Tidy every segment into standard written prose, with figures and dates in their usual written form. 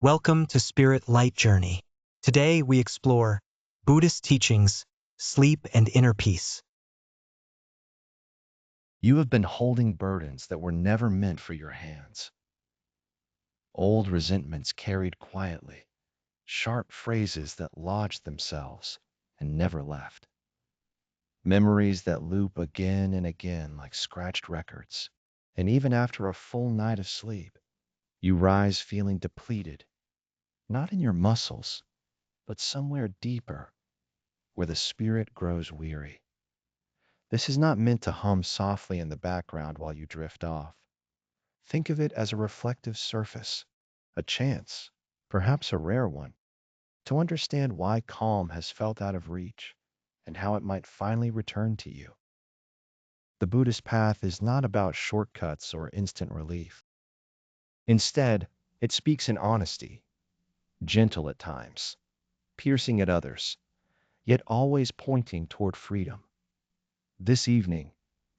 Welcome to Spirit Light Journey. Today we explore Buddhist teachings, sleep and inner peace. You have been holding burdens that were never meant for your hands. Old resentments carried quietly, sharp phrases that lodged themselves and never left. Memories that loop again and again like scratched records. And even after a full night of sleep, you rise feeling depleted, not in your muscles, but somewhere deeper where the spirit grows weary. This is not meant to hum softly in the background while you drift off. Think of it as a reflective surface, a chance, perhaps a rare one, to understand why calm has felt out of reach and how it might finally return to you. The Buddhist path is not about shortcuts or instant relief. Instead, it speaks in honesty, gentle at times, piercing at others, yet always pointing toward freedom. This evening,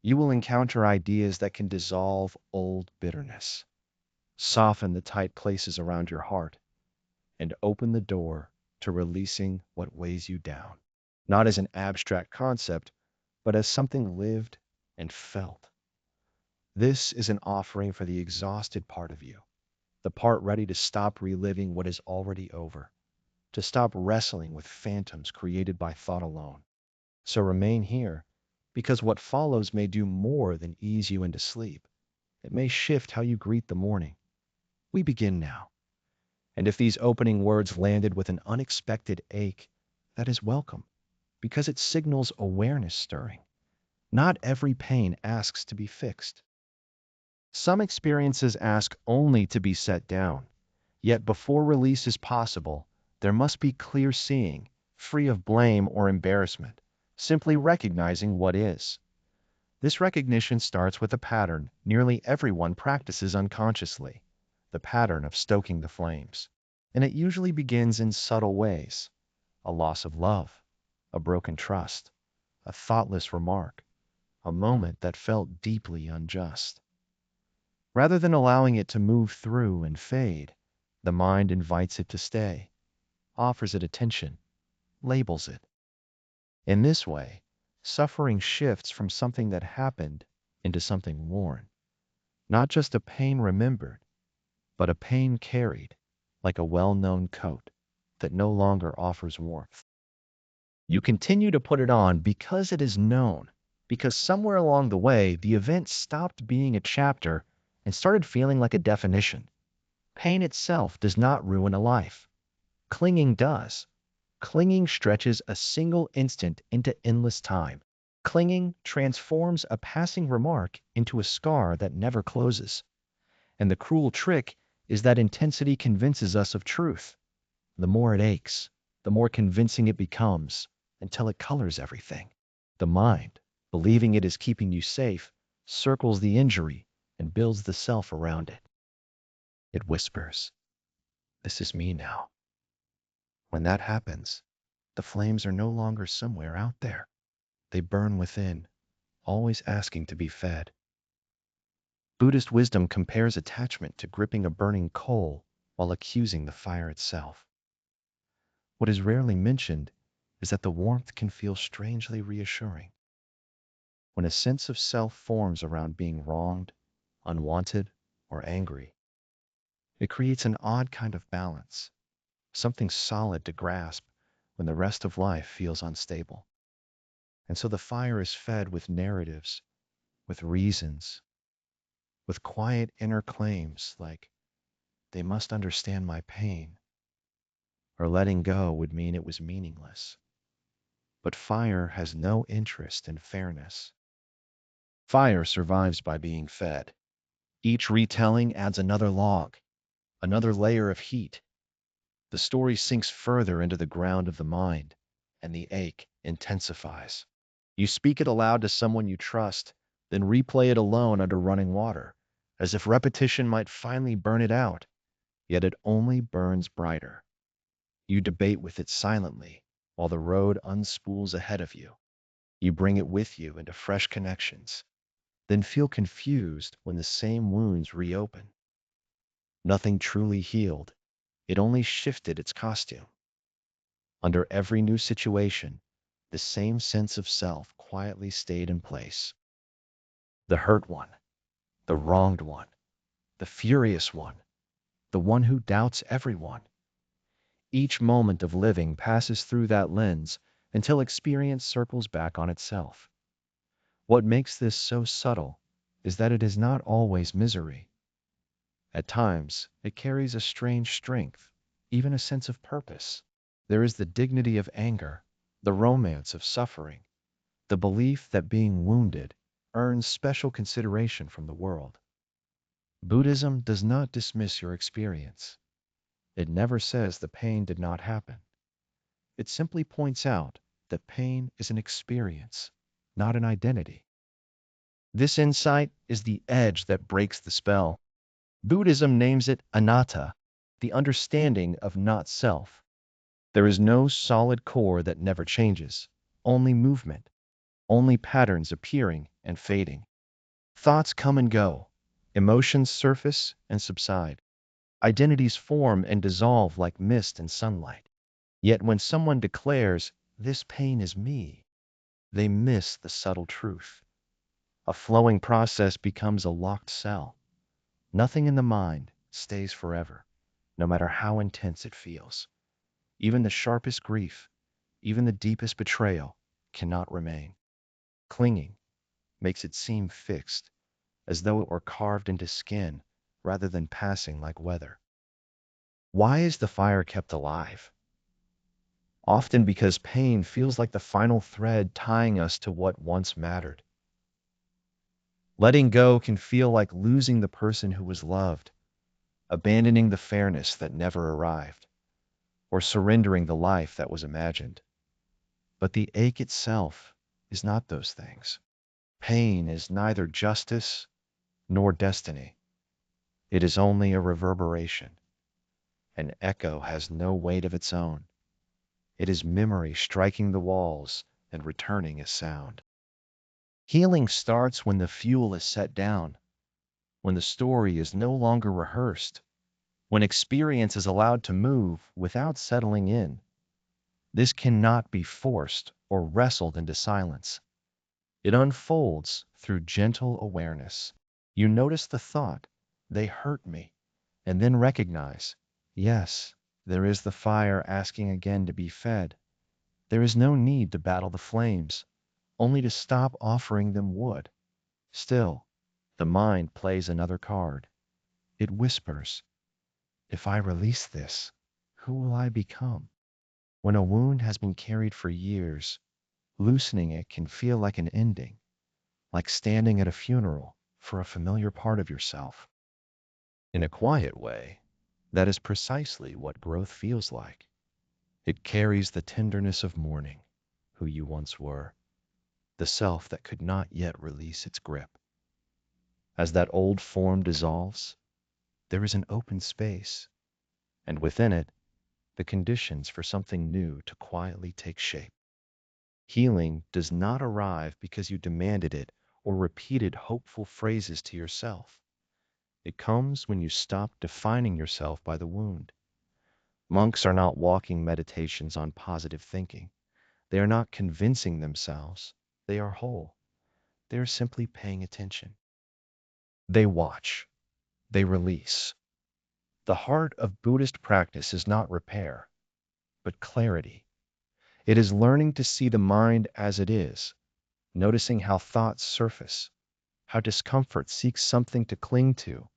you will encounter ideas that can dissolve old bitterness, soften the tight places around your heart, and open the door to releasing what weighs you down, not as an abstract concept, but as something lived and felt. This is an offering for the exhausted part of you, the part ready to stop reliving what is already over, to stop wrestling with phantoms created by thought alone. So remain here, because what follows may do more than ease you into sleep. It may shift how you greet the morning. We begin now. And if these opening words landed with an unexpected ache, that is welcome, because it signals awareness stirring. Not every pain asks to be fixed. Some experiences ask only to be set down. Yet before release is possible, there must be clear seeing, free of blame or embarrassment, simply recognizing what is. This recognition starts with a pattern nearly everyone practices unconsciously, the pattern of stoking the flames. And it usually begins in subtle ways: a loss of love, a broken trust, a thoughtless remark, a moment that felt deeply unjust. Rather than allowing it to move through and fade, the mind invites it to stay, offers it attention, labels it. In this way, suffering shifts from something that happened into something worn, not just a pain remembered, but a pain carried, like a well-known coat that no longer offers warmth. You continue to put it on because it is known, because somewhere along the way, the event stopped being a chapter and started feeling like a definition. Pain itself does not ruin a life. Clinging does. Clinging stretches a single instant into endless time. Clinging transforms a passing remark into a scar that never closes. And the cruel trick is that intensity convinces us of truth. The more it aches, the more convincing it becomes, until it colors everything. The mind, believing it is keeping you safe, circles the injury and builds the self around it. It whispers, "This is me now." When that happens, the flames are no longer somewhere out there. They burn within, always asking to be fed. Buddhist wisdom compares attachment to gripping a burning coal while accusing the fire itself. What is rarely mentioned is that the warmth can feel strangely reassuring. When a sense of self forms around being wronged, unwanted, or angry, it creates an odd kind of balance, something solid to grasp when the rest of life feels unstable. And so the fire is fed with narratives, with reasons, with quiet inner claims like, "They must understand my pain," or "letting go would mean it was meaningless." But fire has no interest in fairness. Fire survives by being fed. Each retelling adds another log, another layer of heat. The story sinks further into the ground of the mind, and the ache intensifies. You speak it aloud to someone you trust, then replay it alone under running water, as if repetition might finally burn it out, yet it only burns brighter. You debate with it silently, while the road unspools ahead of you. You bring it with you into fresh connections, then feel confused when the same wounds reopen. Nothing truly healed, It only shifted its costume. Under every new situation, the same sense of self quietly stayed in place. The hurt one, the wronged one, the furious one, the one who doubts everyone. Each moment of living passes through that lens until experience circles back on itself. What makes this so subtle is that it is not always misery. At times, it carries a strange strength, even a sense of purpose. There is the dignity of anger, the romance of suffering, the belief that being wounded earns special consideration from the world. Buddhism does not dismiss your experience. It never says the pain did not happen. It simply points out that pain is an experience, not an identity. This insight is the edge that breaks the spell. Buddhism names it anatta, the understanding of not self. There is no solid core that never changes, only movement, only patterns appearing and fading. Thoughts come and go, emotions surface and subside, identities form and dissolve like mist and sunlight. Yet when someone declares, "This pain is me," they miss the subtle truth. A flowing process becomes a locked cell. Nothing in the mind stays forever, no matter how intense it feels. Even the sharpest grief, even the deepest betrayal cannot remain. Clinging makes it seem fixed, as though it were carved into skin rather than passing like weather. Why is the fire kept alive? Often because pain feels like the final thread tying us to what once mattered. Letting go can feel like losing the person who was loved, abandoning the fairness that never arrived, or surrendering the life that was imagined. But the ache itself is not those things. Pain is neither justice nor destiny. It is only a reverberation. An echo has no weight of its own. It is memory striking the walls and returning as sound. Healing starts when the fuel is set down, when the story is no longer rehearsed, when experience is allowed to move without settling in. This cannot be forced or wrestled into silence. It unfolds through gentle awareness. You notice the thought, "They hurt me," and then recognize, yes, there is the fire asking again to be fed. There is no need to battle the flames, only to stop offering them wood. Still, the mind plays another card. It whispers, "If I release this, who will I become?" When a wound has been carried for years, loosening it can feel like an ending, like standing at a funeral for a familiar part of yourself. In a quiet way, that is precisely what growth feels like. It carries the tenderness of mourning, who you once were, the self that could not yet release its grip. As that old form dissolves, there is an open space, and within it, the conditions for something new to quietly take shape. Healing does not arrive because you demanded it or repeated hopeful phrases to yourself. It comes when you stop defining yourself by the wound. Monks are not walking meditations on positive thinking. They are not convincing themselves. They are whole. They are simply paying attention. They watch. They release. The heart of Buddhist practice is not repair, but clarity. It is learning to see the mind as it is, noticing how thoughts surface, how discomfort seeks something to cling to,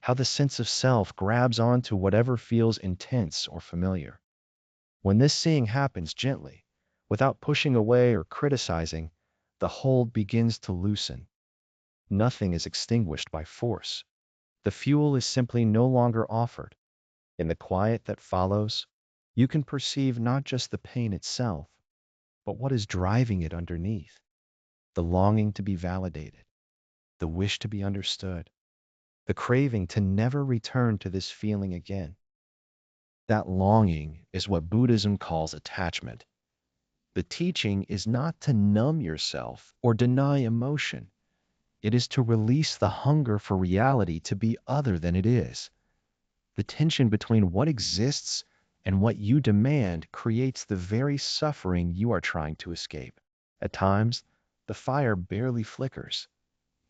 how the sense of self grabs onto whatever feels intense or familiar. When this seeing happens gently, without pushing away or criticizing, the hold begins to loosen. Nothing is extinguished by force. The fuel is simply no longer offered. In the quiet that follows, you can perceive not just the pain itself, but what is driving it underneath. The longing to be validated, the wish to be understood, the craving to never return to this feeling again. That longing is what Buddhism calls attachment. The teaching is not to numb yourself or deny emotion. It is to release the hunger for reality to be other than it is. The tension between what exists and what you demand creates the very suffering you are trying to escape. At times, the fire barely flickers.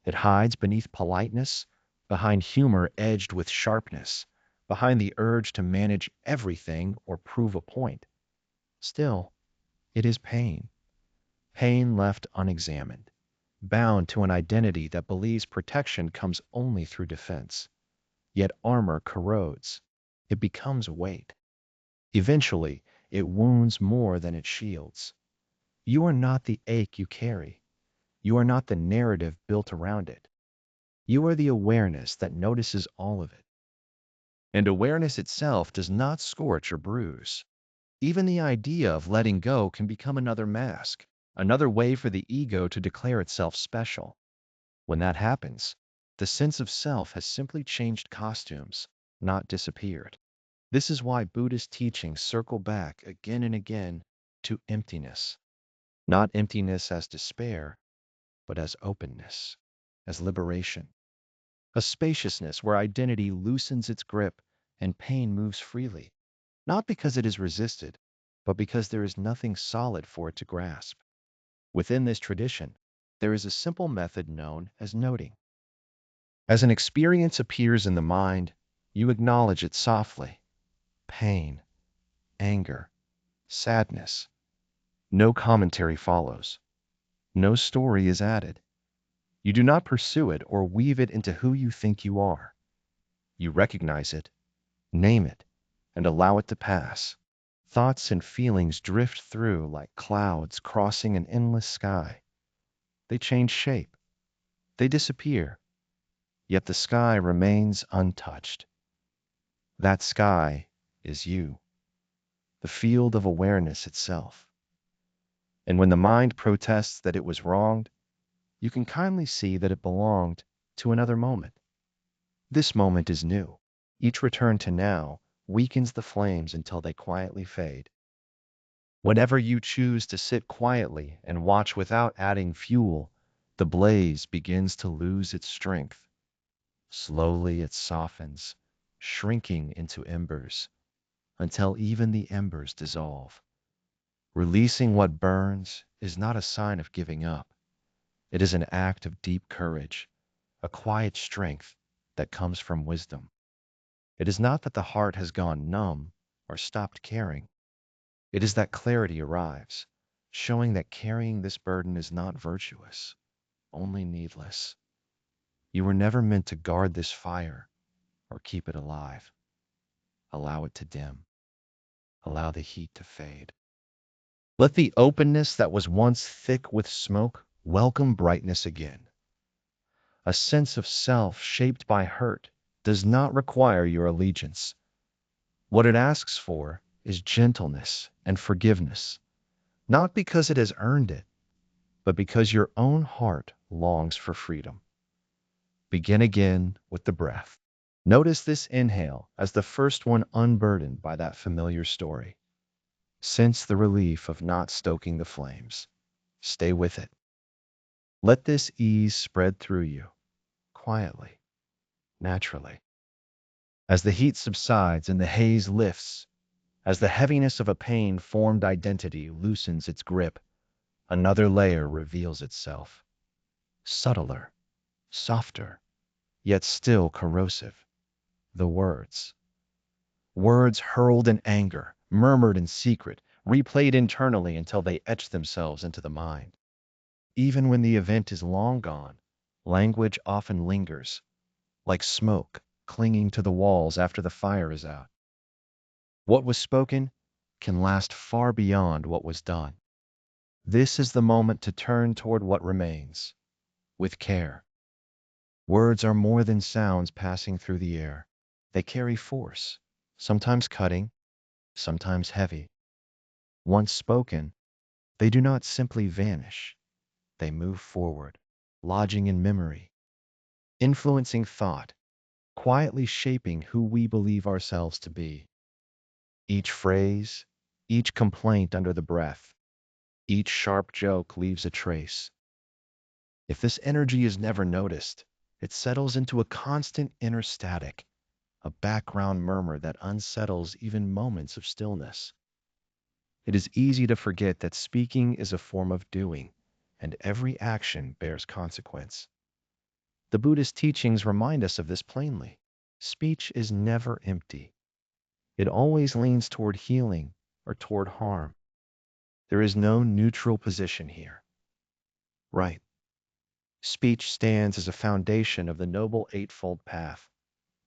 It hides beneath politeness, behind humor edged with sharpness, behind the urge to manage everything or prove a point. Still, it is pain, pain left unexamined, bound to an identity that believes protection comes only through defense. Yet armor corrodes. It becomes weight. Eventually, it wounds more than it shields. You are not the ache you carry. You are not the narrative built around it. You are the awareness that notices all of it. And awareness itself does not scorch or bruise. Even the idea of letting go can become another mask, another way for the ego to declare itself special. When that happens, the sense of self has simply changed costumes, not disappeared. This is why Buddhist teachings circle back again and again to emptiness. Not emptiness as despair, but as openness, as liberation. A spaciousness where identity loosens its grip and pain moves freely, not because it is resisted, but because there is nothing solid for it to grasp. Within this tradition, there is a simple method known as noting. As an experience appears in the mind, you acknowledge it softly. Pain, anger, sadness. No commentary follows. No story is added. You do not pursue it or weave it into who you think you are. You recognize it, name it, and allow it to pass. Thoughts and feelings drift through like clouds crossing an endless sky. They change shape. They disappear. Yet the sky remains untouched. That sky is you, the field of awareness itself. And when the mind protests that it was wronged, you can kindly see that it belonged to another moment. This moment is new. Each return to now weakens the flames until they quietly fade. Whenever you choose to sit quietly and watch without adding fuel, the blaze begins to lose its strength. Slowly it softens, shrinking into embers, until even the embers dissolve. Releasing what burns is not a sign of giving up. It is an act of deep courage, a quiet strength that comes from wisdom. It is not that the heart has gone numb or stopped caring. It is that clarity arrives, showing that carrying this burden is not virtuous, only needless. You were never meant to guard this fire or keep it alive. Allow it to dim. Allow the heat to fade. Let the openness that was once thick with smoke welcome brightness again. A sense of self shaped by hurt does not require your allegiance. What it asks for is gentleness and forgiveness, not because it has earned it, but because your own heart longs for freedom. Begin again with the breath. Notice this inhale as the first one unburdened by that familiar story. Sense the relief of not stoking the flames. Stay with it. Let this ease spread through you, quietly, naturally. As the heat subsides and the haze lifts, as the heaviness of a pain-formed identity loosens its grip, another layer reveals itself. Subtler, softer, yet still corrosive. The words. Words hurled in anger, murmured in secret, replayed internally until they etch themselves into the mind. Even when the event is long gone, language often lingers, like smoke clinging to the walls after the fire is out. What was spoken can last far beyond what was done. This is the moment to turn toward what remains, with care. Words are more than sounds passing through the air. They carry force, sometimes cutting, sometimes heavy. Once spoken, they do not simply vanish. They move forward, lodging in memory, influencing thought, quietly shaping who we believe ourselves to be. Each phrase, each complaint under the breath, each sharp joke leaves a trace. If this energy is never noticed, it settles into a constant inner static, a background murmur that unsettles even moments of stillness. It is easy to forget that speaking is a form of doing, and every action bears consequence. The Buddhist teachings remind us of this plainly. Speech is never empty. It always leans toward healing or toward harm. There is no neutral position here. Right. Speech stands as a foundation of the Noble Eightfold Path,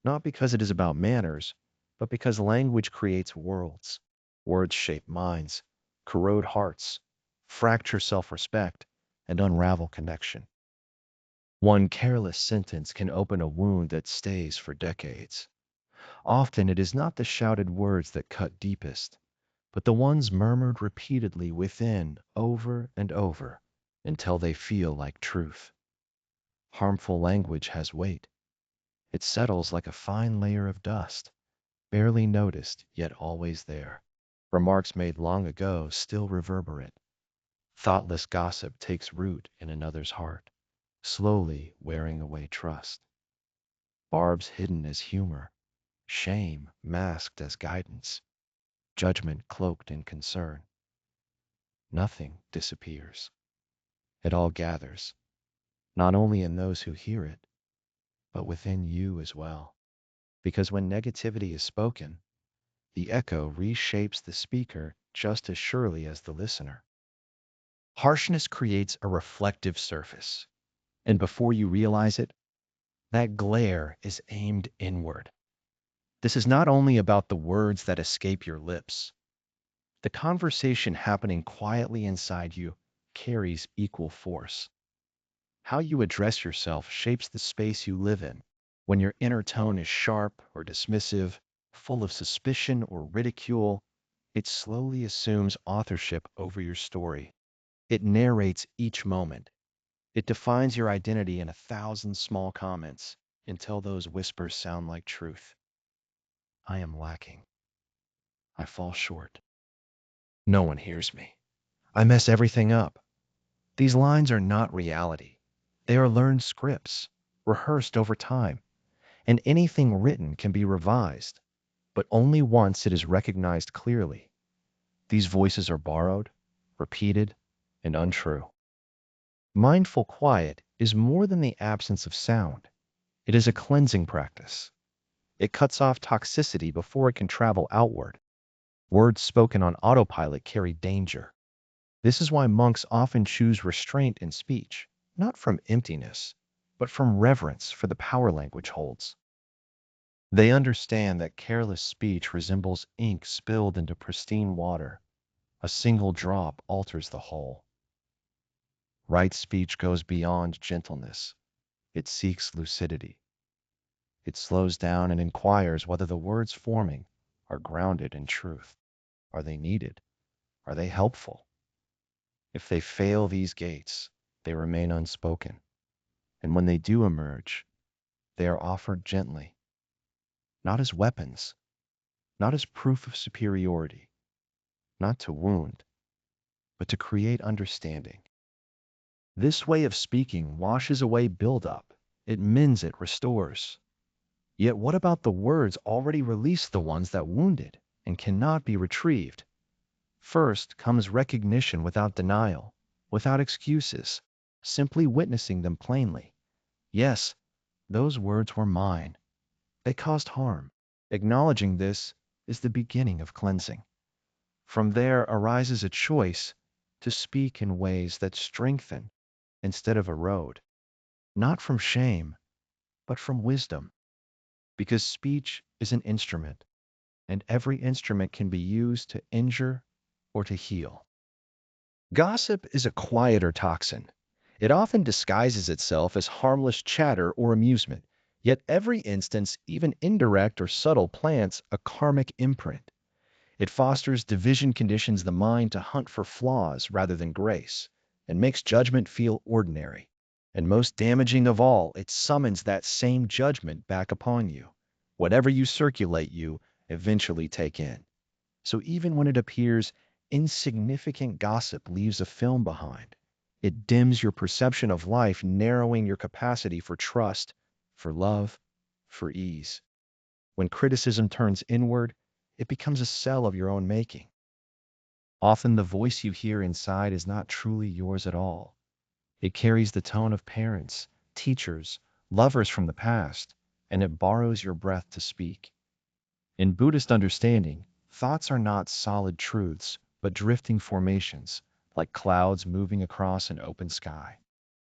not because it is about manners, but because language creates worlds. Words shape minds, corrode hearts, fracture self-respect, and unravel connection. One careless sentence can open a wound that stays for decades. Often it is not the shouted words that cut deepest, but the ones murmured repeatedly within over and over until they feel like truth. Harmful language has weight. It settles like a fine layer of dust, barely noticed yet always there. Remarks made long ago still reverberate. Thoughtless gossip takes root in another's heart, slowly wearing away trust. Barbs hidden as humor, shame masked as guidance, judgment cloaked in concern. Nothing disappears. It all gathers, not only in those who hear it, but within you as well. Because when negativity is spoken, the echo reshapes the speaker just as surely as the listener. Harshness creates a reflective surface, and before you realize it, that glare is aimed inward. This is not only about the words that escape your lips. The conversation happening quietly inside you carries equal force. How you address yourself shapes the space you live in. When your inner tone is sharp or dismissive, full of suspicion or ridicule, it slowly assumes authorship over your story. It narrates each moment. It defines your identity in 1,000 small comments until those whispers sound like truth. I am lacking. I fall short. No one hears me. I mess everything up. These lines are not reality. They are learned scripts, rehearsed over time, and anything written can be revised, but only once it is recognized clearly. These voices are borrowed, repeated, and untrue. Mindful quiet is more than the absence of sound. It is a cleansing practice. It cuts off toxicity before it can travel outward. Words spoken on autopilot carry danger. This is why monks often choose restraint in speech, not from emptiness, but from reverence for the power language holds. They understand that careless speech resembles ink spilled into pristine water. A single drop alters the whole. Right speech goes beyond gentleness. It seeks lucidity. It slows down and inquires whether the words forming are grounded in truth. Are they needed? Are they helpful? If they fail these gates, they remain unspoken. And when they do emerge, they are offered gently, not as weapons, not as proof of superiority, not to wound, but to create understanding. This way of speaking washes away buildup. It mends it, restores. Yet what about the words already released, the ones that wounded and cannot be retrieved? First comes recognition without denial, without excuses, simply witnessing them plainly. Yes, those words were mine. They caused harm. Acknowledging this is the beginning of cleansing. From there arises a choice to speak in ways that strengthen instead of erode, not from shame, but from wisdom. Because speech is an instrument, and every instrument can be used to injure or to heal. Gossip is a quieter toxin. It often disguises itself as harmless chatter or amusement, yet every instance, even indirect or subtle, plants a karmic imprint. It fosters division, conditions the mind to hunt for flaws rather than grace, and makes judgment feel ordinary. And most damaging of all, it summons that same judgment back upon you. Whatever you circulate, you eventually take in. So even when it appears insignificant, gossip leaves a film behind. It dims your perception of life, narrowing your capacity for trust, for love, for ease. When criticism turns inward, it becomes a cell of your own making. Often the voice you hear inside is not truly yours at all. It carries the tone of parents, teachers, lovers from the past, and it borrows your breath to speak. In Buddhist understanding, thoughts are not solid truths, but drifting formations, like clouds moving across an open sky.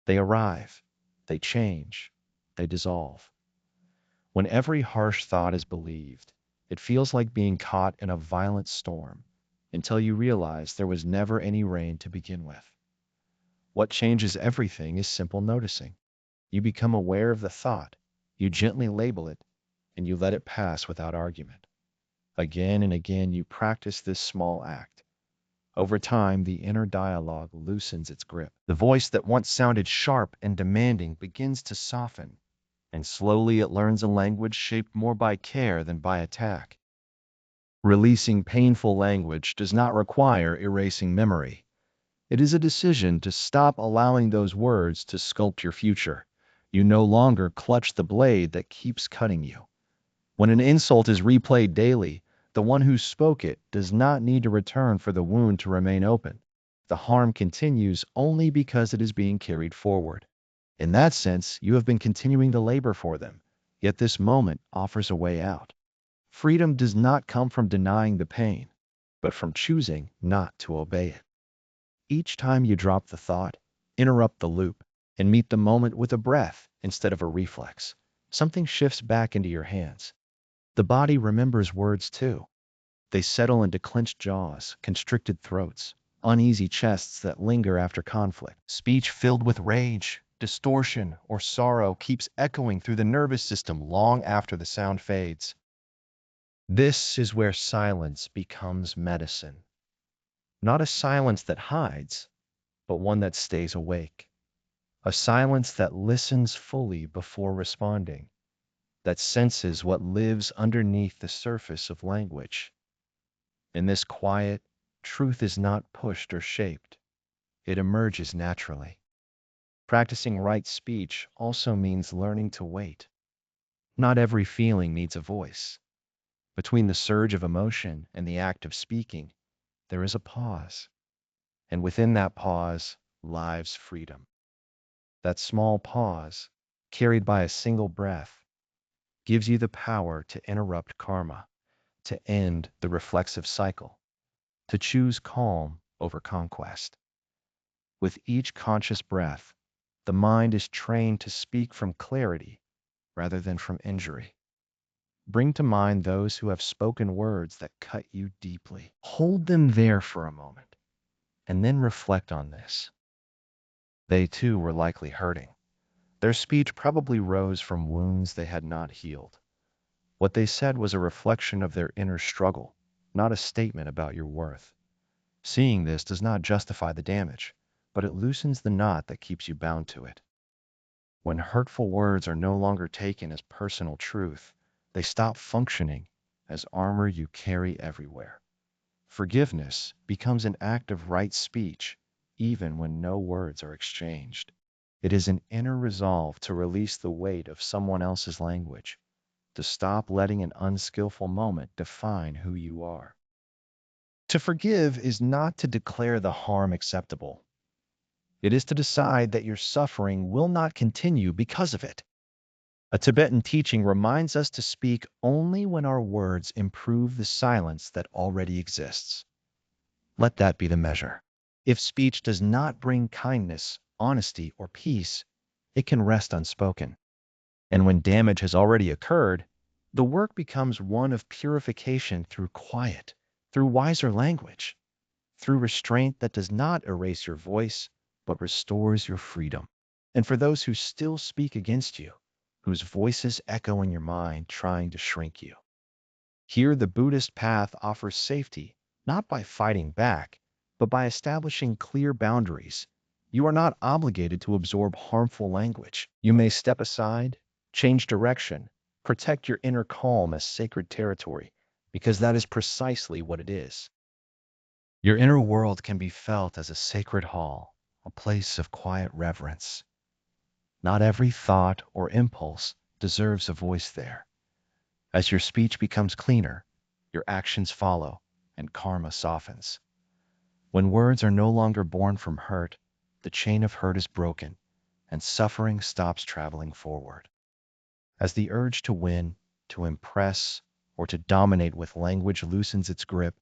They arrive, they change, they dissolve. When every harsh thought is believed, it feels like being caught in a violent storm until you realize there was never any rain to begin with. What changes everything is simple noticing. You become aware of the thought, you gently label it, and you let it pass without argument. Again and again, you practice this small act. Over time, the inner dialogue loosens its grip. The voice that once sounded sharp and demanding begins to soften, and slowly it learns a language shaped more by care than by attack. Releasing painful language does not require erasing memory. It is a decision to stop allowing those words to sculpt your future. You no longer clutch the blade that keeps cutting you. When an insult is replayed daily, the one who spoke it does not need to return for the wound to remain open. The harm continues only because it is being carried forward. In that sense, you have been continuing to labor for them, yet this moment offers a way out. Freedom does not come from denying the pain, but from choosing not to obey it. Each time you drop the thought, interrupt the loop, and meet the moment with a breath instead of a reflex, something shifts back into your hands. The body remembers words too. They settle into clenched jaws, constricted throats, uneasy chests that linger after conflict. Speech filled with rage, distortion, or sorrow keeps echoing through the nervous system long after the sound fades. This is where silence becomes medicine. Not a silence that hides, but one that stays awake. A silence that listens fully before responding, that senses what lives underneath the surface of language. In this quiet, truth is not pushed or shaped. It emerges naturally. Practicing right speech also means learning to wait. Not every feeling needs a voice. Between the surge of emotion and the act of speaking, there is a pause. And within that pause lies freedom. That small pause, carried by a single breath, gives you the power to interrupt karma, to end the reflexive cycle, to choose calm over conquest. With each conscious breath, the mind is trained to speak from clarity rather than from injury. Bring to mind those who have spoken words that cut you deeply. Hold them there for a moment, and then reflect on this. They too were likely hurting. Their speech probably rose from wounds they had not healed. What they said was a reflection of their inner struggle, not a statement about your worth. Seeing this does not justify the damage, but it loosens the knot that keeps you bound to it. When hurtful words are no longer taken as personal truth, they stop functioning as armor you carry everywhere. Forgiveness becomes an act of right speech, even when no words are exchanged. It is an inner resolve to release the weight of someone else's language, to stop letting an unskillful moment define who you are. To forgive is not to declare the harm acceptable. It is to decide that your suffering will not continue because of it. A Tibetan teaching reminds us to speak only when our words improve the silence that already exists. Let that be the measure. If speech does not bring kindness, honesty, or peace, it can rest unspoken. And when damage has already occurred, the work becomes one of purification through quiet, through wiser language, through restraint that does not erase your voice, but restores your freedom. And for those who still speak against you, whose voices echo in your mind trying to shrink you, here the Buddhist path offers safety, not by fighting back, but by establishing clear boundaries. You are not obligated to absorb harmful language. You may step aside, change direction, protect your inner calm as sacred territory, because that is precisely what it is. Your inner world can be felt as a sacred hall, a place of quiet reverence. Not every thought or impulse deserves a voice there. As your speech becomes cleaner, your actions follow, and karma softens. When words are no longer born from hurt, the chain of hurt is broken, and suffering stops traveling forward. As the urge to win, to impress, or to dominate with language loosens its grip,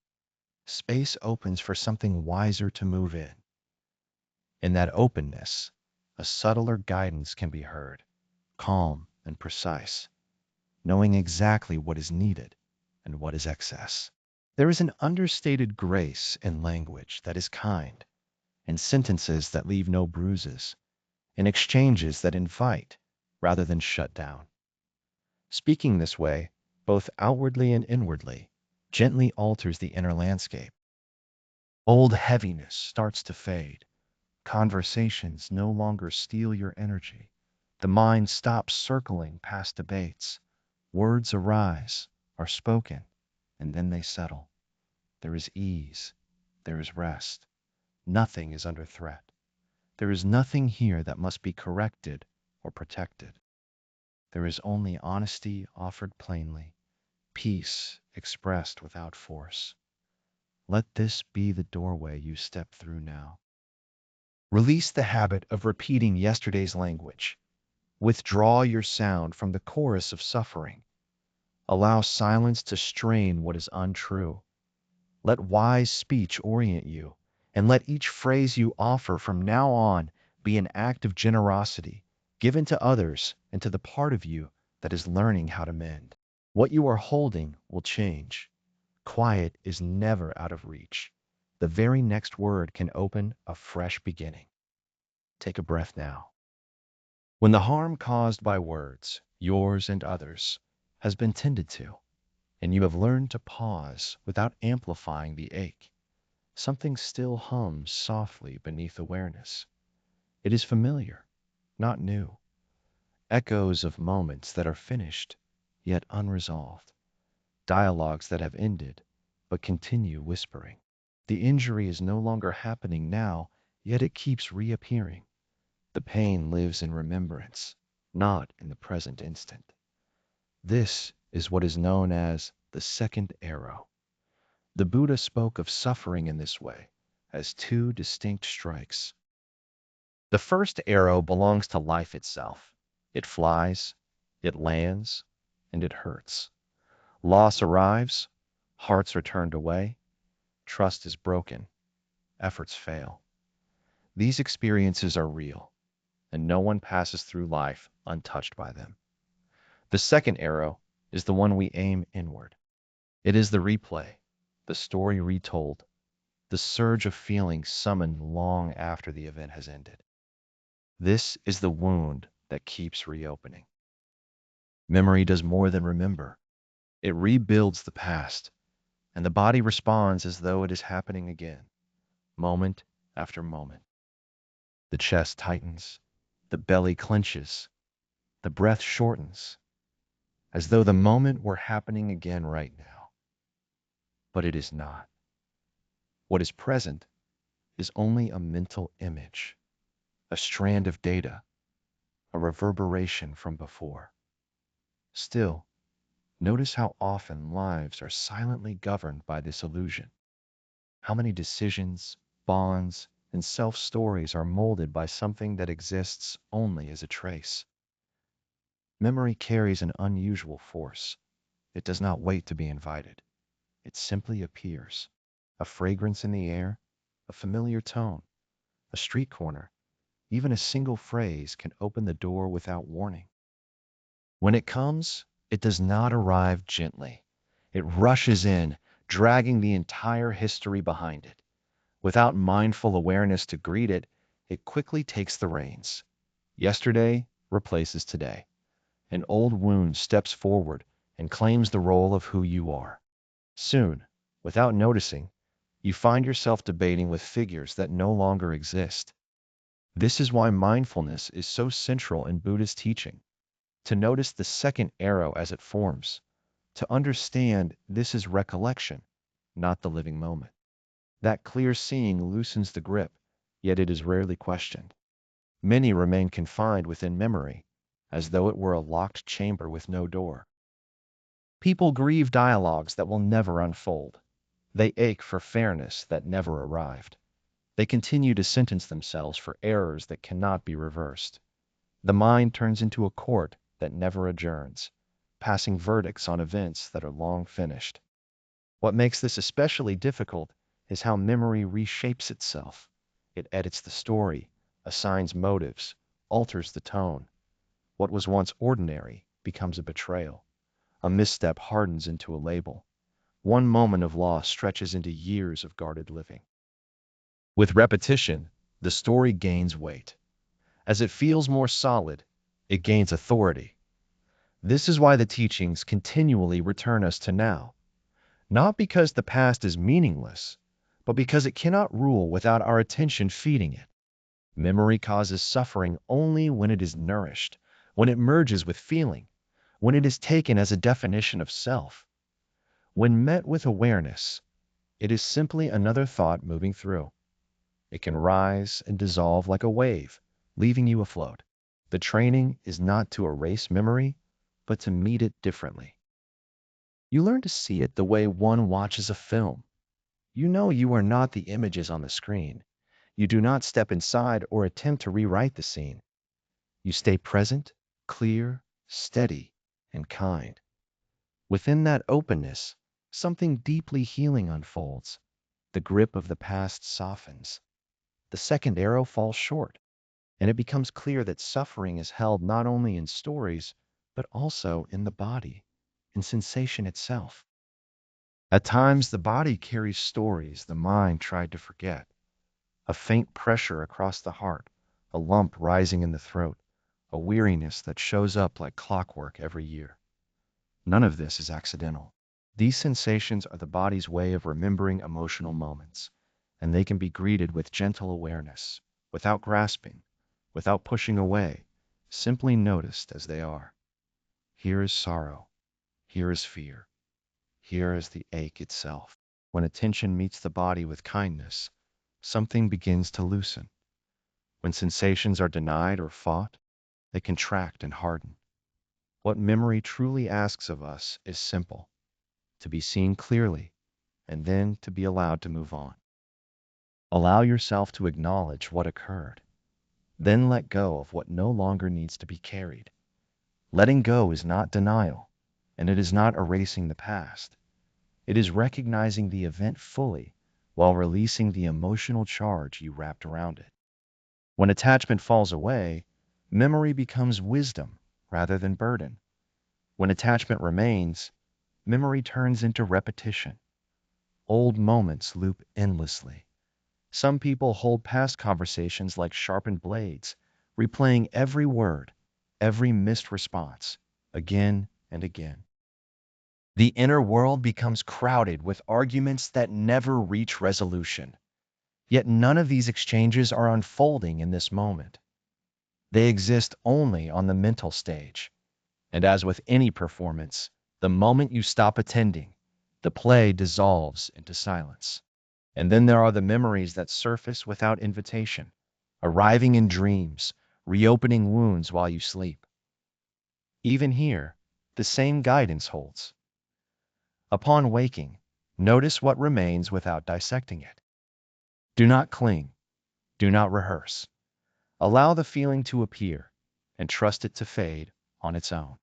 space opens for something wiser to move in. In that openness, a subtler guidance can be heard, calm and precise, knowing exactly what is needed and what is excess. There is an understated grace in language that is kind, in sentences that leave no bruises, in exchanges that invite rather than shut down. Speaking this way, both outwardly and inwardly, gently alters the inner landscape. Old heaviness starts to fade. Conversations no longer steal your energy. The mind stops circling past debates. Words arise, are spoken, and then they settle. There is ease. There is rest. Nothing is under threat. There is nothing here that must be corrected or protected. There is only honesty offered plainly, peace expressed without force. Let this be the doorway you step through now. Release the habit of repeating yesterday's language. Withdraw your sound from the chorus of suffering. Allow silence to strain what is untrue. Let wise speech orient you, and let each phrase you offer from now on be an act of generosity, given to others and to the part of you that is learning how to mend. What you are holding will change. Quiet is never out of reach. The very next word can open a fresh beginning. Take a breath now. When the harm caused by words, yours and others, has been tended to, and you have learned to pause without amplifying the ache, something still hums softly beneath awareness. It is familiar, not new. Echoes of moments that are finished, yet unresolved. Dialogues that have ended, but continue whispering. The injury is no longer happening now, yet it keeps reappearing. The pain lives in remembrance, not in the present instant. This is what is known as the second arrow. The Buddha spoke of suffering in this way, as two distinct strikes. The first arrow belongs to life itself. It flies, it lands, and it hurts. Loss arrives, hearts are turned away, trust is broken, efforts fail. These experiences are real, and no one passes through life untouched by them. The second arrow is the one we aim inward. It is the replay, the story retold, the surge of feeling summoned long after the event has ended. This is the wound that keeps reopening. Memory does more than remember. It rebuilds the past, and the body responds as though it is happening again, moment after moment. The chest tightens, the belly clenches, the breath shortens, as though the moment were happening again right now. But it is not. What is present is only a mental image, a strand of data, a reverberation from before. Still, notice how often lives are silently governed by this illusion. How many decisions, bonds, and self-stories are molded by something that exists only as a trace. Memory carries an unusual force. It does not wait to be invited. It simply appears. A fragrance in the air, a familiar tone, a street corner, even a single phrase can open the door without warning. When it comes, it does not arrive gently. It rushes in, dragging the entire history behind it. Without mindful awareness to greet it, it quickly takes the reins. Yesterday replaces today. An old wound steps forward and claims the role of who you are. Soon, without noticing, you find yourself debating with figures that no longer exist. This is why mindfulness is so central in Buddhist teaching. To notice the second arrow as it forms, to understand this is recollection, not the living moment. That clear seeing loosens the grip, yet it is rarely questioned. Many remain confined within memory, as though it were a locked chamber with no door. People grieve dialogues that will never unfold. They ache for fairness that never arrived. They continue to sentence themselves for errors that cannot be reversed. The mind turns into a court that never adjourns, passing verdicts on events that are long finished. What makes this especially difficult is how memory reshapes itself. It edits the story, assigns motives, alters the tone. What was once ordinary becomes a betrayal. A misstep hardens into a label. One moment of loss stretches into years of guarded living. With repetition, the story gains weight. As it feels more solid, it gains authority. This is why the teachings continually return us to now, not because the past is meaningless, but because it cannot rule without our attention feeding it. Memory causes suffering only when it is nourished, when it merges with feeling, when it is taken as a definition of self. When met with awareness, it is simply another thought moving through. It can rise and dissolve like a wave, leaving you afloat. The training is not to erase memory, but to meet it differently. You learn to see it the way one watches a film. You know you are not the images on the screen. You do not step inside or attempt to rewrite the scene. You stay present, clear, steady, and kind. Within that openness, something deeply healing unfolds. The grip of the past softens. The second arrow falls short, and it becomes clear that suffering is held not only in stories, but also in the body, in sensation itself. At times, the body carries stories the mind tried to forget. A faint pressure across the heart, a lump rising in the throat, a weariness that shows up like clockwork every year. None of this is accidental. These sensations are the body's way of remembering emotional moments, and they can be greeted with gentle awareness, without grasping, without pushing away, simply noticed as they are. Here is sorrow, here is fear, here is the ache itself. When attention meets the body with kindness, something begins to loosen. When sensations are denied or fought, they contract and harden. What memory truly asks of us is simple: to be seen clearly, and then to be allowed to move on. Allow yourself to acknowledge what occurred, then let go of what no longer needs to be carried. Letting go is not denial, and it is not erasing the past. It is recognizing the event fully while releasing the emotional charge you wrapped around it. When attachment falls away, memory becomes wisdom rather than burden. When attachment remains, memory turns into repetition. Old moments loop endlessly. Some people hold past conversations like sharpened blades, replaying every word, every missed response, again and again. The inner world becomes crowded with arguments that never reach resolution. Yet none of these exchanges are unfolding in this moment. They exist only on the mental stage. And as with any performance, the moment you stop attending, the play dissolves into silence. And then there are the memories that surface without invitation, arriving in dreams, reopening wounds while you sleep. Even here, the same guidance holds. Upon waking, notice what remains without dissecting it. Do not cling, do not rehearse. Allow the feeling to appear and trust it to fade on its own.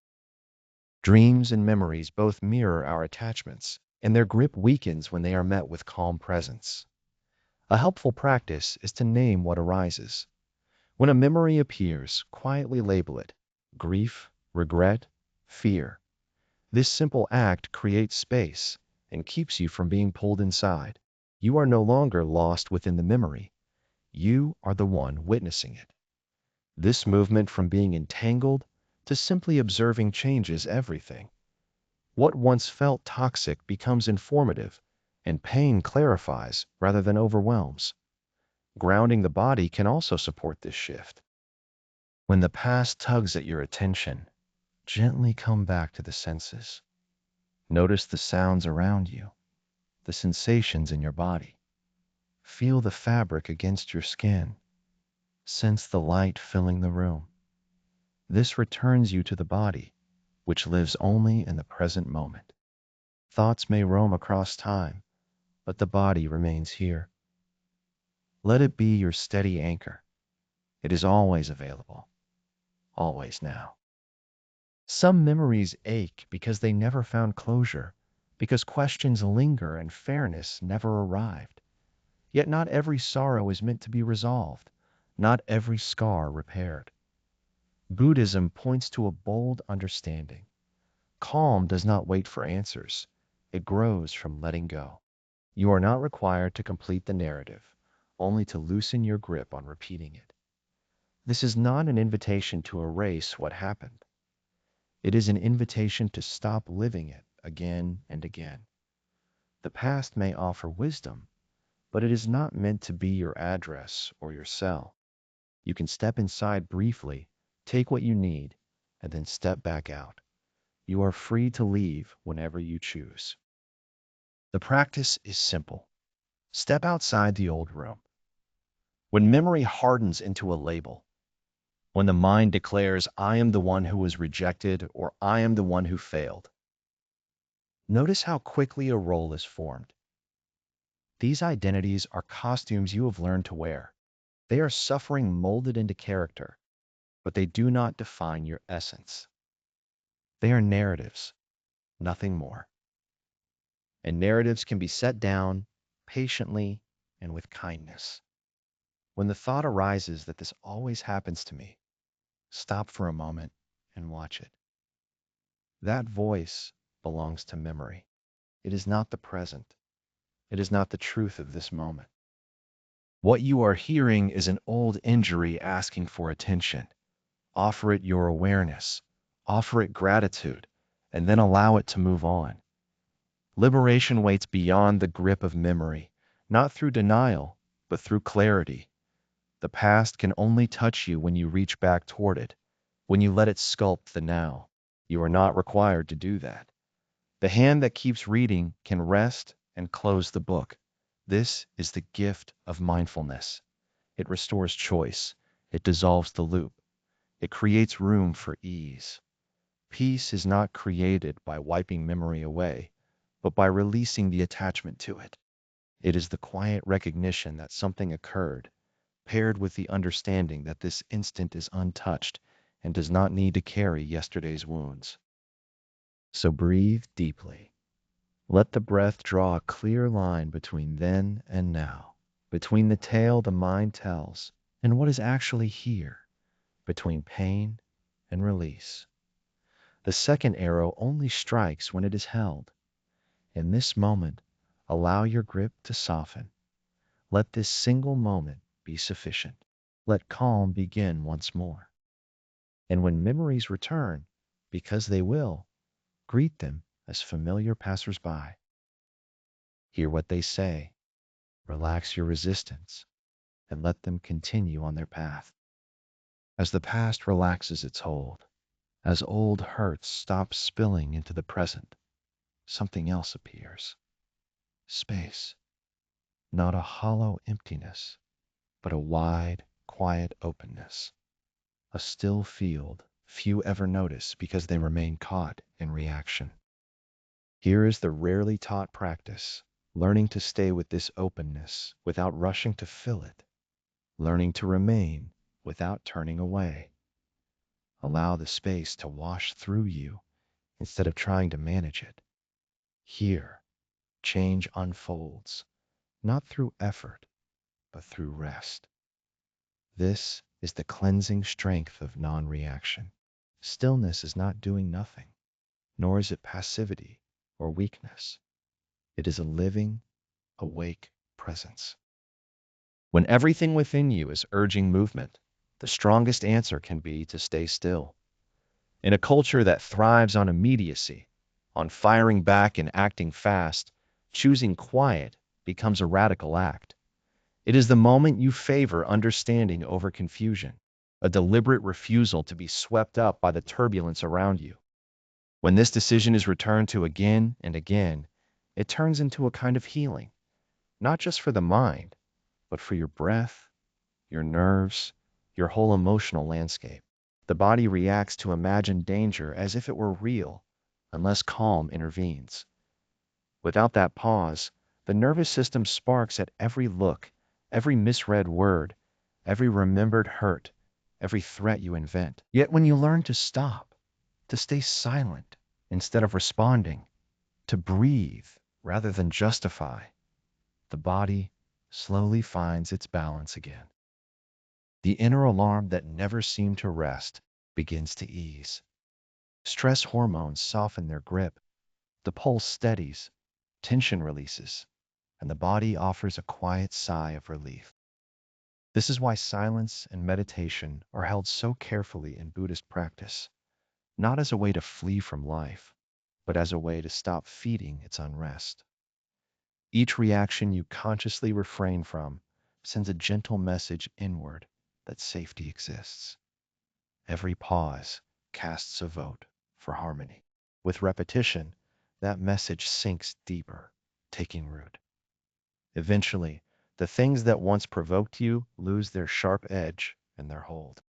Dreams and memories both mirror our attachments, and their grip weakens when they are met with calm presence. A helpful practice is to name what arises. When a memory appears, quietly label it: grief, regret, fear. This simple act creates space and keeps you from being pulled inside. You are no longer lost within the memory. You are the one witnessing it. This movement from being entangled to simply observing changes everything. What once felt toxic becomes informative, and pain clarifies rather than overwhelms. Grounding the body can also support this shift. When the past tugs at your attention, gently come back to the senses. Notice the sounds around you, the sensations in your body. Feel the fabric against your skin. Sense the light filling the room. This returns you to the body, which lives only in the present moment. Thoughts may roam across time, but the body remains here. Let it be your steady anchor. It is always available, always now. Some memories ache because they never found closure, because questions linger and fairness never arrived. Yet not every sorrow is meant to be resolved, not every scar repaired. Buddhism points to a bold understanding. Calm does not wait for answers. It grows from letting go. You are not required to complete the narrative, only to loosen your grip on repeating it. This is not an invitation to erase what happened. It is an invitation to stop living it again and again. The past may offer wisdom, but it is not meant to be your address or your cell. You can step inside briefly, take what you need, and then step back out. You are free to leave whenever you choose. The practice is simple. Step outside the old room. When memory hardens into a label, when the mind declares, I am the one who was rejected or I am the one who failed, notice how quickly a role is formed. These identities are costumes you have learned to wear. They are suffering molded into character, but they do not define your essence. They are narratives, nothing more. And narratives can be set down patiently and with kindness. When the thought arises that this always happens to me, stop for a moment and watch it. That voice belongs to memory. It is not the present. It is not the truth of this moment. What you are hearing is an old injury asking for attention. Offer it your awareness, offer it gratitude, and then allow it to move on. Liberation waits beyond the grip of memory, not through denial, but through clarity. The past can only touch you when you reach back toward it, when you let it sculpt the now. You are not required to do that. The hand that keeps reading can rest and close the book. This is the gift of mindfulness. It restores choice. It dissolves the loop. It creates room for ease. Peace is not created by wiping memory away, but by releasing the attachment to it. It is the quiet recognition that something occurred, paired with the understanding that this instant is untouched and does not need to carry yesterday's wounds. So breathe deeply. Let the breath draw a clear line between then and now, between the tale the mind tells and what is actually here, between pain and release. The second arrow only strikes when it is held. In this moment, allow your grip to soften. Let this single moment be sufficient. Let calm begin once more. And when memories return, because they will, greet them as familiar passersby. Hear what they say, relax your resistance, and let them continue on their path. As the past relaxes its hold, as old hurts stop spilling into the present, something else appears. Space, not a hollow emptiness, but a wide, quiet openness. A still field few ever notice because they remain caught in reaction. Here is the rarely taught practice, learning to stay with this openness without rushing to fill it, learning to remain without turning away. Allow the space to wash through you instead of trying to manage it. Here, change unfolds, not through effort, but through rest. This is the cleansing strength of non-reaction. Stillness is not doing nothing, nor is it passivity or weakness. It is a living, awake presence. When everything within you is urging movement, the strongest answer can be to stay still. In a culture that thrives on immediacy, on firing back and acting fast, choosing quiet becomes a radical act. It is the moment you favor understanding over confusion, a deliberate refusal to be swept up by the turbulence around you. When this decision is returned to again and again, it turns into a kind of healing, not just for the mind, but for your breath, your nerves, your whole emotional landscape. The body reacts to imagined danger as if it were real, unless calm intervenes. Without that pause, the nervous system sparks at every look, every misread word, every remembered hurt, every threat you invent. Yet when you learn to stop, to stay silent instead of responding, to breathe rather than justify, the body slowly finds its balance again. The inner alarm that never seemed to rest begins to ease. Stress hormones soften their grip, the pulse steadies, tension releases, and the body offers a quiet sigh of relief. This is why silence and meditation are held so carefully in Buddhist practice, not as a way to flee from life, but as a way to stop feeding its unrest. Each reaction you consciously refrain from sends a gentle message inward that safety exists. Every pause casts a vote for harmony. With repetition, that message sinks deeper, taking root. Eventually, the things that once provoked you lose their sharp edge and their hold.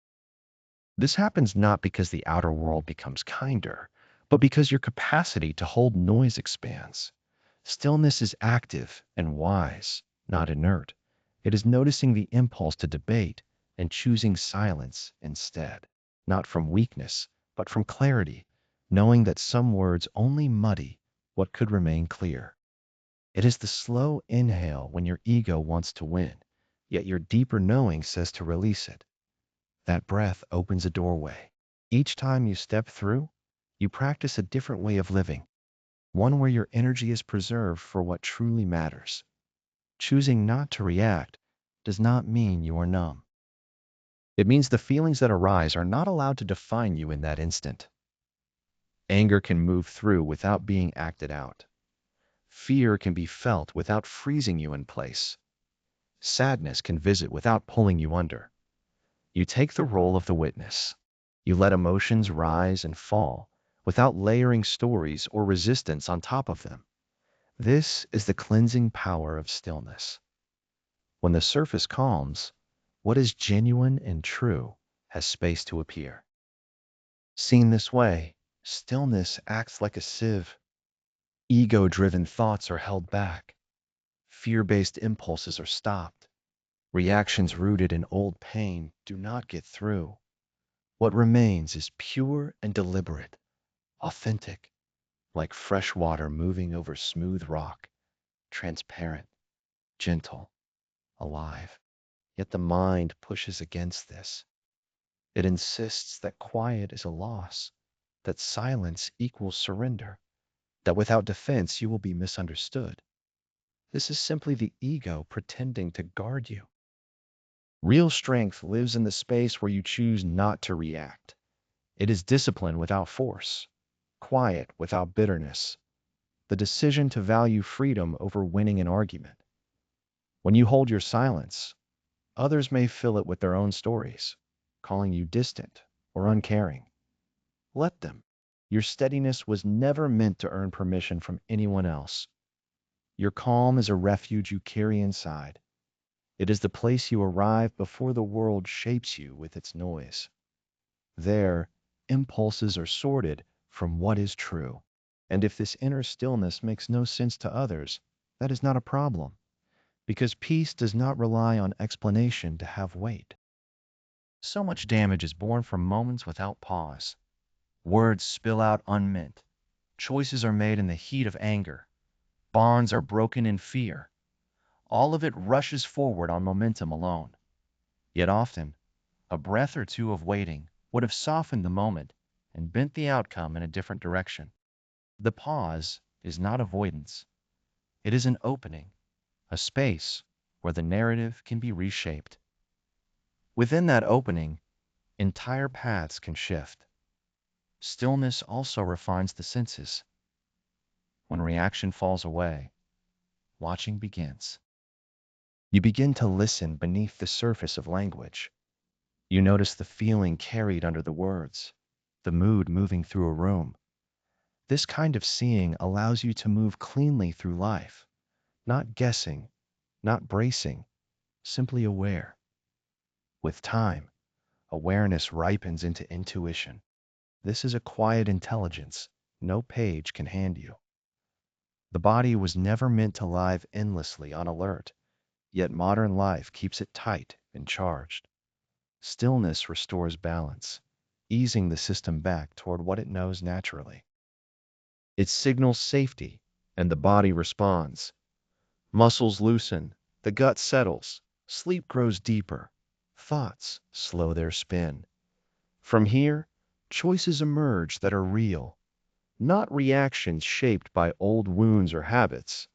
This happens not because the outer world becomes kinder, but because your capacity to hold noise expands. Stillness is active and wise, not inert. It is noticing the impulse to debate and choosing silence instead, not from weakness, but from clarity, knowing that some words only muddy what could remain clear. It is the slow inhale when your ego wants to win, yet your deeper knowing says to release it. That breath opens a doorway. Each time you step through, you practice a different way of living, one where your energy is preserved for what truly matters. Choosing not to react does not mean you are numb. It means the feelings that arise are not allowed to define you in that instant. Anger can move through without being acted out. Fear can be felt without freezing you in place. Sadness can visit without pulling you under. You take the role of the witness. You let emotions rise and fall without layering stories or resistance on top of them. This is the cleansing power of stillness. When the surface calms, what is genuine and true has space to appear. Seen this way, stillness acts like a sieve. Ego-driven thoughts are held back. Fear-based impulses are stopped. Reactions rooted in old pain do not get through. What remains is pure and deliberate, authentic, like fresh water moving over smooth rock, transparent, gentle, alive. Yet the mind pushes against this. It insists that quiet is a loss, that silence equals surrender, that without defense you will be misunderstood. This is simply the ego pretending to guard you. Real strength lives in the space where you choose not to react. It is discipline without force, quiet without bitterness, the decision to value freedom over winning an argument. When you hold your silence, others may fill it with their own stories, calling you distant or uncaring. Let them. Your steadiness was never meant to earn permission from anyone else. Your calm is a refuge you carry inside. It is the place you arrive before the world shapes you with its noise. There, impulses are sorted from what is true. And if this inner stillness makes no sense to others, that is not a problem, because peace does not rely on explanation to have weight. So much damage is born from moments without pause. Words spill out unmeant. Choices are made in the heat of anger. Bonds are broken in fear. All of it rushes forward on momentum alone. Yet often, a breath or two of waiting would have softened the moment and bent the outcome in a different direction. The pause is not avoidance. It is an opening, a space where the narrative can be reshaped. Within that opening, entire paths can shift. Stillness also refines the senses. When reaction falls away, watching begins. You begin to listen beneath the surface of language. You notice the feeling carried under the words, the mood moving through a room. This kind of seeing allows you to move cleanly through life, not guessing, not bracing, simply aware. With time, awareness ripens into intuition. This is a quiet intelligence no page can hand you. The body was never meant to live endlessly on alert, yet modern life keeps it tight and charged. Stillness restores balance, easing the system back toward what it knows naturally. It signals safety, and the body responds. Muscles loosen, the gut settles, sleep grows deeper, thoughts slow their spin. From here, choices emerge that are real, not reactions shaped by old wounds or habits,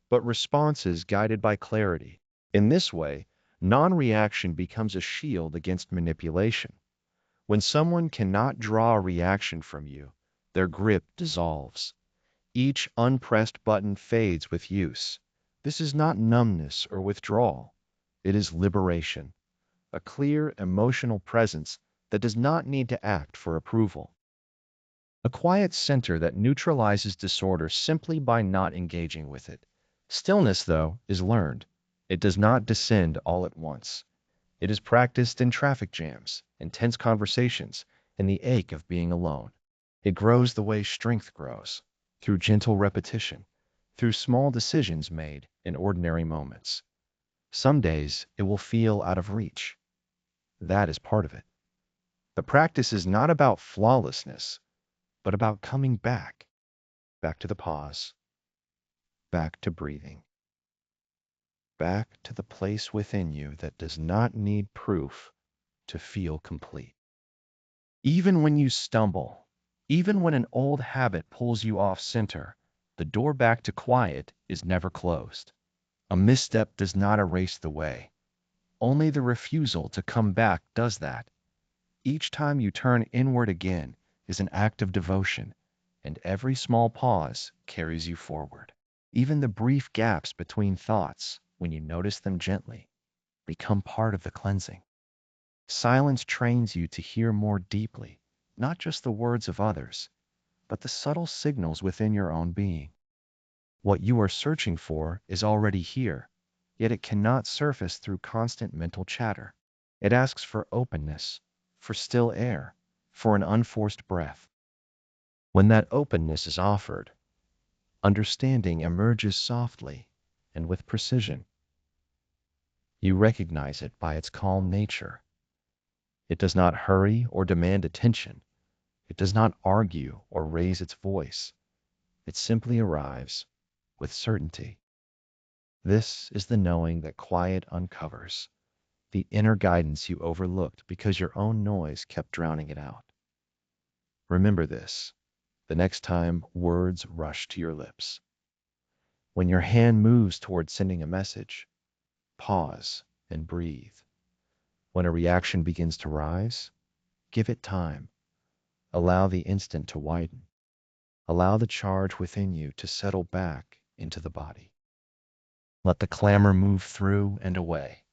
but responses guided by clarity. In this way, non-reaction becomes a shield against manipulation. When someone cannot draw a reaction from you, their grip dissolves. Each unpressed button fades with use. This is not numbness or withdrawal. It is liberation, a clear emotional presence that does not need to act for approval. A quiet center that neutralizes disorder simply by not engaging with it. Stillness, though, is learned. It does not descend all at once. It is practiced in traffic jams, intense conversations, and the ache of being alone. It grows the way strength grows, through gentle repetition, through small decisions made in ordinary moments. Some days it will feel out of reach. That is part of it. The practice is not about flawlessness, but about coming back, back to the pause, back to breathing, back to the place within you that does not need proof to feel complete. Even when you stumble, even when an old habit pulls you off center, the door back to quiet is never closed. A misstep does not erase the way. Only the refusal to come back does that. Each time you turn inward again is an act of devotion, and every small pause carries you forward. Even the brief gaps between thoughts, when you notice them gently, become part of the cleansing. Silence trains you to hear more deeply, not just the words of others, but the subtle signals within your own being. What you are searching for is already here, yet it cannot surface through constant mental chatter. It asks for openness, for still air, for an unforced breath. When that openness is offered, understanding emerges softly and with precision. You recognize it by its calm nature. It does not hurry or demand attention. It does not argue or raise its voice. It simply arrives with certainty. This is the knowing that quiet uncovers, the inner guidance you overlooked because your own noise kept drowning it out. Remember this the next time words rush to your lips. When your hand moves toward sending a message, pause and breathe. When a reaction begins to rise, give it time. Allow the instant to widen. Allow the charge within you to settle back into the body. Let the clamor move through and away.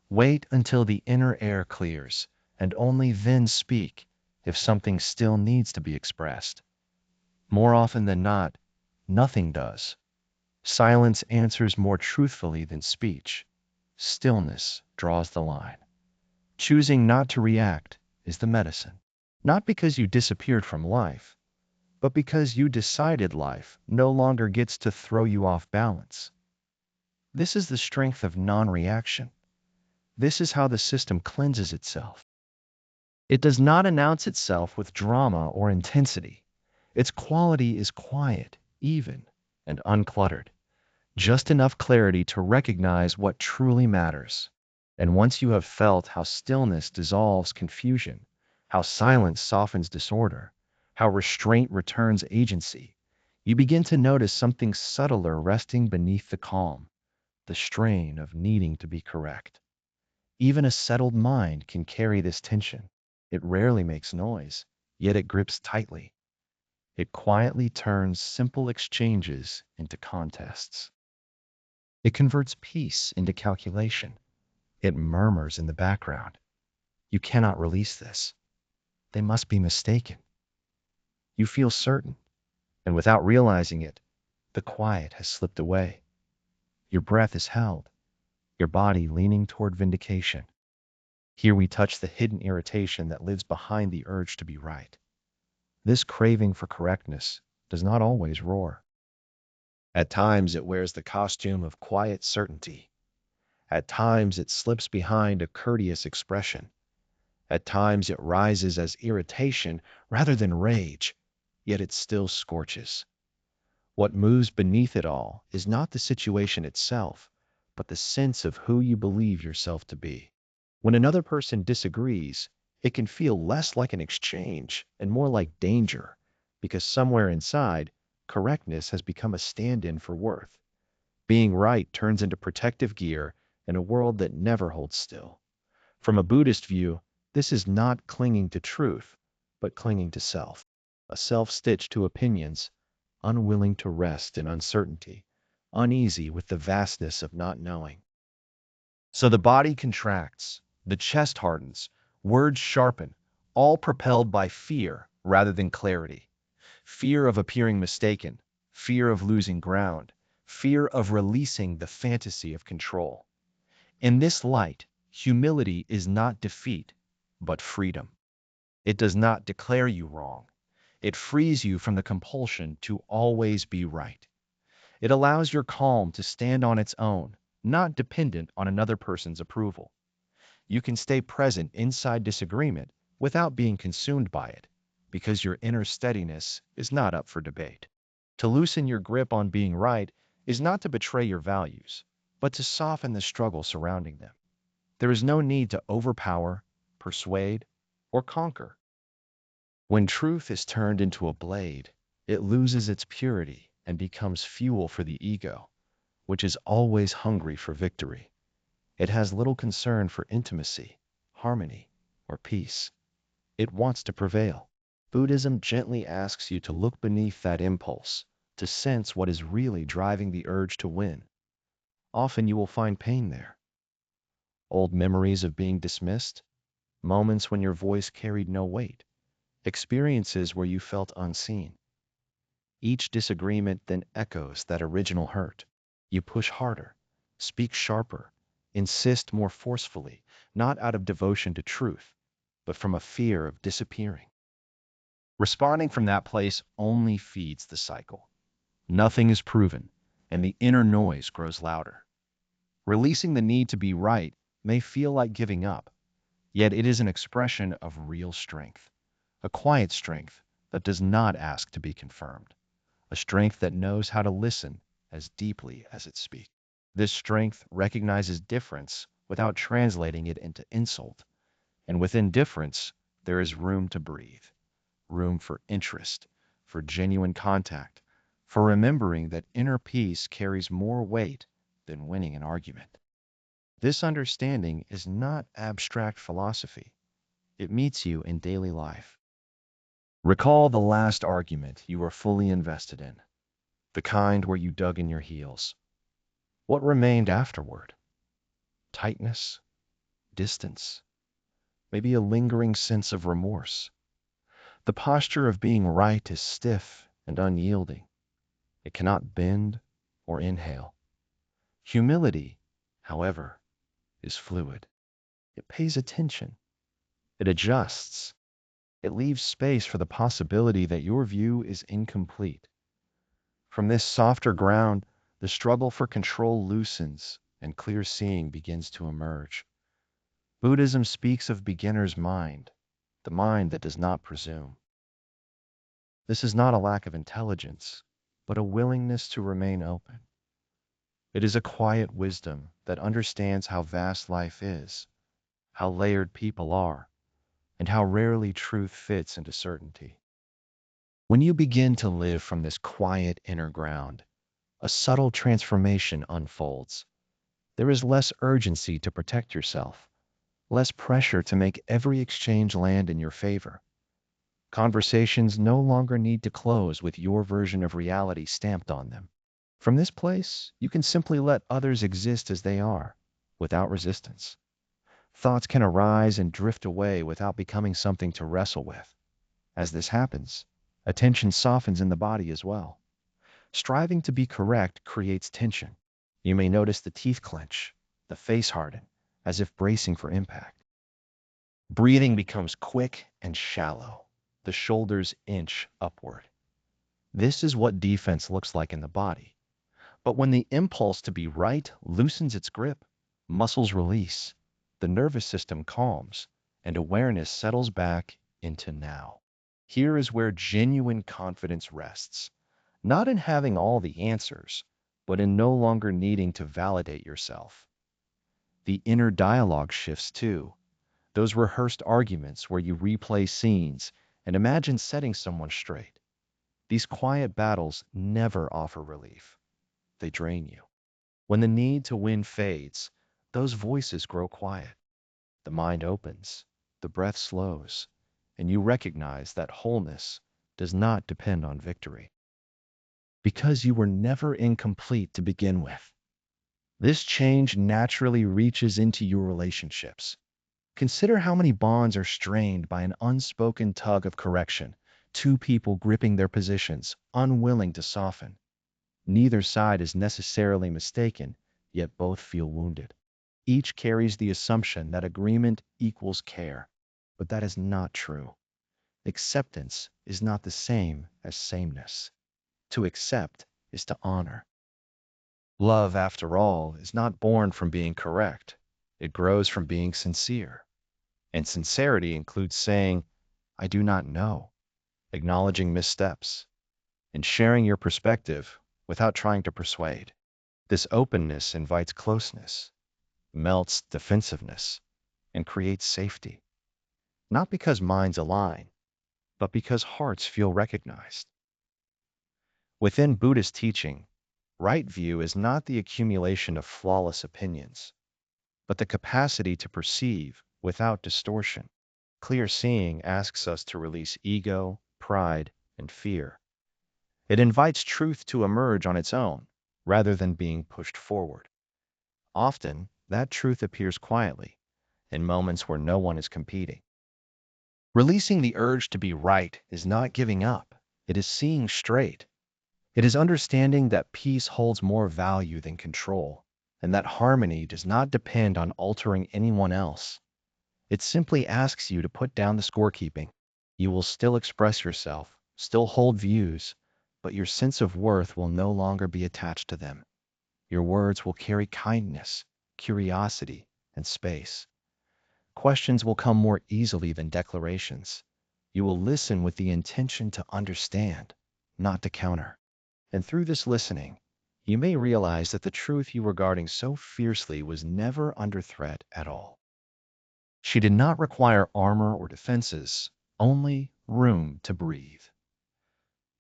Wait until the inner air clears, and only then speak if something still needs to be expressed. More often than not, nothing does. Silence answers more truthfully than speech. Stillness draws the line. Choosing not to react is the medicine. Not because you disappeared from life, but because you decided life no longer gets to throw you off balance. This is the strength of non-reaction. This is how the system cleanses itself. It does not announce itself with drama or intensity. Its quality is quiet, even, and uncluttered. Just enough clarity to recognize what truly matters. And once you have felt how stillness dissolves confusion, how silence softens disorder, how restraint returns agency, you begin to notice something subtler resting beneath the calm, the strain of needing to be correct. Even a settled mind can carry this tension. It rarely makes noise, yet it grips tightly. It quietly turns simple exchanges into contests. It converts peace into calculation. It murmurs in the background. You cannot release this. They must be mistaken. You feel certain, and without realizing it, the quiet has slipped away. Your breath is held, your body leaning toward vindication. Here we touch the hidden irritation that lives behind the urge to be right. This craving for correctness does not always roar. At times it wears the costume of quiet certainty. At times it slips behind a courteous expression. At times it rises as irritation rather than rage, yet it still scorches. What moves beneath it all is not the situation itself, but the sense of who you believe yourself to be. When another person disagrees, it can feel less like an exchange and more like danger, because somewhere inside, correctness has become a stand-in for worth. Being right turns into protective gear in a world that never holds still. From a Buddhist view, this is not clinging to truth, but clinging to self. A self stitched to opinions, unwilling to rest in uncertainty, uneasy with the vastness of not knowing. So the body contracts, the chest hardens, words sharpen, all propelled by fear rather than clarity. Fear of appearing mistaken, fear of losing ground, fear of releasing the fantasy of control. In this light, humility is not defeat, but freedom. It does not declare you wrong. It frees you from the compulsion to always be right. It allows your calm to stand on its own, not dependent on another person's approval. You can stay present inside disagreement without being consumed by it, because your inner steadiness is not up for debate. To loosen your grip on being right is not to betray your values, but to soften the struggle surrounding them. There is no need to overpower, persuade, or conquer. When truth is turned into a blade, it loses its purity and becomes fuel for the ego, which is always hungry for victory. It has little concern for intimacy, harmony, or peace. It wants to prevail. Buddhism gently asks you to look beneath that impulse, to sense what is really driving the urge to win. Often you will find pain there. Old memories of being dismissed, moments when your voice carried no weight, experiences where you felt unseen. Each disagreement then echoes that original hurt. You push harder, speak sharper, insist more forcefully, not out of devotion to truth, but from a fear of disappearing. Responding from that place only feeds the cycle. Nothing is proven, and the inner noise grows louder. Releasing the need to be right may feel like giving up, yet it is an expression of real strength, a quiet strength that does not ask to be confirmed, a strength that knows how to listen as deeply as it speaks. This strength recognizes difference without translating it into insult, and within difference, there is room to breathe, room for interest, for genuine contact, for remembering that inner peace carries more weight than winning an argument. This understanding is not abstract philosophy. It meets you in daily life. Recall the last argument you were fully invested in, the kind where you dug in your heels. What remained afterward? Tightness? Distance? Maybe a lingering sense of remorse. The posture of being right is stiff and unyielding. It cannot bend or inhale. Humility, however, is fluid. It pays attention. It adjusts. It leaves space for the possibility that your view is incomplete. From this softer ground, the struggle for control loosens and clear seeing begins to emerge. Buddhism speaks of beginner's mind, the mind that does not presume. This is not a lack of intelligence, but a willingness to remain open. It is a quiet wisdom that understands how vast life is, how layered people are, and how rarely truth fits into certainty. When you begin to live from this quiet inner ground, a subtle transformation unfolds. There is less urgency to protect yourself, less pressure to make every exchange land in your favor. Conversations no longer need to close with your version of reality stamped on them. From this place, you can simply let others exist as they are, without resistance. Thoughts can arise and drift away without becoming something to wrestle with. As this happens, attention softens in the body as well. Striving to be correct creates tension. You may notice the teeth clench, the face harden, as if bracing for impact. Breathing becomes quick and shallow. The shoulders inch upward. This is what defense looks like in the body. But when the impulse to be right loosens its grip, muscles release, the nervous system calms, and awareness settles back into now. Here is where genuine confidence rests, not in having all the answers, but in no longer needing to validate yourself. The inner dialogue shifts too. Those rehearsed arguments where you replay scenes and imagine setting someone straight. These quiet battles never offer relief. They drain you. When the need to win fades, those voices grow quiet. The mind opens, the breath slows, and you recognize that wholeness does not depend on victory. Because you were never incomplete to begin with. This change naturally reaches into your relationships. Consider how many bonds are strained by an unspoken tug of correction, two people gripping their positions, unwilling to soften. Neither side is necessarily mistaken, yet both feel wounded. Each carries the assumption that agreement equals care, but that is not true. Acceptance is not the same as sameness. To accept is to honor. Love, after all, is not born from being correct. It grows from being sincere. And sincerity includes saying, I do not know, acknowledging missteps, and sharing your perspective without trying to persuade. This openness invites closeness, melts defensiveness, and creates safety. Not because minds align, but because hearts feel recognized. Within Buddhist teaching, right view is not the accumulation of flawless opinions, but the capacity to perceive without distortion. Clear seeing asks us to release ego, pride, and fear. It invites truth to emerge on its own, rather than being pushed forward. Often, that truth appears quietly, in moments where no one is competing. Releasing the urge to be right is not giving up. It is seeing straight. It is understanding that peace holds more value than control, and that harmony does not depend on altering anyone else. It simply asks you to put down the scorekeeping. You will still express yourself, still hold views, but your sense of worth will no longer be attached to them. Your words will carry kindness, curiosity, and space. Questions will come more easily than declarations. You will listen with the intention to understand, not to counter. And through this listening, you may realize that the truth you were guarding so fiercely was never under threat at all. She did not require armor or defenses, only room to breathe.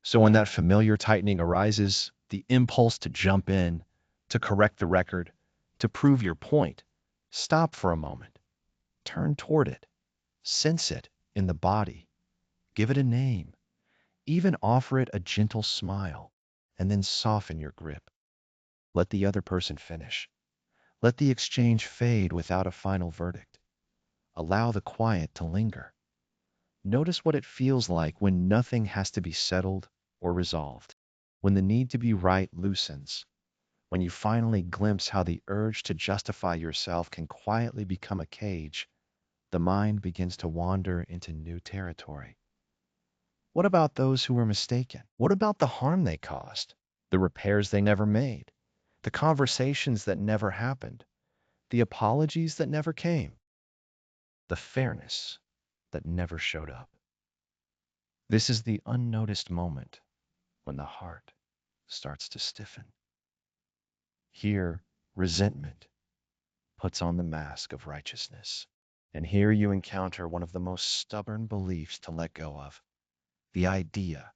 So when that familiar tightening arises, the impulse to jump in, to correct the record, to prove your point, stop for a moment, turn toward it, sense it in the body, give it a name, even offer it a gentle smile, and then soften your grip. Let the other person finish. Let the exchange fade without a final verdict. Allow the quiet to linger. Notice what it feels like when nothing has to be settled or resolved, when the need to be right loosens, when you finally glimpse how the urge to justify yourself can quietly become a cage, the mind begins to wander into new territory. What about those who were mistaken? What about the harm they caused? The repairs they never made? The conversations that never happened? The apologies that never came? The fairness that never showed up? This is the unnoticed moment when the heart starts to stiffen. Here, resentment puts on the mask of righteousness. And here you encounter one of the most stubborn beliefs to let go of, the idea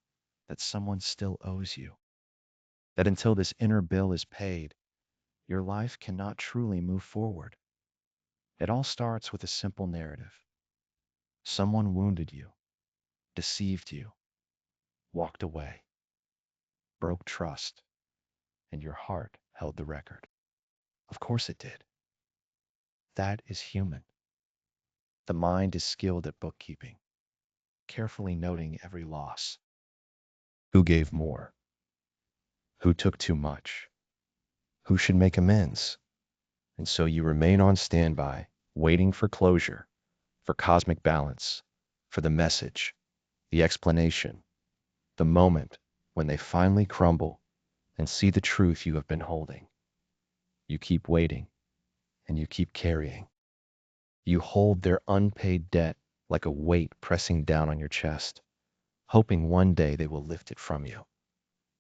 that someone still owes you, that until this inner bill is paid, your life cannot truly move forward. It all starts with a simple narrative. Someone wounded you, deceived you, walked away, broke trust, and your heart held the record. Of course it did. That is human. The mind is skilled at bookkeeping, carefully noting every loss. Who gave more? Who took too much? Who should make amends? And so you remain on standby, waiting for closure, for cosmic balance, for the message, the explanation, the moment when they finally crumble and see the truth you have been holding. You keep waiting and you keep carrying. You hold their unpaid debt like a weight pressing down on your chest, hoping one day they will lift it from you.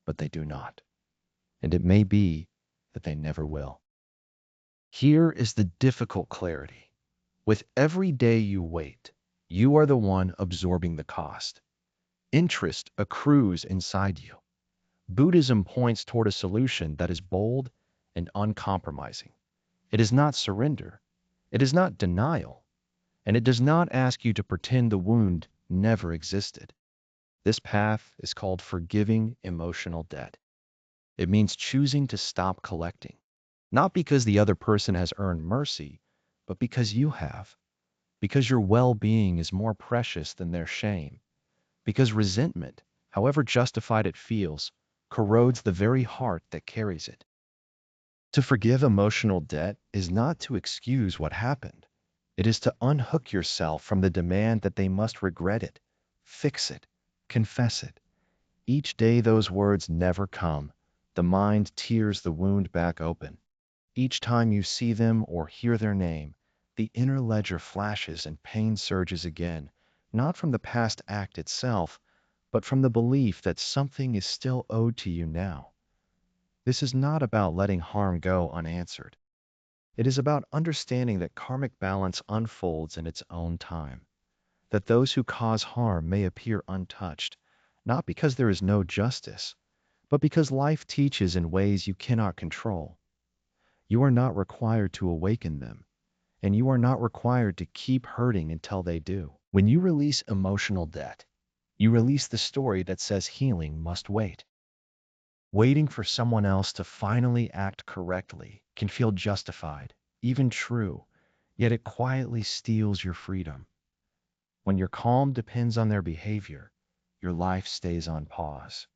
But they do not. And it may be that they never will. Here is the difficult clarity. With every day you wait, you are the one absorbing the cost. Interest accrues inside you. Buddhism points toward a solution that is bold and uncompromising. It is not surrender. It is not denial. And it does not ask you to pretend the wound never existed. This path is called forgiving emotional debt. It means choosing to stop collecting, not because the other person has earned mercy, but because you have, because your well-being is more precious than their shame, because resentment, however justified it feels, corrodes the very heart that carries it. To forgive emotional debt is not to excuse what happened. It is to unhook yourself from the demand that they must regret it, fix it, confess it. Each day those words never come, the mind tears the wound back open. Each time you see them or hear their name, the inner ledger flashes and pain surges again, not from the past act itself, but from the belief that something is still owed to you now. This is not about letting harm go unanswered. It is about understanding that karmic balance unfolds in its own time, that those who cause harm may appear untouched, not because there is no justice, but because life teaches in ways you cannot control. You are not required to awaken them, and you are not required to keep hurting until they do. When you release emotional debt, you release the story that says healing must wait. Waiting for someone else to finally act correctly can feel justified, even true, yet it quietly steals your freedom. When your calm depends on their behavior, your life stays on pause.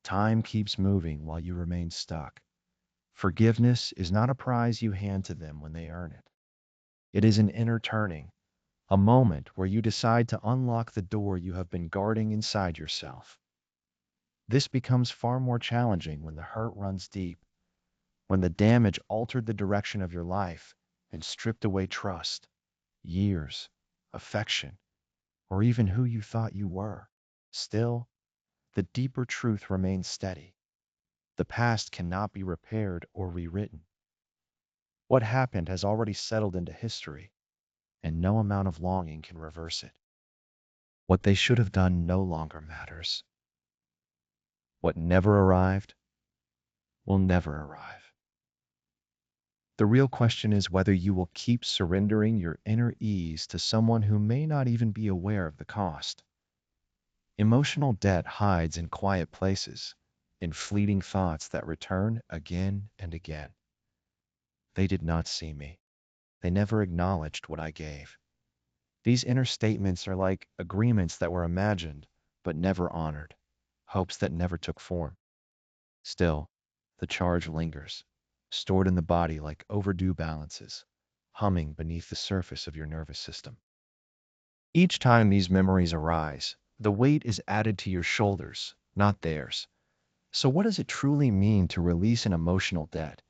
Time keeps moving while you remain stuck. Forgiveness is not a prize you hand to them when they earn it. It is an inner turning, a moment where you decide to unlock the door you have been guarding inside yourself. This becomes far more challenging when the hurt runs deep, when the damage altered the direction of your life and stripped away trust, years, affection, or even who you thought you were. Still, the deeper truth remains steady. The past cannot be repaired or rewritten. What happened has already settled into history, and no amount of longing can reverse it. What they should have done no longer matters. What never arrived will never arrive. The real question is whether you will keep surrendering your inner ease to someone who may not even be aware of the cost. Emotional debt hides in quiet places, in fleeting thoughts that return again and again. They did not see me. They never acknowledged what I gave. These inner statements are like agreements that were imagined but never honored, hopes that never took form. Still, the charge lingers, stored in the body like overdue balances, humming beneath the surface of your nervous system. Each time these memories arise, the weight is added to your shoulders, not theirs. So what does it truly mean to release an emotional debt?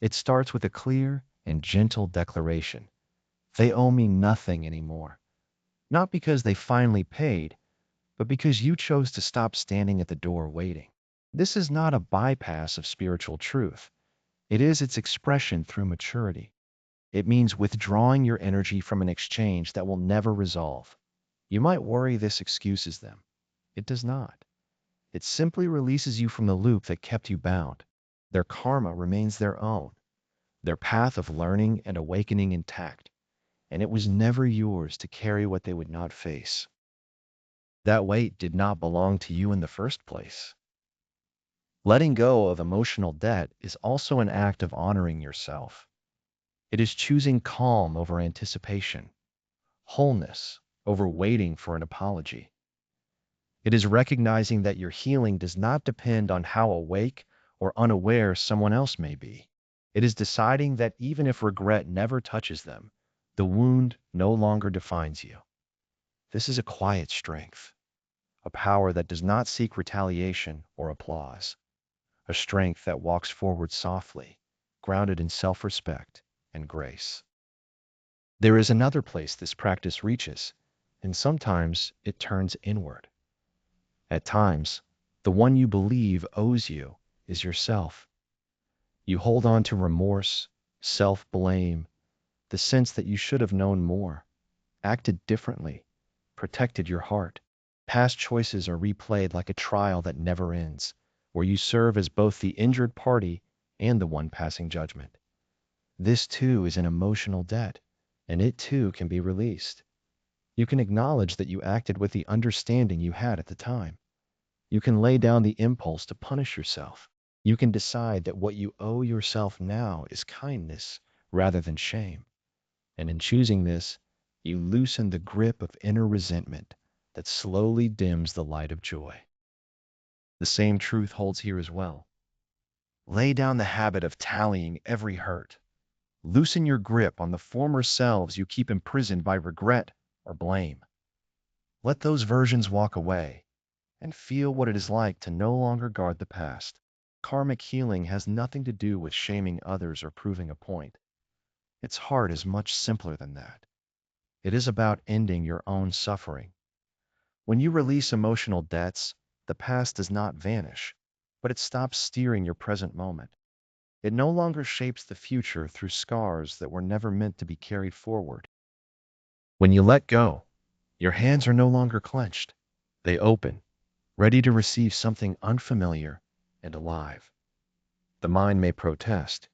It starts with a clear and gentle declaration. They owe me nothing anymore. Not because they finally paid, but because you chose to stop standing at the door waiting. This is not a bypass of spiritual truth. It is its expression through maturity. It means withdrawing your energy from an exchange that will never resolve. You might worry this excuses them. It does not. It simply releases you from the loop that kept you bound. Their karma remains their own, their path of learning and awakening intact, and it was never yours to carry what they would not face. That weight did not belong to you in the first place. Letting go of emotional debt is also an act of honoring yourself. It is choosing calm over anticipation, wholeness over waiting for an apology. It is recognizing that your healing does not depend on how awake or unaware someone else may be. It is deciding that even if regret never touches them, The wound no longer defines you. This is a quiet strength, a power that does not seek retaliation or applause, a strength that walks forward softly, grounded in self-respect and grace. There is another place this practice reaches, and sometimes it turns inward. At times, the one you believe owes you is yourself. You hold on to remorse, self-blame, the sense that you should have known more, acted differently, protected your heart. Past choices are replayed like a trial that never ends, where you serve as both the injured party and the one passing judgment. This too is an emotional debt, and it too can be released. You can acknowledge that you acted with the understanding you had at the time. You can lay down the impulse to punish yourself. You can decide that what you owe yourself now is kindness rather than shame. And in choosing this, you loosen the grip of inner resentment that slowly dims the light of joy. The same truth holds here as well. Lay down the habit of tallying every hurt. Loosen your grip on the former selves you keep imprisoned by regret or blame. Let those versions walk away and feel what it is like to no longer guard the past. Karmic healing has nothing to do with shaming others or proving a point. Its heart is much simpler than that. It is about ending your own suffering. When you release emotional debts, the past does not vanish, but it stops steering your present moment. It no longer shapes the future through scars that were never meant to be carried forward. When you let go, your hands are no longer clenched. They open, ready to receive something unfamiliar and alive. The mind may protest,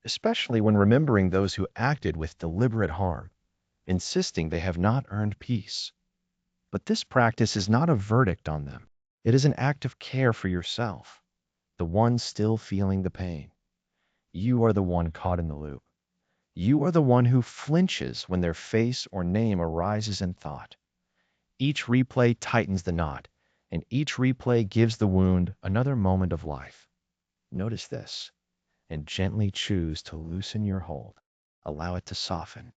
especially when remembering those who acted with deliberate harm, insisting they have not earned peace. But this practice is not a verdict on them. It is an act of care for yourself, the one still feeling the pain. You are the one caught in the loop. You are the one who flinches when their face or name arises in thought. Each replay tightens the knot, and each replay gives the wound another moment of life. Notice this, and gently choose to loosen your hold. Allow it to soften.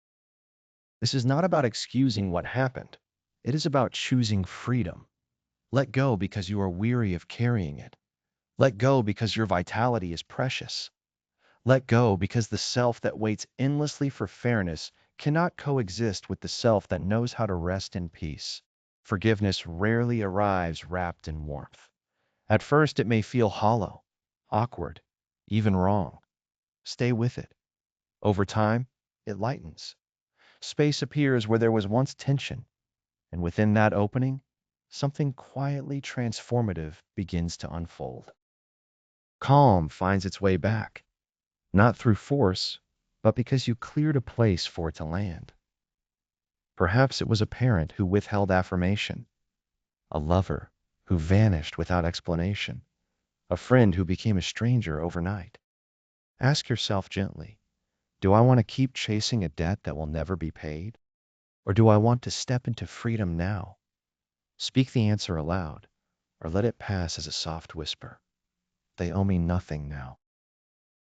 This is not about excusing what happened. It is about choosing freedom. Let go because you are weary of carrying it. Let go because your vitality is precious. Let go because the self that waits endlessly for fairness cannot coexist with the self that knows how to rest in peace. Forgiveness rarely arrives wrapped in warmth. At first, it may feel hollow, awkward, even wrong. Stay with it. Over time, it lightens. Space appears where there was once tension, and within that opening, something quietly transformative begins to unfold. Calm finds its way back, not through force, but because you cleared a place for it to land. Perhaps it was a parent who withheld affirmation, a lover who vanished without explanation, a friend who became a stranger overnight. Ask yourself gently, do I want to keep chasing a debt that will never be paid? Or do I want to step into freedom now? Speak the answer aloud, or let it pass as a soft whisper. They owe me nothing now.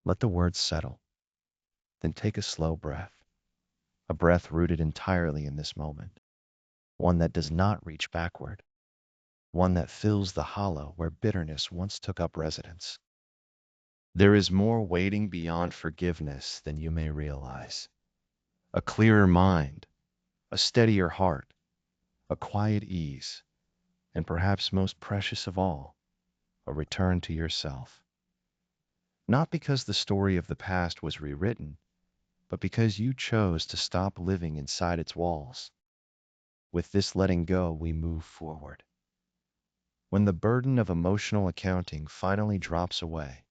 Let the words settle. Then take a slow breath, a breath rooted entirely in this moment, one that does not reach backward, one that fills the hollow where bitterness once took up residence. There is more waiting beyond forgiveness than you may realize. A clearer mind, a steadier heart, a quiet ease, and perhaps most precious of all, a return to yourself. Not because the story of the past was rewritten, but because you chose to stop living inside its walls. With this letting go, we move forward. When the burden of emotional accounting finally drops away,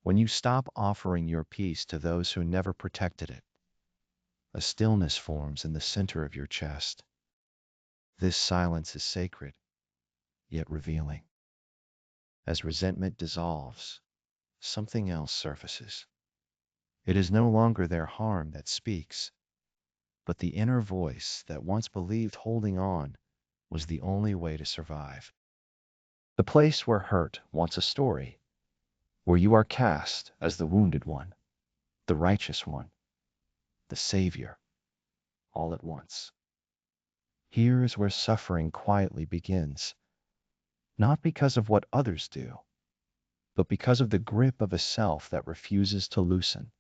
when you stop offering your peace to those who never protected it, a stillness forms in the center of your chest. This silence is sacred, yet revealing. As resentment dissolves, something else surfaces. It is no longer their harm that speaks, but the inner voice that once believed holding on was the only way to survive. The place where hurt wants a story, where you are cast as the wounded one, the righteous one, the savior. all at once. Here is where suffering quietly begins, not because of what others do, but because of the grip of a self that refuses to loosen.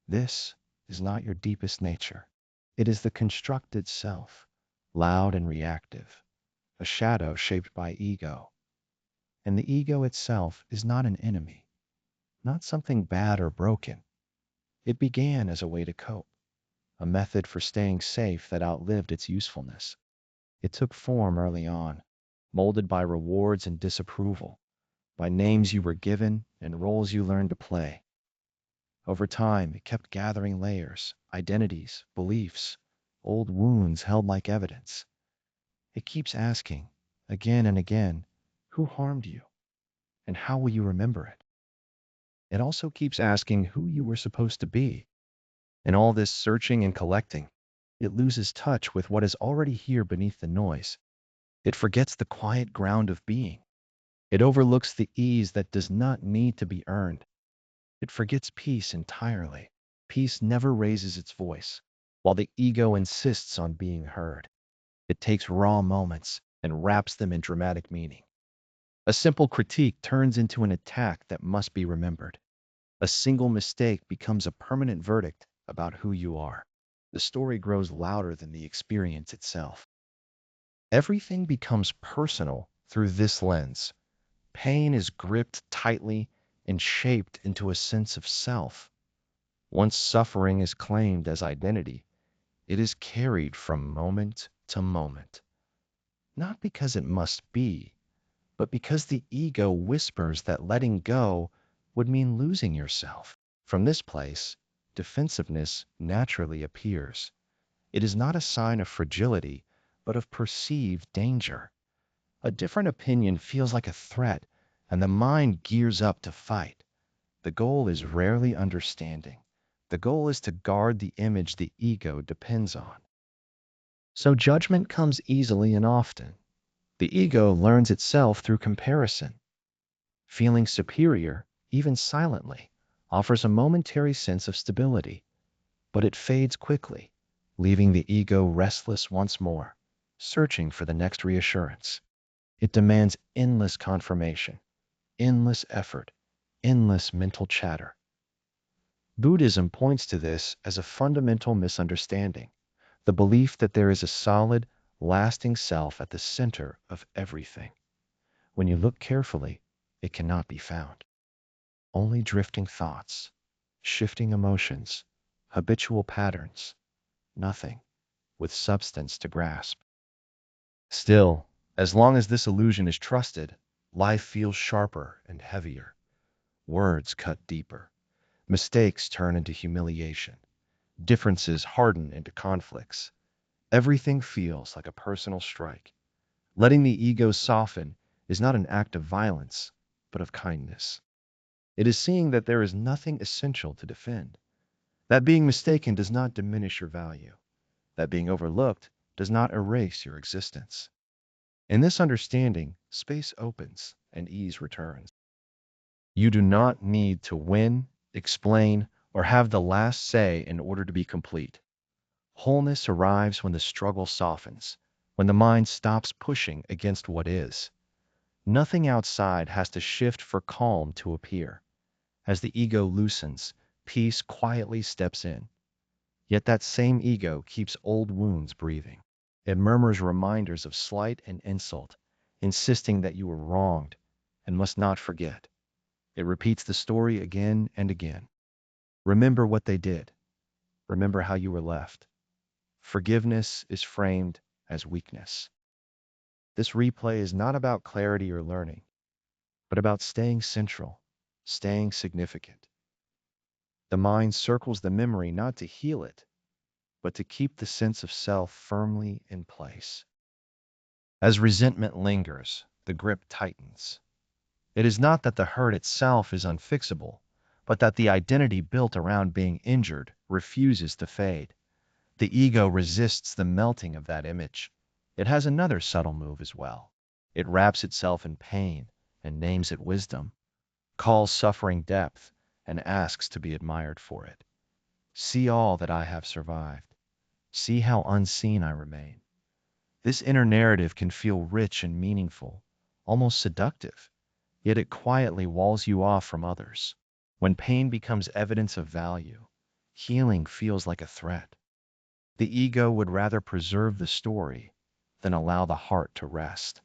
This is not your deepest nature. It is the constructed self, loud and reactive, a shadow shaped by ego. And the ego itself is not an enemy, not something bad or broken. It began as a way to cope, a method for staying safe that outlived its usefulness. It took form early on, molded by rewards and disapproval, by names you were given and roles you learned to play. Over time, it kept gathering layers, identities, beliefs, old wounds held like evidence. It keeps asking, again and again, who harmed you, and how will you remember it? It also keeps asking who you were supposed to be. In all this searching and collecting, it loses touch with what is already here beneath the noise. It forgets the quiet ground of being. It overlooks the ease that does not need to be earned. It forgets peace entirely. Peace never raises its voice, while the ego insists on being heard. It takes raw moments and wraps them in dramatic meaning. A simple critique turns into an attack that must be remembered. A single mistake becomes a permanent verdict about who you are. The story grows louder than the experience itself. Everything becomes personal through this lens. Pain is gripped tightly and shaped into a sense of self. Once suffering is claimed as identity, it is carried from moment to moment. Not because it must be, but because the ego whispers that letting go would mean losing yourself. From this place, defensiveness naturally appears. It is not a sign of fragility, but of perceived danger. A different opinion feels like a threat, and the mind gears up to fight. The goal is rarely understanding. The goal is to guard the image the ego depends on. So judgment comes easily and often. The ego learns itself through comparison. Feeling superior, even silently, offers a momentary sense of stability, but it fades quickly, leaving the ego restless once more, searching for the next reassurance. It demands endless confirmation, endless effort, endless mental chatter. Buddhism points to this as a fundamental misunderstanding, the belief that there is a solid, lasting self at the center of everything. When you look carefully, it cannot be found. Only drifting thoughts, shifting emotions, habitual patterns, nothing with substance to grasp. Still, as long as this illusion is trusted, life feels sharper and heavier. Words cut deeper. Mistakes turn into humiliation. Differences harden into conflicts. Everything feels like a personal strike. Letting the ego soften is not an act of violence, but of kindness. It is seeing that there is nothing essential to defend. That being mistaken does not diminish your value. That being overlooked does not erase your existence. In this understanding, space opens and ease returns. You do not need to win, explain, or have the last say in order to be complete. Wholeness arrives when the struggle softens, when the mind stops pushing against what is. Nothing outside has to shift for calm to appear. As the ego loosens, peace quietly steps in. Yet that same ego keeps old wounds breathing. It murmurs reminders of slight and insult, insisting that you were wronged and must not forget. It repeats the story again and again. Remember what they did. Remember how you were left. Forgiveness is framed as weakness. This replay is not about clarity or learning, but about staying central, staying significant. The mind circles the memory not to heal it, but to keep the sense of self firmly in place. As resentment lingers, the grip tightens. It is not that the hurt itself is unfixable, but that the identity built around being injured refuses to fade. The ego resists the melting of that image. It has another subtle move as well. It wraps itself in pain and names it wisdom, calls suffering depth, and asks to be admired for it. See all that I have survived. See how unseen I remain. This inner narrative can feel rich and meaningful, almost seductive, yet it quietly walls you off from others. When pain becomes evidence of value, healing feels like a threat. The ego would rather preserve the story than allow the heart to rest.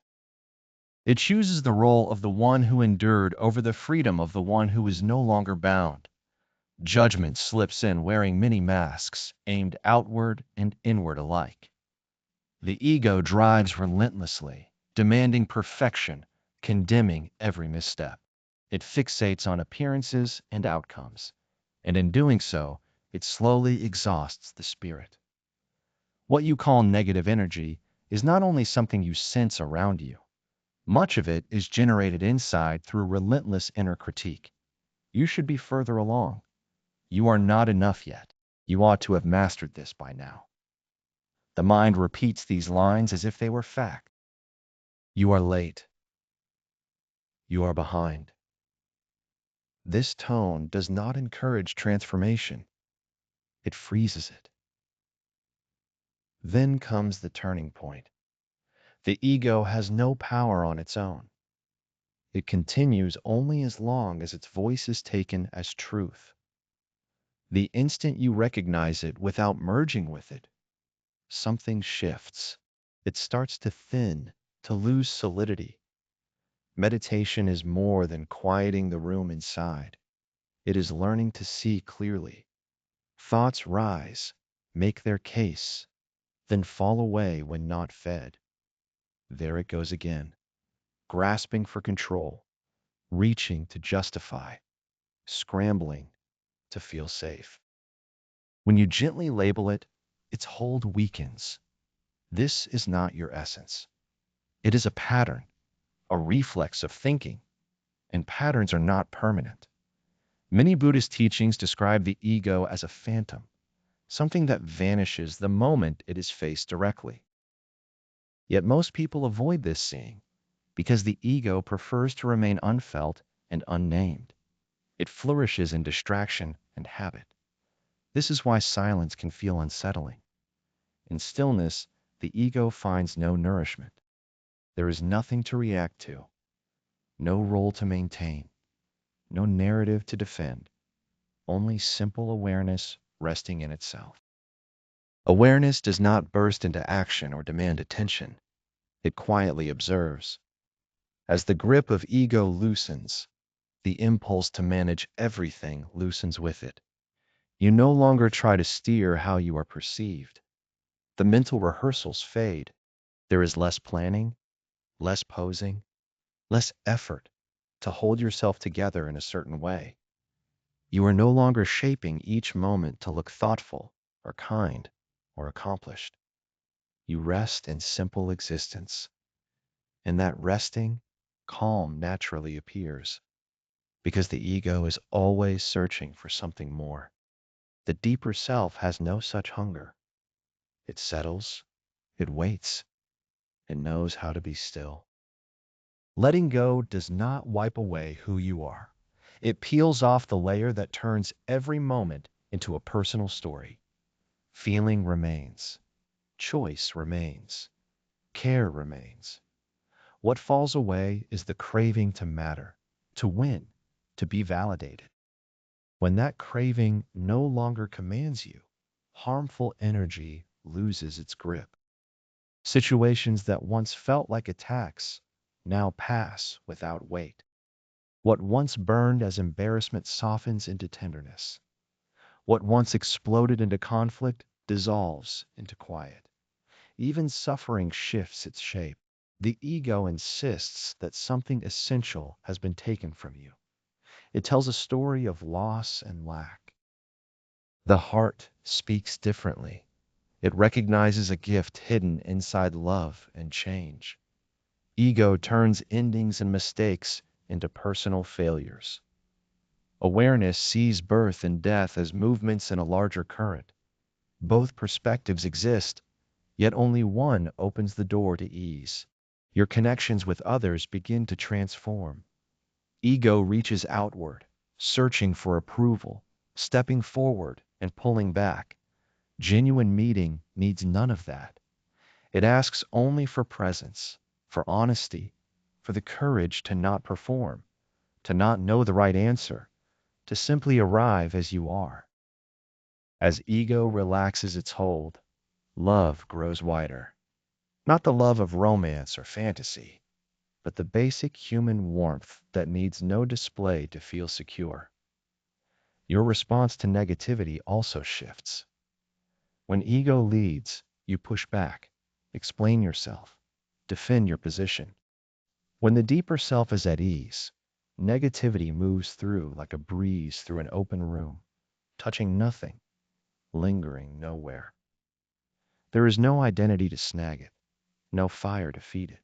It chooses the role of the one who endured over the freedom of the one who is no longer bound. Judgment slips in wearing many masks, aimed outward and inward alike. The ego drives relentlessly, demanding perfection, condemning every misstep. It fixates on appearances and outcomes, and in doing so, it slowly exhausts the spirit. What you call negative energy is not only something you sense around you, much of it is generated inside through relentless inner critique. You should be further along. You are not enough yet. You ought to have mastered this by now. The mind repeats these lines as if they were fact. You are late. You are behind. This tone does not encourage transformation. It freezes it. Then comes the turning point. The ego has no power on its own. It continues only as long as its voice is taken as truth. The instant you recognize it without merging with it, something shifts. It starts to thin, to lose solidity. Meditation is more than quieting the room inside. It is learning to see clearly. Thoughts rise, make their case, then fall away when not fed. There it goes again, grasping for control, reaching to justify, scrambling to feel safe. When you gently label it, its hold weakens. This is not your essence. It is a pattern, a reflex of thinking, and patterns are not permanent. Many Buddhist teachings describe the ego as a phantom, something that vanishes the moment it is faced directly. Yet most people avoid this seeing because the ego prefers to remain unfelt and unnamed. It flourishes in distraction and habit. This is why silence can feel unsettling. In stillness, the ego finds no nourishment. There is nothing to react to, no role to maintain, no narrative to defend, only simple awareness resting in itself. Awareness does not burst into action or demand attention. It quietly observes. As the grip of ego loosens, the impulse to manage everything loosens with it. You no longer try to steer how you are perceived. The mental rehearsals fade. There is less planning, less posing, less effort to hold yourself together in a certain way. You are no longer shaping each moment to look thoughtful or kind or accomplished. You rest in simple existence. In that resting, calm naturally appears because the ego is always searching for something more. The deeper self has no such hunger. It settles, it waits, it knows how to be still. Letting go does not wipe away who you are. It peels off the layer that turns every moment into a personal story. Feeling remains. Choice remains. Care remains. What falls away is the craving to matter, to win, to be validated. When that craving no longer commands you, harmful energy loses its grip. Situations that once felt like attacks now pass without weight. What once burned as embarrassment softens into tenderness. What once exploded into conflict dissolves into quiet. Even suffering shifts its shape. The ego insists that something essential has been taken from you. It tells a story of loss and lack. The heart speaks differently. It recognizes a gift hidden inside love and change. Ego turns endings and mistakes into personal failures. Awareness sees birth and death as movements in a larger current. Both perspectives exist, yet only one opens the door to ease. Your connections with others begin to transform. Ego reaches outward, searching for approval, stepping forward and pulling back. Genuine meeting needs none of that. It asks only for presence, for honesty, for the courage to not perform, to not know the right answer, to simply arrive as you are. As ego relaxes its hold, love grows wider. Not the love of romance or fantasy, but the basic human warmth that needs no display to feel secure. Your response to negativity also shifts. When ego leads, you push back, explain yourself, defend your position. When the deeper self is at ease, negativity moves through like a breeze through an open room, touching nothing, lingering nowhere. There is no identity to snag it, no fire to feed it.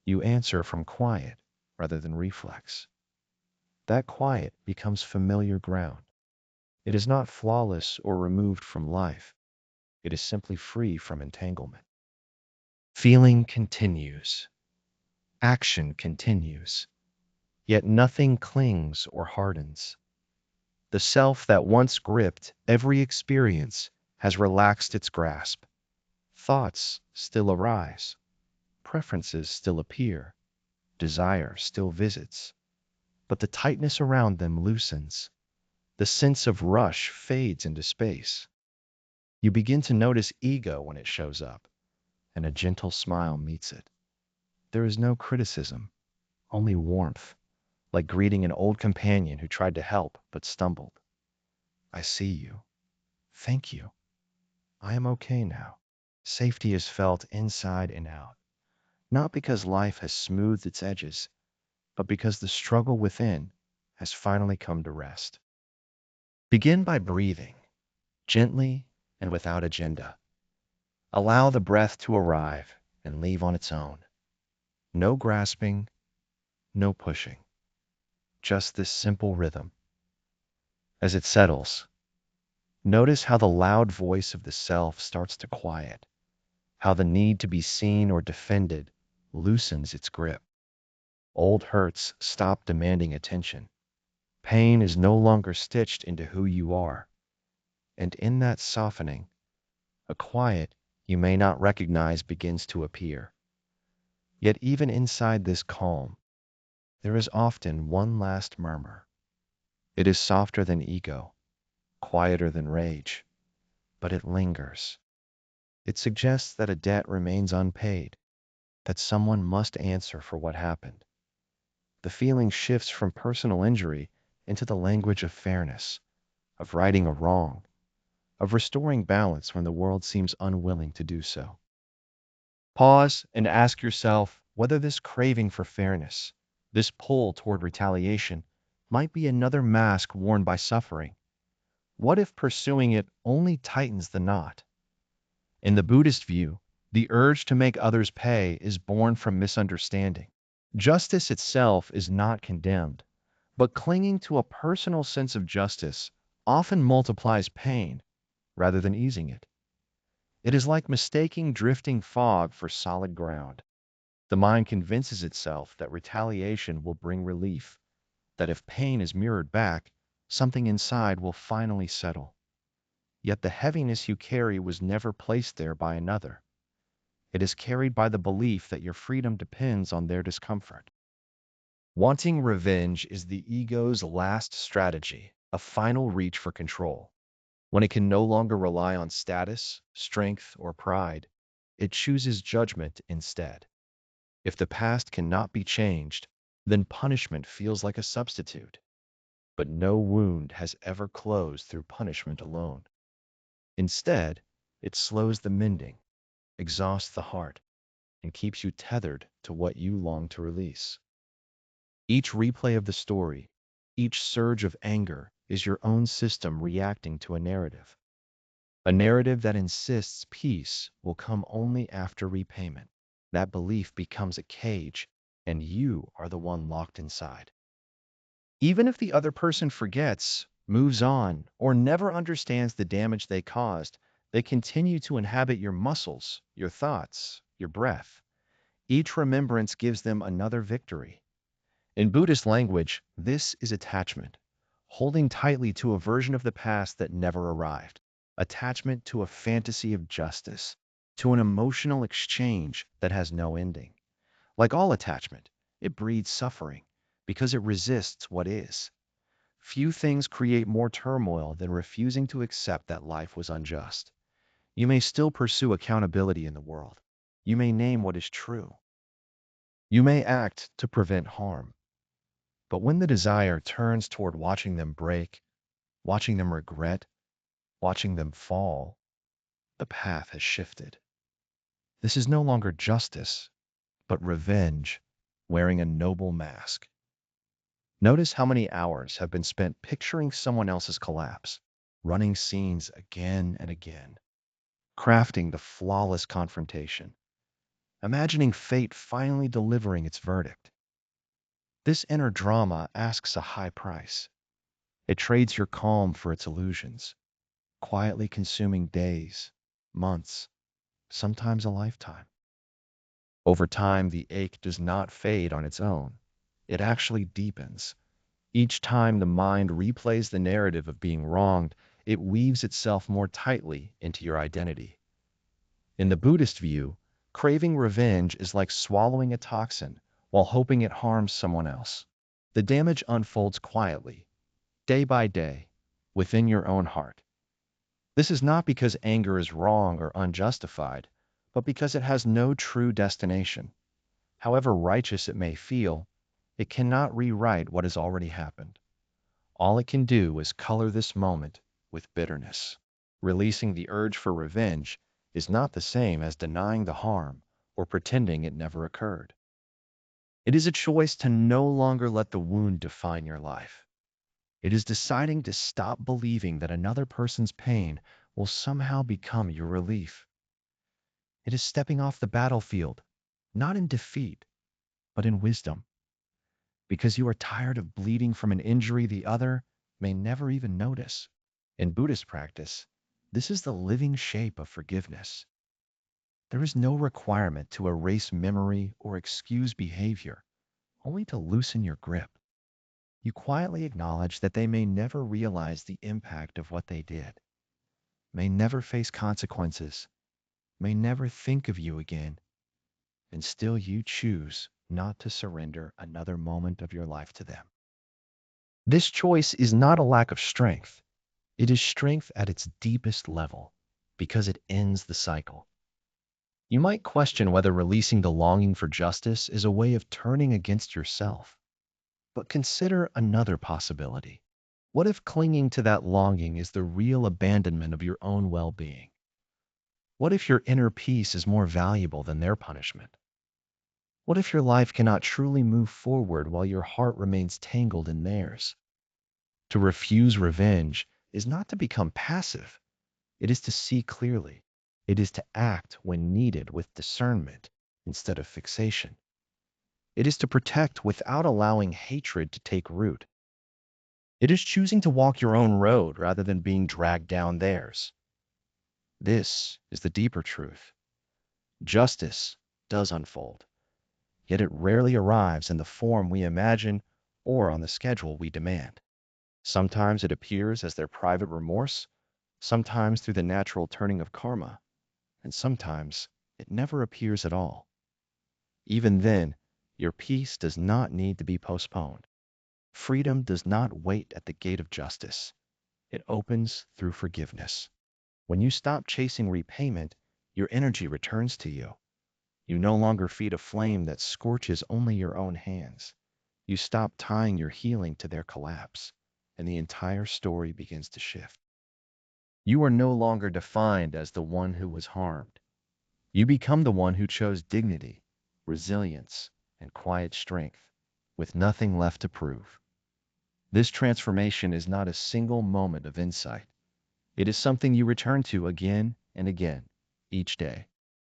You answer from quiet rather than reflex. That quiet becomes familiar ground. It is not flawless or removed from life. It is simply free from entanglement. Feeling continues. Action continues. Yet nothing clings or hardens. The self that once gripped every experience has relaxed its grasp. Thoughts still arise. Preferences still appear. Desire still visits. But the tightness around them loosens. The sense of rush fades into space. You begin to notice ego when it shows up, and a gentle smile meets it. There is no criticism, only warmth, like greeting an old companion who tried to help but stumbled. I see you. Thank you. I am okay now. Safety is felt inside and out, not because life has smoothed its edges, but because the struggle within has finally come to rest. Begin by breathing, gently and without agenda. Allow the breath to arrive and leave on its own. No grasping, no pushing, just this simple rhythm. As it settles, notice how the loud voice of the self starts to quiet, how the need to be seen or defended loosens its grip. Old hurts stop demanding attention. Pain is no longer stitched into who you are. And in that softening, a quiet you may not recognize begins to appear. Yet even inside this calm, there is often one last murmur. It is softer than ego, quieter than rage, but it lingers. It suggests that a debt remains unpaid, that someone must answer for what happened. The feeling shifts from personal injury into the language of fairness, of righting a wrong, of restoring balance when the world seems unwilling to do so. Pause and ask yourself whether this craving for fairness, this pull toward retaliation, might be another mask worn by suffering. What if pursuing it only tightens the knot? In the Buddhist view, the urge to make others pay is born from misunderstanding. Justice itself is not condemned, but clinging to a personal sense of justice often multiplies pain rather than easing it. It is like mistaking drifting fog for solid ground. The mind convinces itself that retaliation will bring relief, that if pain is mirrored back, something inside will finally settle. Yet the heaviness you carry was never placed there by another. It is carried by the belief that your freedom depends on their discomfort. Wanting revenge is the ego's last strategy, a final reach for control. When it can no longer rely on status, strength, or pride, it chooses judgment instead. If the past cannot be changed, then punishment feels like a substitute. But no wound has ever closed through punishment alone. Instead, it slows the mending, exhausts the heart, and keeps you tethered to what you long to release. Each replay of the story, each surge of anger is your own system reacting to a narrative that insists peace will come only after repayment. That belief becomes a cage, and you are the one locked inside. Even if the other person forgets, moves on, or never understands the damage they caused, they continue to inhabit your muscles, your thoughts, your breath. Each remembrance gives them another victory. In Buddhist language, this is attachment, holding tightly to a version of the past that never arrived. attachment to a fantasy of justice, to an emotional exchange that has no ending. Like all attachment, it breeds suffering because it resists what is. Few things create more turmoil than refusing to accept that life was unjust. You may still pursue accountability in the world. You may name what is true. You may act to prevent harm. But when the desire turns toward watching them break, watching them regret, watching them fall, the path has shifted. This is no longer justice, but revenge, wearing a noble mask. Notice how many hours have been spent picturing someone else's collapse, running scenes again and again, crafting the flawless confrontation, imagining fate finally delivering its verdict. This inner drama asks a high price. It trades your calm for its illusions, quietly consuming days, months, sometimes a lifetime. Over time, the ache does not fade on its own. It actually deepens. Each time the mind replays the narrative of being wronged, it weaves itself more tightly into your identity. In the Buddhist view, craving revenge is like swallowing a toxin while hoping it harms someone else. The damage unfolds quietly, day by day, within your own heart. This is not because anger is wrong or unjustified, but because it has no true destination. However righteous it may feel, it cannot rewrite what has already happened. All it can do is color this moment with bitterness. Releasing the urge for revenge is not the same as denying the harm or pretending it never occurred. It is a choice to no longer let the wound define your life. It is deciding to stop believing that another person's pain will somehow become your relief. It is stepping off the battlefield, not in defeat, but in wisdom, because you are tired of bleeding from an injury the other may never even notice. In Buddhist practice, this is the living shape of forgiveness. There is no requirement to erase memory or excuse behavior, only to loosen your grip. You quietly acknowledge that they may never realize the impact of what they did, may never face consequences, may never think of you again, and still you choose not to surrender another moment of your life to them. This choice is not a lack of strength. It is strength at its deepest level because it ends the cycle. You might question whether releasing the longing for justice is a way of turning against yourself. But consider another possibility. What if clinging to that longing is the real abandonment of your own well-being? What if your inner peace is more valuable than their punishment? What if your life cannot truly move forward while your heart remains tangled in theirs? To refuse revenge is not to become passive. It is to see clearly. It is to act when needed with discernment instead of fixation. It is to protect without allowing hatred to take root. It is choosing to walk your own road rather than being dragged down theirs. This is the deeper truth. Justice does unfold, yet it rarely arrives in the form we imagine or on the schedule we demand. Sometimes it appears as their private remorse, sometimes through the natural turning of karma, and sometimes it never appears at all. Even then, your peace does not need to be postponed. Freedom does not wait at the gate of justice. It opens through forgiveness. When you stop chasing repayment, your energy returns to you. You no longer feed a flame that scorches only your own hands. You stop tying your healing to their collapse, and the entire story begins to shift. You are no longer defined as the one who was harmed. You become the one who chose dignity, resilience, and quiet strength, with nothing left to prove. This transformation is not a single moment of insight. It is something you return to again and again, each day.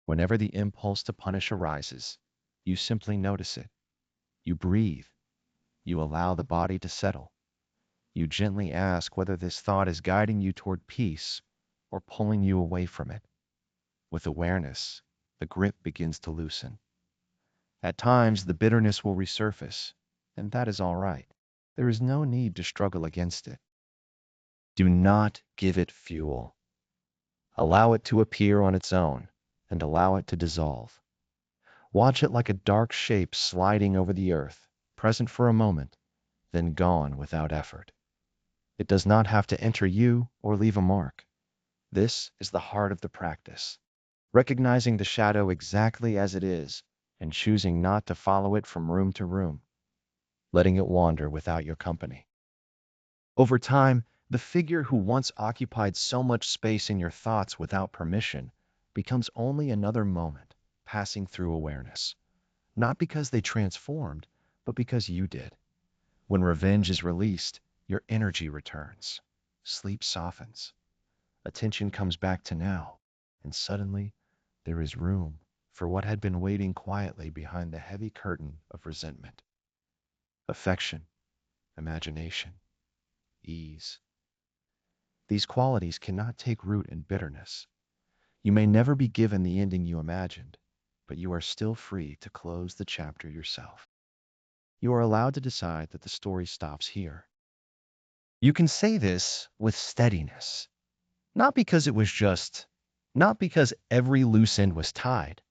Whenever the impulse to punish arises, you simply notice it. You breathe. You allow the body to settle. You gently ask whether this thought is guiding you toward peace or pulling you away from it. With awareness, the grip begins to loosen. At times, the bitterness will resurface, and that is all right. There is no need to struggle against it. Do not give it fuel. Allow it to appear on its own and allow it to dissolve. Watch it like a dark shape sliding over the earth, present for a moment, then gone without effort. It does not have to enter you or leave a mark. This is the heart of the practice, recognizing the shadow exactly as it is and choosing not to follow it from room to room, letting it wander without your company. Over time, the figure who once occupied so much space in your thoughts without permission becomes only another moment passing through awareness, not because they transformed, but because you did. When revenge is released, your energy returns, sleep softens, attention comes back to now, and suddenly there is room for what had been waiting quietly behind the heavy curtain of resentment. Affection, imagination, ease. These qualities cannot take root in bitterness. You may never be given the ending you imagined, but you are still free to close the chapter yourself. You are allowed to decide that the story stops here. You can say this with steadiness, not because it was just, not because every loose end was tied,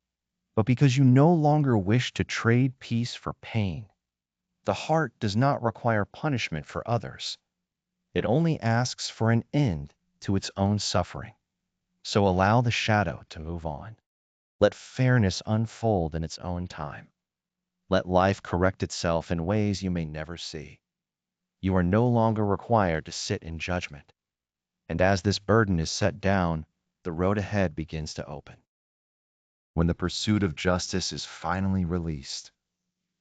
but because you no longer wish to trade peace for pain. The heart does not require punishment for others. It only asks for an end to its own suffering. So allow the shadow to move on. Let fairness unfold in its own time. Let life correct itself in ways you may never see. You are no longer required to sit in judgment. And as this burden is set down, the road ahead begins to open. When the pursuit of justice is finally released,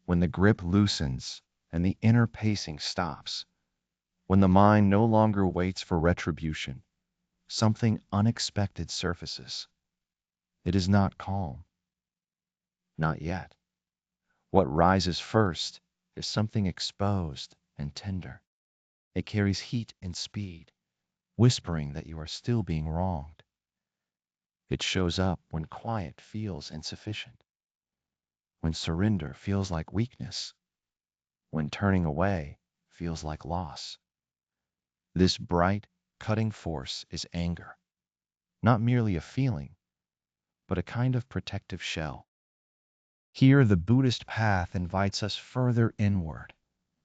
when the grip loosens and the inner pacing stops, when the mind no longer waits for retribution, something unexpected surfaces. It is not calm. Not yet. What rises first is something exposed and tender. It carries heat and speed, whispering that you are still being wronged. It shows up when quiet feels insufficient, when surrender feels like weakness, when turning away feels like loss. This bright, cutting force is anger, not merely a feeling, but a kind of protective shell. Here, the Buddhist path invites us further inward,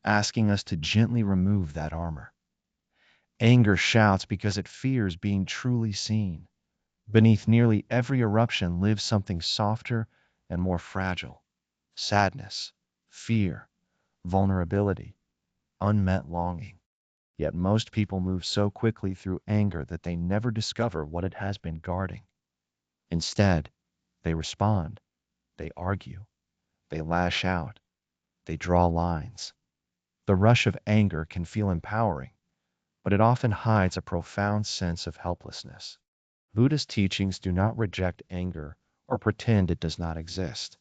asking us to gently remove that armor. Anger shouts because it fears being truly seen. Beneath nearly every eruption lives something softer and more fragile: sadness, fear, vulnerability, unmet longing. Yet most people move so quickly through anger that they never discover what it has been guarding. Instead, they respond, they argue, they lash out, they draw lines. The rush of anger can feel empowering, but it often hides a profound sense of helplessness. Buddhist teachings do not reject anger or pretend it does not exist.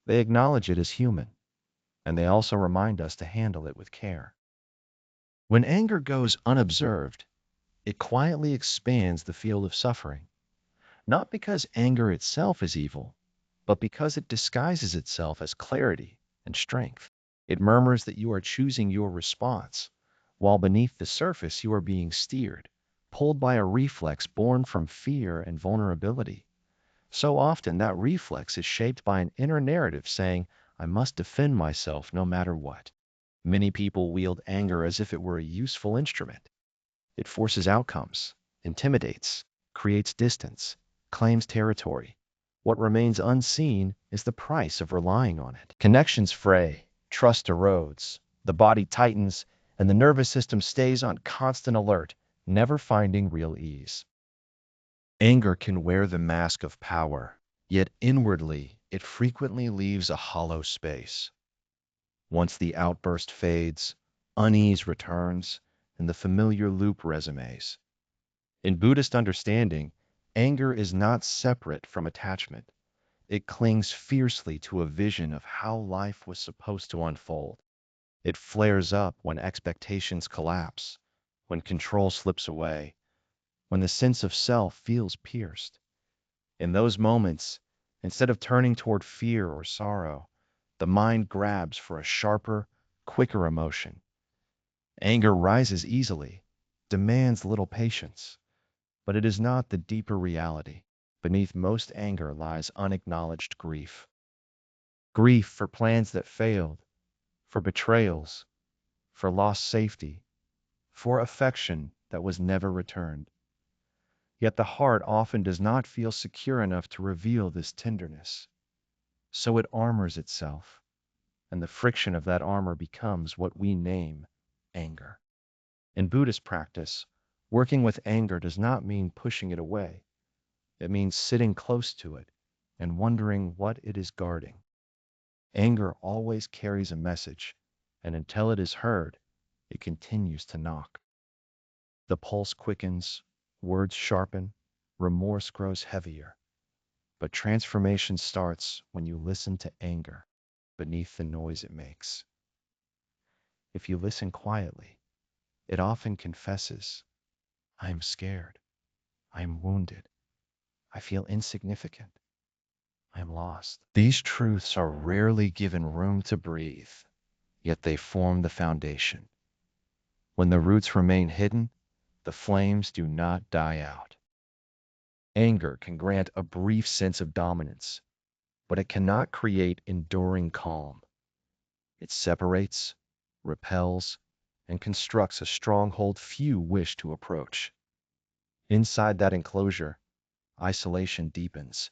They acknowledge it as human, and they also remind us to handle it with care. When anger goes unobserved, it quietly expands the field of suffering, not because anger itself is evil, but because it disguises itself as clarity and strength. It murmurs that you are choosing your response, while beneath the surface you are being steered, pulled by a reflex born from fear and vulnerability. So often that reflex is shaped by an inner narrative saying, I must defend myself no matter what. Many people wield anger as if it were a useful instrument. It forces outcomes, intimidates, creates distance, claims territory. What remains unseen is the price of relying on it. Connections fray, trust erodes, the body tightens, and the nervous system stays on constant alert, never finding real ease. Anger can wear the mask of power, yet inwardly it frequently leaves a hollow space. Once the outburst fades, unease returns, and the familiar loop resumes. In Buddhist understanding, anger is not separate from attachment. It clings fiercely to a vision of how life was supposed to unfold. It flares up when expectations collapse, when control slips away, when the sense of self feels pierced. In those moments, instead of turning toward fear or sorrow, the mind grabs for a sharper, quicker emotion. Anger rises easily, demands little patience. But it is not the deeper reality. Beneath most anger lies unacknowledged grief. Grief for plans that failed, for betrayals, for lost safety, for affection that was never returned. Yet the heart often does not feel secure enough to reveal this tenderness. So it armors itself, and the friction of that armor becomes what we name anger. In Buddhist practice, working with anger does not mean pushing it away. It means sitting close to it and wondering what it is guarding. Anger always carries a message, and until it is heard, it continues to knock. The pulse quickens, words sharpen, remorse grows heavier. But transformation starts when you listen to anger beneath the noise it makes. If you listen quietly, it often confesses, I am scared, I am wounded, I feel insignificant, I am lost. These truths are rarely given room to breathe, yet they form the foundation. When the roots remain hidden, the flames do not die out. Anger can grant a brief sense of dominance, but it cannot create enduring calm. It separates, repels, and constructs a stronghold few wish to approach. Inside that enclosure, isolation deepens,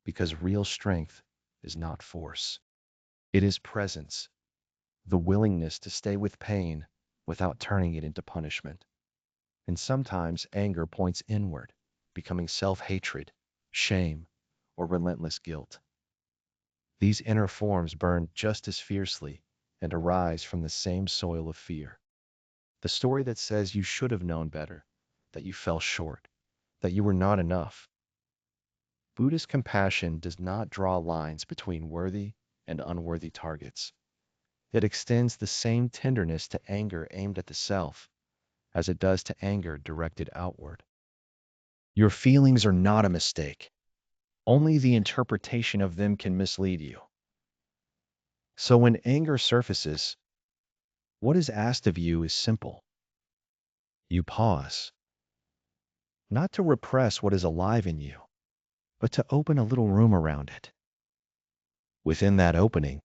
because real strength is not force. It is presence, the willingness to stay with pain without turning it into punishment. And sometimes anger points inward, becoming self-hatred, shame, or relentless guilt. These inner forms burn just as fiercely and arise from the same soil of fear. The story that says you should have known better, that you fell short, that you were not enough. Buddhist compassion does not draw lines between worthy and unworthy targets. It extends the same tenderness to anger aimed at the self as it does to anger directed outward. Your feelings are not a mistake. Only the interpretation of them can mislead you. So when anger surfaces, what is asked of you is simple. You pause, not to repress what is alive in you, but to open a little room around it. Within that opening,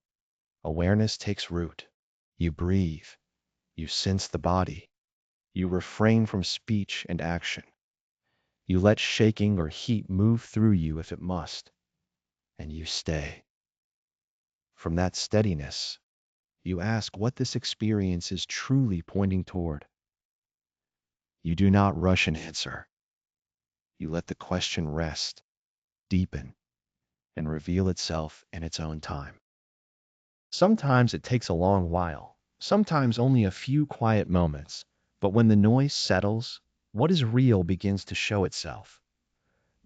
awareness takes root. You breathe, you sense the body, you refrain from speech and action. You let shaking or heat move through you if it must, and you stay. From that steadiness, you ask what this experience is truly pointing toward. You do not rush an answer. You let the question rest, deepen, and reveal itself in its own time. Sometimes it takes a long while, sometimes only a few quiet moments, but when the noise settles, what is real begins to show itself.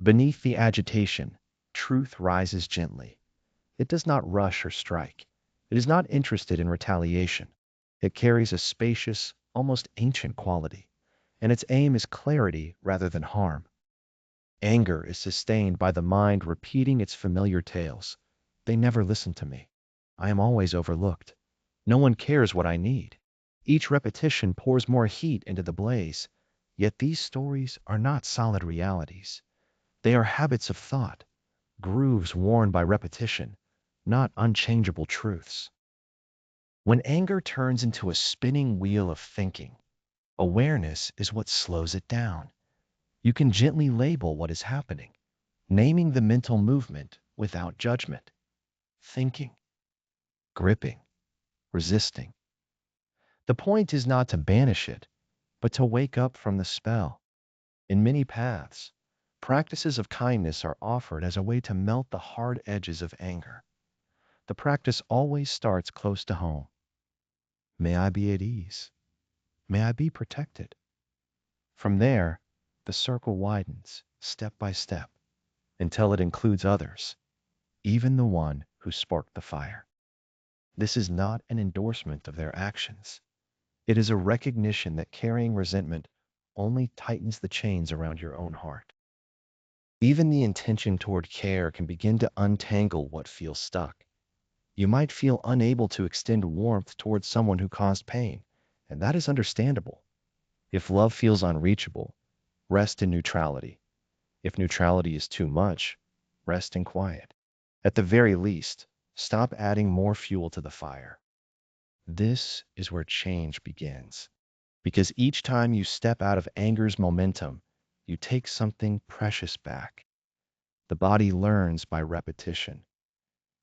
Beneath the agitation, truth rises gently. It does not rush or strike. It is not interested in retaliation. It carries a spacious, almost ancient quality, and its aim is clarity rather than harm. Anger is sustained by the mind repeating its familiar tales. They never listen to me. I am always overlooked. No one cares what I need. Each repetition pours more heat into the blaze. Yet these stories are not solid realities. They are habits of thought, grooves worn by repetition, not unchangeable truths. When anger turns into a spinning wheel of thinking, awareness is what slows it down. You can gently label what is happening, naming the mental movement without judgment. Thinking, gripping, resisting. The point is not to banish it, but to wake up from the spell. In many paths, practices of kindness are offered as a way to melt the hard edges of anger. The practice always starts close to home. May I be at ease. May I be protected. From there, the circle widens, step by step, until it includes others, even the one who sparked the fire. This is not an endorsement of their actions. It is a recognition that carrying resentment only tightens the chains around your own heart. Even the intention toward care can begin to untangle what feels stuck. You might feel unable to extend warmth towards someone who caused pain, and that is understandable. If love feels unreachable, Rest in neutrality. If neutrality is too much, rest in quiet. At the very least, stop adding more fuel to the fire. This is where change begins. Because each time you step out of anger's momentum, you take something precious back. The body learns by repetition.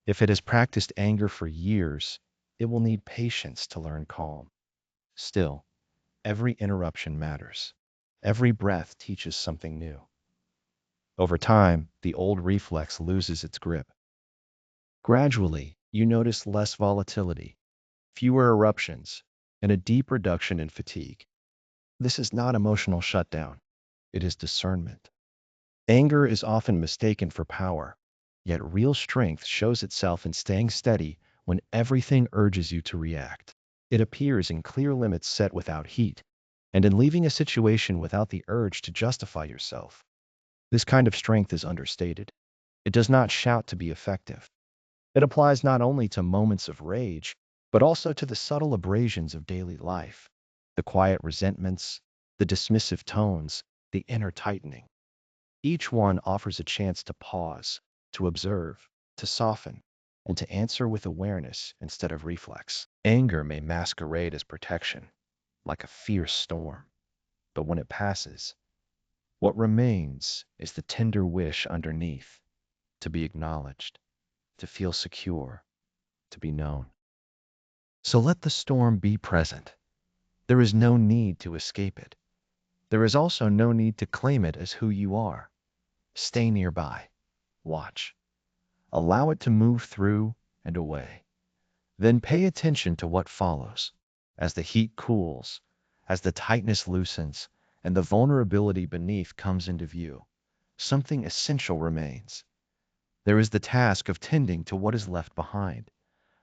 If it has practiced anger for years, it will need patience to learn calm. Still, every interruption matters. Every breath teaches something new. Over time, the old reflex loses its grip. Gradually, you notice less volatility, fewer eruptions, and a deep reduction in fatigue. This is not emotional shutdown. It is discernment. Anger is often mistaken for power, yet real strength shows itself in staying steady when everything urges you to react. It appears in clear limits set without heat, and in leaving a situation without the urge to justify yourself. This kind of strength is understated. It does not shout to be effective. It applies not only to moments of rage, but also to the subtle abrasions of daily life, the quiet resentments, the dismissive tones, the inner tightening. Each one offers a chance to pause, to observe, to soften, and to answer with awareness instead of reflex. Anger may masquerade as protection, like a fierce storm, but when it passes, what remains is the tender wish underneath, to be acknowledged, to feel secure, to be known. So let the storm be present. There is no need to escape it. There is also no need to claim it as who you are. Stay nearby. Watch. Allow it to move through and away. Then pay attention to what follows. As the heat cools, as the tightness loosens, and the vulnerability beneath comes into view, something essential remains. There is the task of tending to what is left behind.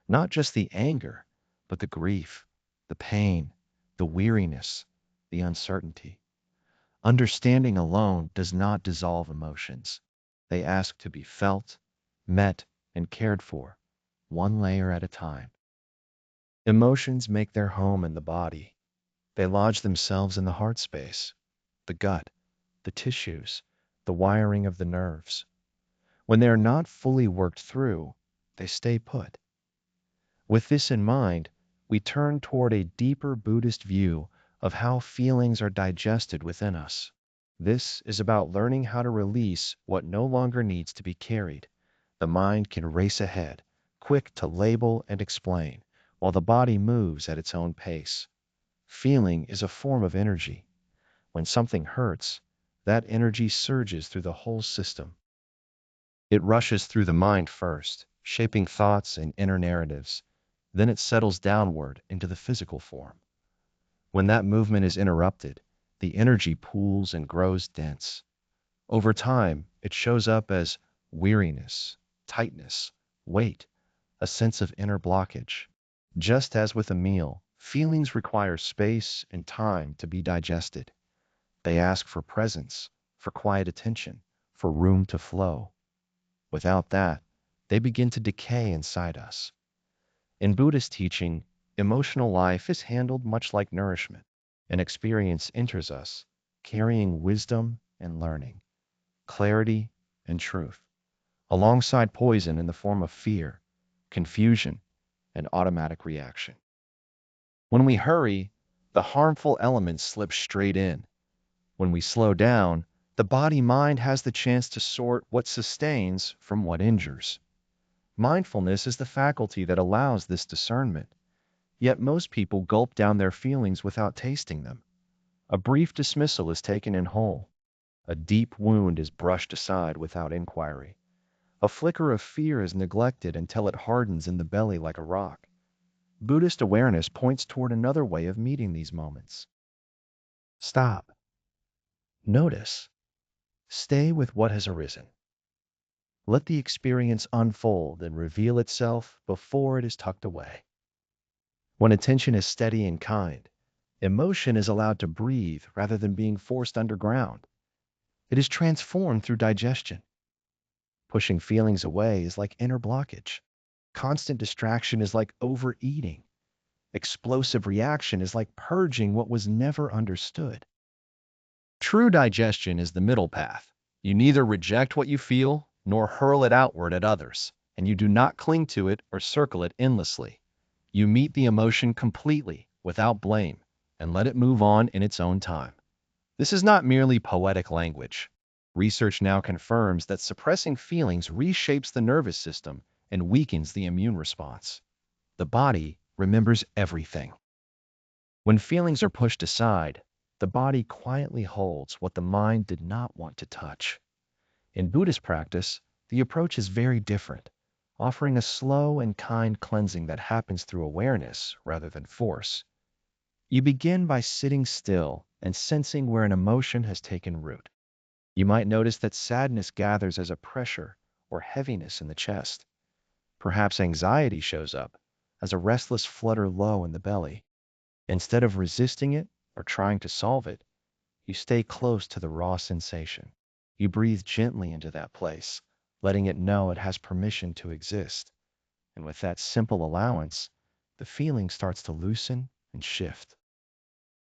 Not just the anger, but the grief, the pain, the weariness, the uncertainty. Understanding alone does not dissolve emotions. They ask to be felt, met, and cared for, one layer at a time. Emotions make their home in the body. They lodge themselves in the heart space, the gut, the tissues, the wiring of the nerves. When they are not fully worked through, they stay put. With this in mind, we turn toward a deeper Buddhist view of how feelings are digested within us. This is about learning how to release what no longer needs to be carried. The mind can race ahead, quick to label and explain, while the body moves at its own pace. Feeling is a form of energy. When something hurts, that energy surges through the whole system. It rushes through the mind first, shaping thoughts and inner narratives. Then it settles downward into the physical form. When that movement is interrupted, the energy pools and grows dense. Over time, it shows up as weariness, tightness, weight, a sense of inner blockage. Just as with a meal, feelings require space and time to be digested. They ask for presence, for quiet attention, for room to flow. Without that, they begin to decay inside us. In Buddhist teaching, emotional life is handled much like nourishment. An experience enters us, carrying wisdom and learning, clarity and truth, alongside poison in the form of fear, confusion, and automatic reaction. When we hurry, the harmful elements slip straight in. When we slow down, the body-mind has the chance to sort what sustains from what injures. Mindfulness is the faculty that allows this discernment. Yet most people gulp down their feelings without tasting them. A brief dismissal is taken in whole. A deep wound is brushed aside without inquiry. A flicker of fear is neglected until it hardens in the belly like a rock. Buddhist awareness points toward another way of meeting these moments. Stop. Notice. Stay with what has arisen. Let the experience unfold and reveal itself before it is tucked away. When attention is steady and kind, emotion is allowed to breathe rather than being forced underground. It is transformed through digestion. Pushing feelings away is like inner blockage. Constant distraction is like overeating. Explosive reaction is like purging what was never understood. True digestion is the middle path. You neither reject what you feel nor hurl it outward at others, and you do not cling to it or circle it endlessly. You meet the emotion completely, without blame, and let it move on in its own time. This is not merely poetic language. Research now confirms that suppressing feelings reshapes the nervous system and weakens the immune response. The body remembers everything. When feelings are pushed aside, the body quietly holds what the mind did not want to touch. In Buddhist practice, the approach is very different, offering a slow and kind cleansing that happens through awareness rather than force. You begin by sitting still and sensing where an emotion has taken root. You might notice that sadness gathers as a pressure or heaviness in the chest. Perhaps anxiety shows up as a restless flutter low in the belly. Instead of resisting it or trying to solve it, you stay close to the raw sensation. You breathe gently into that place, letting it know it has permission to exist. And with that simple allowance, the feeling starts to loosen and shift.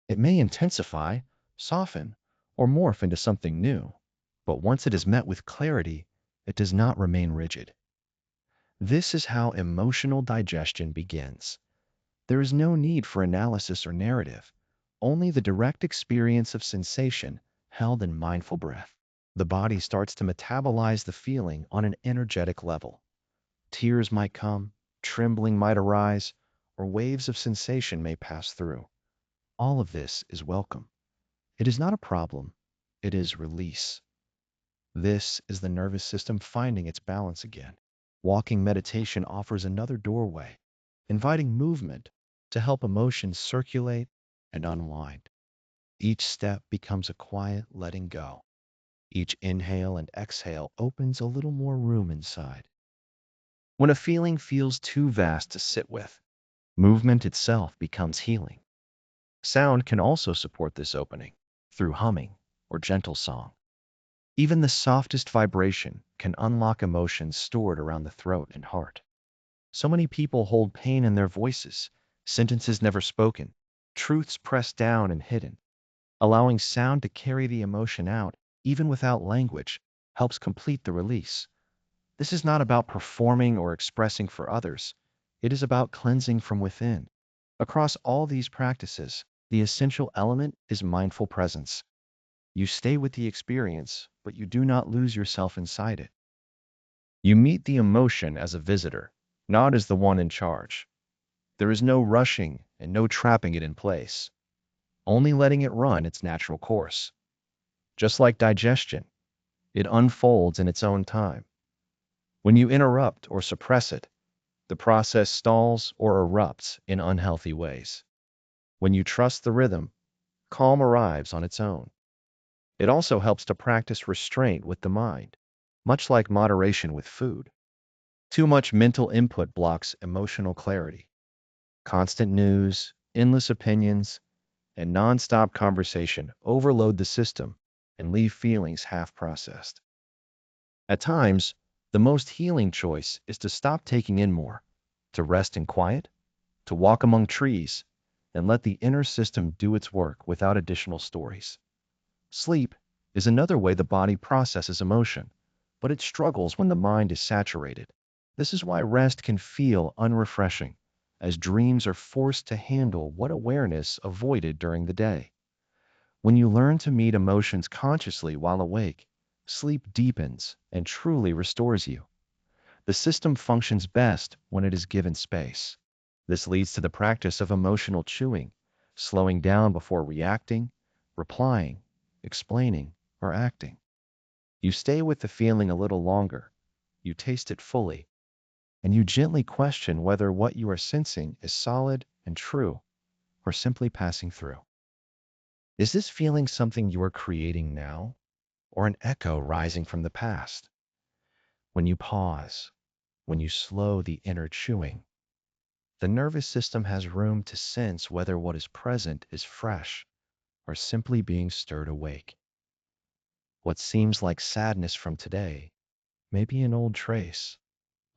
It may intensify, soften, or morph into something new, but once it is met with clarity, it does not remain rigid. This is how emotional digestion begins. There is no need for analysis or narrative, only the direct experience of sensation held in mindful breath. The body starts to metabolize the feeling on an energetic level. Tears might come, trembling might arise, or waves of sensation may pass through. All of this is welcome. It is not a problem, it is release. This is the nervous system finding its balance again. Walking meditation offers another doorway, inviting movement to help emotions circulate and unwind. Each step becomes a quiet letting go. Each inhale and exhale opens a little more room inside. When a feeling feels too vast to sit with, movement itself becomes healing. Sound can also support this opening through humming or gentle song. Even the softest vibration can unlock emotions stored around the throat and heart. So many people hold pain in their voices, sentences never spoken, truths pressed down and hidden. Allowing sound to carry the emotion out, even without language, helps complete the release. This is not about performing or expressing for others. It is about cleansing from within. Across all these practices, the essential element is mindful presence. You stay with the experience, but you do not lose yourself inside it. You meet the emotion as a visitor, not as the one in charge. There is no rushing and no trapping it in place, only letting it run its natural course. Just like digestion, it unfolds in its own time. When you interrupt or suppress it, the process stalls or erupts in unhealthy ways. When you trust the rhythm, calm arrives on its own. It also helps to practice restraint with the mind, much like moderation with food. Too much mental input blocks emotional clarity. Constant news, endless opinions, and nonstop conversation overload the system and leave feelings half processed. At times, the most healing choice is to stop taking in more, to rest in quiet, to walk among trees, and let the inner system do its work without additional stories. Sleep is another way the body processes emotion, but it struggles when the mind is saturated. This is why rest can feel unrefreshing, as dreams are forced to handle what awareness avoided during the day. When you learn to meet emotions consciously while awake, sleep deepens and truly restores you. The system functions best when it is given space. This leads to the practice of emotional chewing, slowing down before reacting, replying, explaining, or acting. You stay with the feeling a little longer, you taste it fully, and you gently question whether what you are sensing is solid and true or simply passing through. Is this feeling something you are creating now or an echo rising from the past? When you pause, when you slow the inner chewing, the nervous system has room to sense whether what is present is fresh or simply being stirred awake. What seems like sadness from today may be an old trace,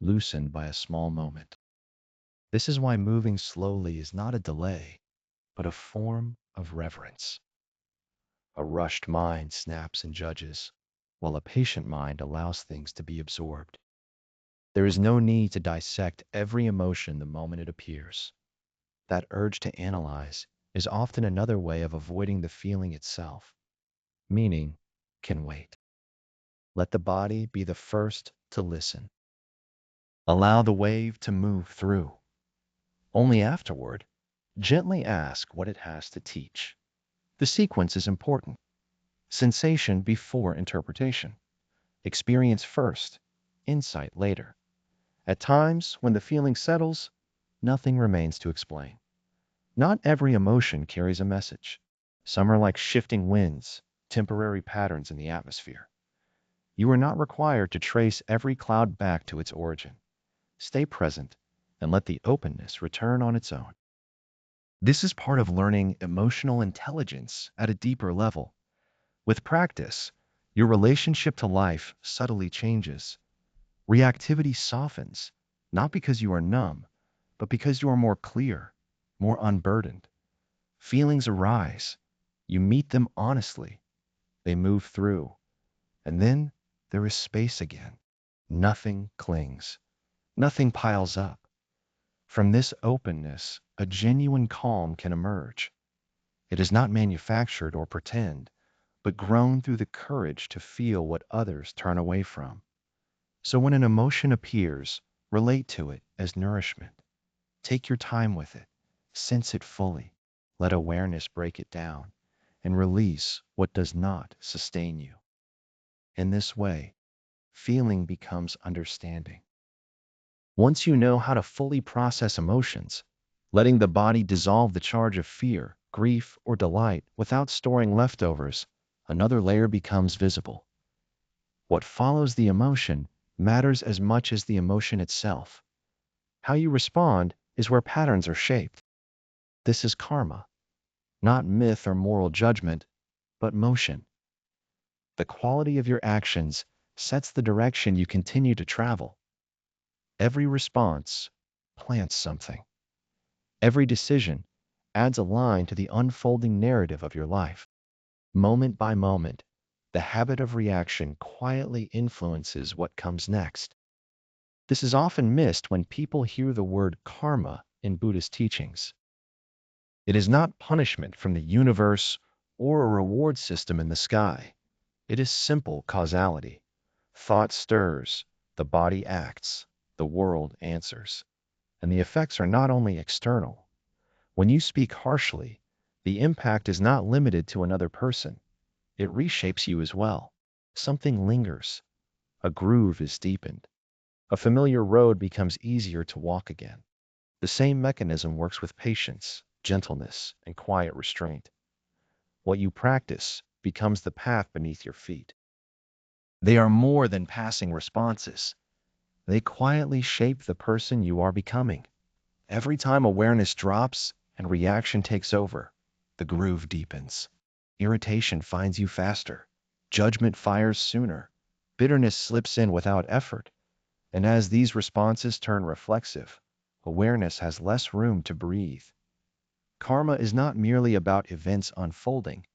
loosened by a small moment. This is why moving slowly is not a delay, but a form of reverence. A rushed mind snaps and judges, while a patient mind allows things to be absorbed. There is no need to dissect every emotion the moment it appears. That urge to analyze is often another way of avoiding the feeling itself. Meaning can wait. Let the body be the first to listen. Allow the wave to move through. Only afterward, gently ask what it has to teach. The sequence is important. Sensation before interpretation. Experience first, insight later. At times, when the feeling settles, nothing remains to explain. Not every emotion carries a message. Some are like shifting winds, temporary patterns in the atmosphere. You are not required to trace every cloud back to its origin. Stay present and let the openness return on its own. This is part of learning emotional intelligence at a deeper level. With practice, your relationship to life subtly changes. Reactivity softens, not because you are numb, but because you are more clear, more unburdened. Feelings arise. You meet them honestly. They move through. And then there is space again. Nothing clings. Nothing piles up. From this openness, a genuine calm can emerge. It is not manufactured or pretend, but grown through the courage to feel what others turn away from. So when an emotion appears, relate to it as nourishment. Take your time with it. Sense it fully. Let awareness break it down and release what does not sustain you. In this way, feeling becomes understanding. Once you know how to fully process emotions, letting the body dissolve the charge of fear, grief, or delight without storing leftovers, another layer becomes visible. What follows the emotion matters as much as the emotion itself. How you respond is where patterns are shaped. This is karma, not myth or moral judgment, but motion. The quality of your actions sets the direction you continue to travel. Every response plants something. Every decision adds a line to the unfolding narrative of your life. Moment by moment, the habit of reaction quietly influences what comes next. This is often missed when people hear the word karma in Buddhist teachings. It is not punishment from the universe or a reward system in the sky. It is simple causality. Thought stirs, the body acts, the world answers. And the effects are not only external. When you speak harshly, the impact is not limited to another person. It reshapes you as well. Something lingers. A groove is deepened. A familiar road becomes easier to walk again. The same mechanism works with patience, gentleness, and quiet restraint. What you practice becomes the path beneath your feet. They are more than passing responses. They quietly shape the person you are becoming. Every time awareness drops and reaction takes over, the groove deepens. Irritation finds you faster. Judgment fires sooner. Bitterness slips in without effort. And as these responses turn reflexive, awareness has less room to breathe. Karma is not merely about events unfolding,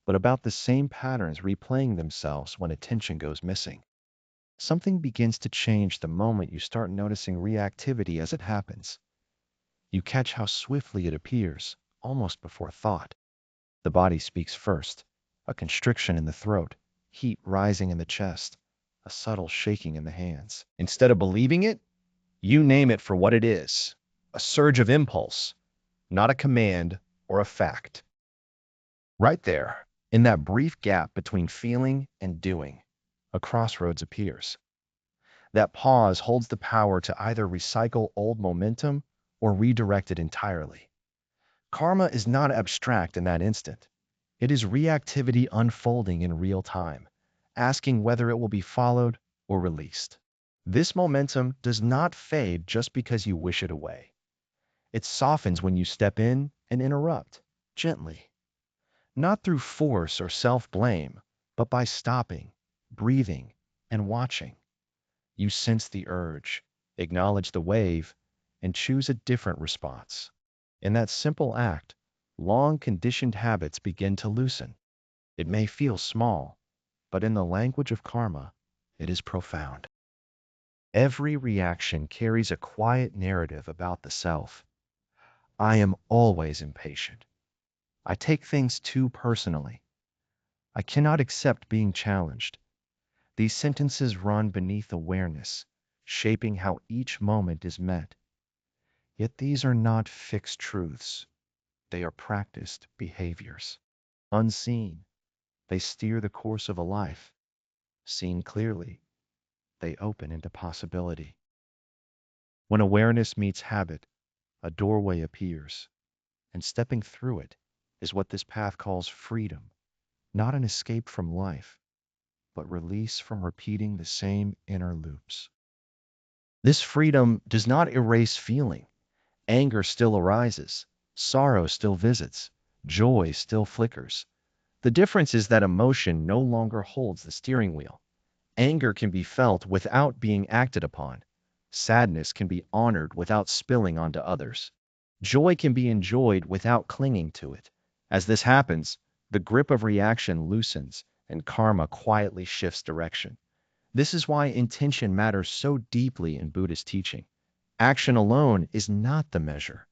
but about the same patterns replaying themselves when attention goes missing. Something begins to change the moment you start noticing reactivity as it happens. You catch how swiftly it appears, almost before thought. The body speaks first, a constriction in the throat, heat rising in the chest, a subtle shaking in the hands. Instead of believing it, you name it for what it is, a surge of impulse, not a command or a fact. Right there, in that brief gap between feeling and doing, a crossroads appears. That pause holds the power to either recycle old momentum or redirect it entirely. Karma is not abstract in that instant. It is reactivity unfolding in real time, asking whether it will be followed or released. This momentum does not fade just because you wish it away. It softens when you step in and interrupt, gently, not through force or self-blame, but by stopping, breathing, and watching. You sense the urge, acknowledge the wave, and choose a different response. In that simple act, long conditioned habits begin to loosen. It may feel small, but in the language of karma, it is profound. Every reaction carries a quiet narrative about the self. I am always impatient. I take things too personally. I cannot accept being challenged. These sentences run beneath awareness, shaping how each moment is met. Yet these are not fixed truths. They are practiced behaviors. Unseen, they steer the course of a life. Seen clearly, they open into possibility. When awareness meets habit, a doorway appears, and stepping through it is what this path calls freedom, not an escape from life, but release from repeating the same inner loops. This freedom does not erase feeling. Anger still arises, sorrow still visits, joy still flickers. The difference is that emotion no longer holds the steering wheel. Anger can be felt without being acted upon. Sadness can be honored without spilling onto others. Joy can be enjoyed without clinging to it. As this happens, the grip of reaction loosens and karma quietly shifts direction. This is why intention matters so deeply in Buddhist teaching. Action alone is not the measure.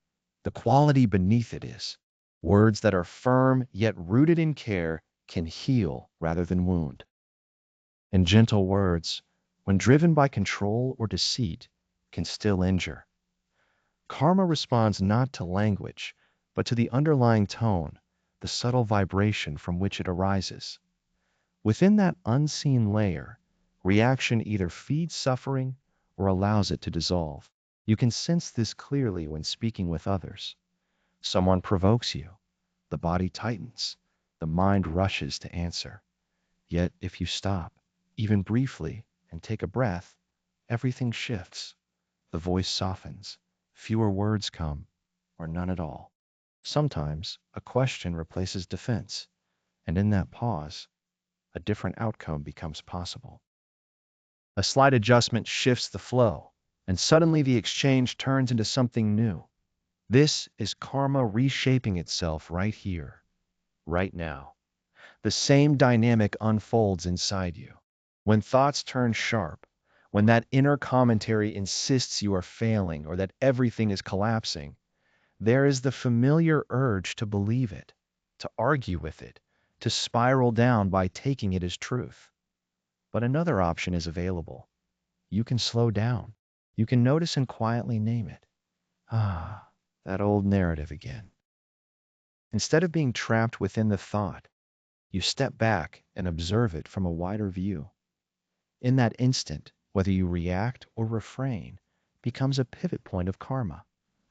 The quality beneath it is. Words that are firm yet rooted in care can heal rather than wound. And gentle words, when driven by control or deceit, can still injure. Karma responds not to language, but to the underlying tone, the subtle vibration from which it arises. Within that unseen layer, reaction either feeds suffering or allows it to dissolve. You can sense this clearly when speaking with others. Someone provokes you, the body tightens, the mind rushes to answer. Yet if you stop, even briefly, and take a breath, everything shifts. The voice softens, fewer words come, or none at all. Sometimes a question replaces defense, and in that pause, a different outcome becomes possible. A slight adjustment shifts the flow, and suddenly the exchange turns into something new. This is karma reshaping itself right here, right now. The same dynamic unfolds inside you. When thoughts turn sharp, when that inner commentary insists you are failing or that everything is collapsing, there is the familiar urge to believe it, to argue with it, to spiral down by taking it as truth. But another option is available. You can slow down. You can notice and quietly name it. Ah, that old narrative again. Instead of being trapped within the thought, you step back and observe it from a wider view. In that instant, whether you react or refrain becomes a pivot point of karma,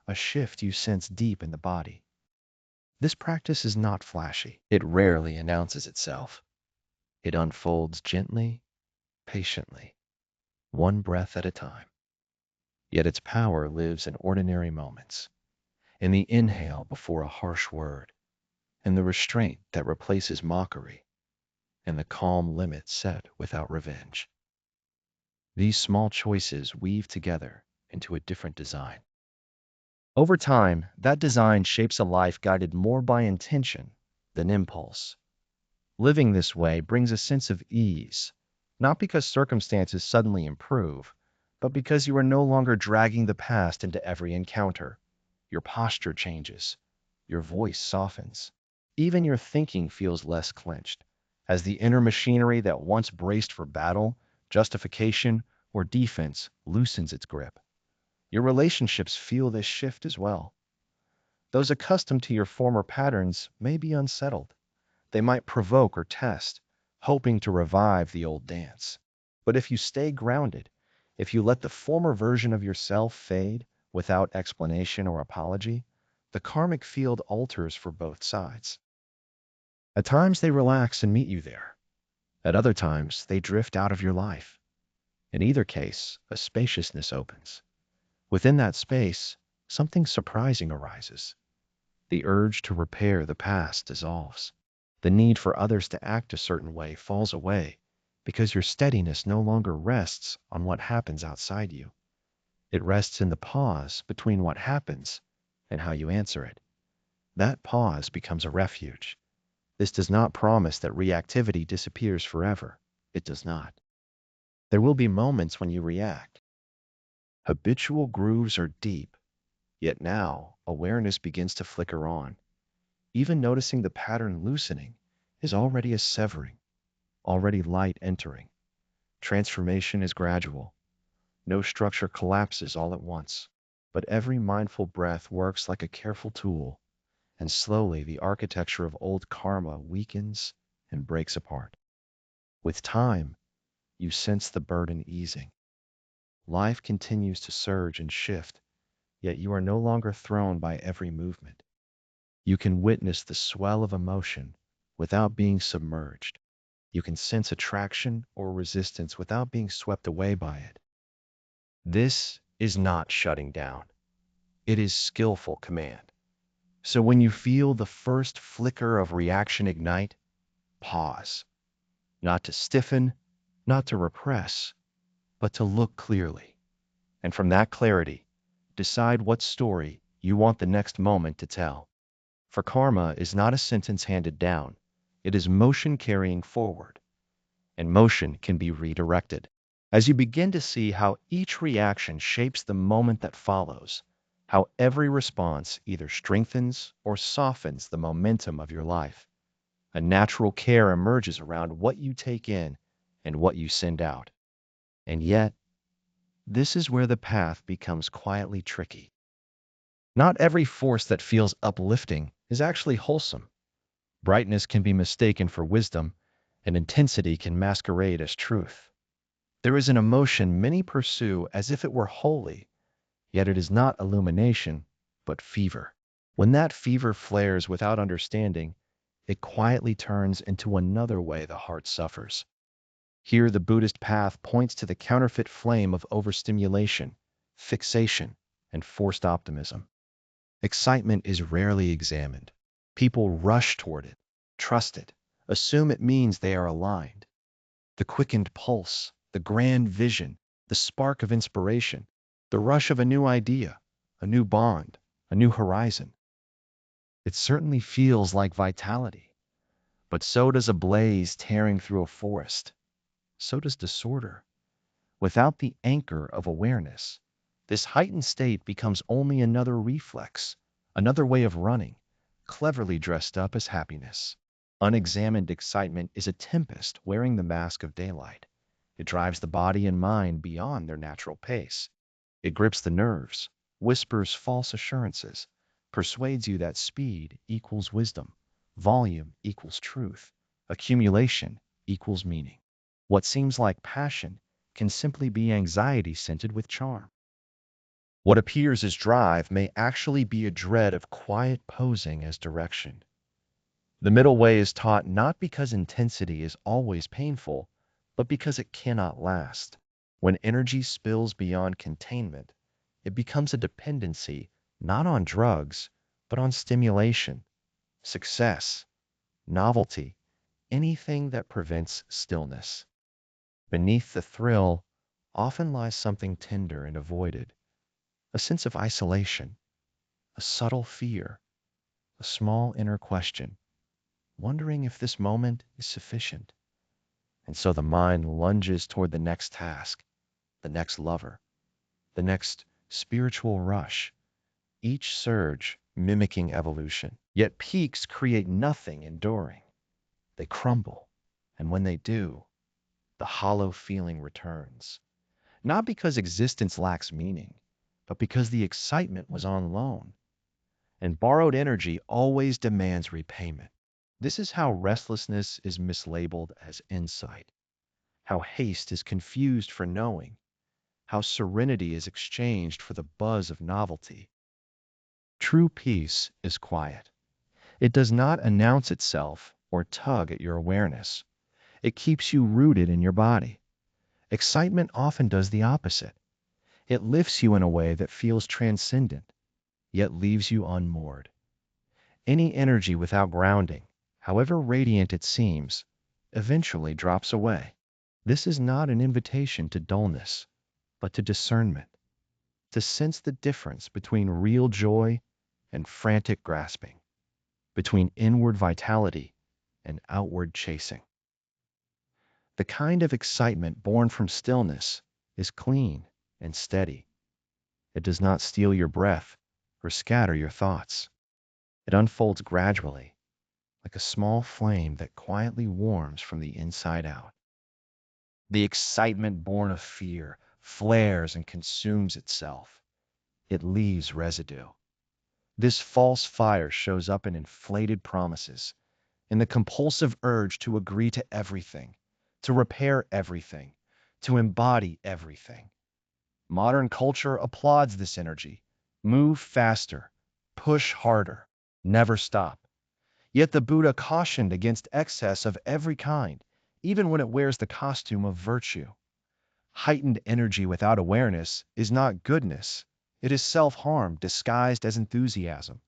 a shift you sense deep in the body. This practice is not flashy. It rarely announces itself. It unfolds gently, patiently, one breath at a time. Yet its power lives in ordinary moments, in the inhale before a harsh word, in the restraint that replaces mockery, in the calm limit set without revenge. These small choices weave together into a different design. Over time, that design shapes a life guided more by intention than impulse. Living this way brings a sense of ease, not because circumstances suddenly improve, but because you are no longer dragging the past into every encounter. Your posture changes, your voice softens, even your thinking feels less clenched, as the inner machinery that once braced for battle, justification, or defense loosens its grip. Your relationships feel this shift as well. Those accustomed to your former patterns may be unsettled. They might provoke or test, hoping to revive the old dance. But if you stay grounded, if you let the former version of yourself fade without explanation or apology, the karmic field alters for both sides. At times they relax and meet you there. At other times they drift out of your life. In either case, a spaciousness opens. Within that space, something surprising arises. The urge to repair the past dissolves. The need for others to act a certain way falls away because your steadiness no longer rests on what happens outside you. It rests in the pause between what happens and how you answer it. That pause becomes a refuge, This does not promise that reactivity disappears forever. It does not. There will be moments when you react. Habitual grooves are deep, yet now awareness begins to flicker on. Even noticing the pattern loosening is already a severing, already light entering. Transformation is gradual. No structure collapses all at once, but every mindful breath works like a careful tool, and slowly the architecture of old karma weakens and breaks apart. With time, you sense the burden easing. Life continues to surge and shift, yet you are no longer thrown by every movement. You can witness the swell of emotion without being submerged. You can sense attraction or resistance without being swept away by it. This is not shutting down. It is skillful command. So when you feel the first flicker of reaction ignite, pause. Not to stiffen, not to repress, but to look clearly. And from that clarity, decide what story you want the next moment to tell. For karma is not a sentence handed down. It is motion carrying forward, and motion can be redirected. As you begin to see how each reaction shapes the moment that follows, how every response either strengthens or softens the momentum of your life, a natural care emerges around what you take in and what you send out. And yet, this is where the path becomes quietly tricky. Not every force that feels uplifting is actually wholesome. Brightness can be mistaken for wisdom, and intensity can masquerade as truth. There is an emotion many pursue as if it were holy, yet it is not illumination, but fever. When that fever flares without understanding, it quietly turns into another way the heart suffers. Here, the Buddhist path points to the counterfeit flame of overstimulation, fixation, and forced optimism. Excitement is rarely examined. People rush toward it, trust it, assume it means they are aligned. The quickened pulse, the grand vision, the spark of inspiration, the rush of a new idea, a new bond, a new horizon. It certainly feels like vitality, but so does a blaze tearing through a forest. So does disorder. Without the anchor of awareness, this heightened state becomes only another reflex, another way of running, cleverly dressed up as happiness. Unexamined excitement is a tempest wearing the mask of daylight. It drives the body and mind beyond their natural pace. It grips the nerves, whispers false assurances, persuades you that speed equals wisdom, volume equals truth, accumulation equals meaning. What seems like passion can simply be anxiety scented with charm. What appears as drive may actually be a dread of quiet posing as direction. The middle way is taught not because intensity is always painful, but because it cannot last. When energy spills beyond containment, it becomes a dependency not on drugs, but on stimulation, success, novelty, anything that prevents stillness. Beneath the thrill often lies something tender and avoided, a sense of isolation, a subtle fear, a small inner question, wondering if this moment is sufficient. And so the mind lunges toward the next task, the next lover, the next spiritual rush, each surge mimicking evolution. Yet peaks create nothing enduring. They crumble, and when they do, the hollow feeling returns. Not because existence lacks meaning, but because the excitement was on loan, and borrowed energy always demands repayment. This is how restlessness is mislabeled as insight, how haste is confused for knowing, how serenity is exchanged for the buzz of novelty. True peace is quiet. It does not announce itself or tug at your awareness. It keeps you rooted in your body. Excitement often does the opposite. It lifts you in a way that feels transcendent, yet leaves you unmoored. Any energy without grounding, however radiant it seems, eventually drops away. This is not an invitation to dullness, but to discernment, to sense the difference between real joy and frantic grasping, between inward vitality and outward chasing. The kind of excitement born from stillness is clean and steady. It does not steal your breath or scatter your thoughts. It unfolds gradually, like a small flame that quietly warms from the inside out. The excitement born of fear flares and consumes itself. It leaves residue. This false fire shows up in inflated promises, in the compulsive urge to agree to everything, to repair everything, to embody everything. Modern culture applauds this energy. Move faster, push harder, never stop. Yet the Buddha cautioned against excess of every kind, even when it wears the costume of virtue. Heightened energy without awareness is not goodness. It is self-harm disguised as enthusiasm.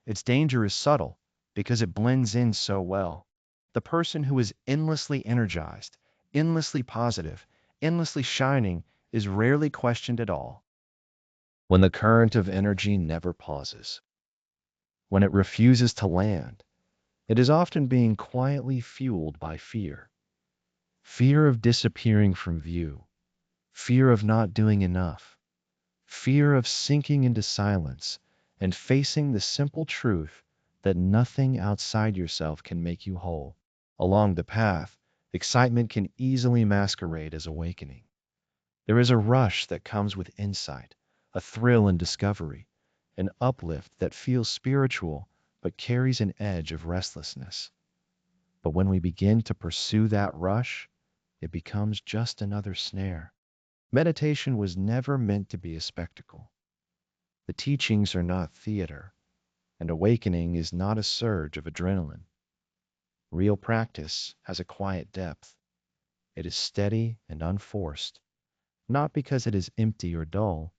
Its danger is subtle because it blends in so well. The person who is endlessly energized, endlessly positive, endlessly shining is rarely questioned at all. When the current of energy never pauses, when it refuses to land, it is often being quietly fueled by fear. Fear of disappearing from view, fear of not doing enough, fear of sinking into silence and facing the simple truth that nothing outside yourself can make you whole. Along the path, excitement can easily masquerade as awakening. There is a rush that comes with insight, a thrill in discovery, an uplift that feels spiritual but carries an edge of restlessness. But when we begin to pursue that rush, it becomes just another snare. Meditation was never meant to be a spectacle. The teachings are not theater, and awakening is not a surge of adrenaline. Real practice has a quiet depth. It is steady and unforced, not because it is empty or dull,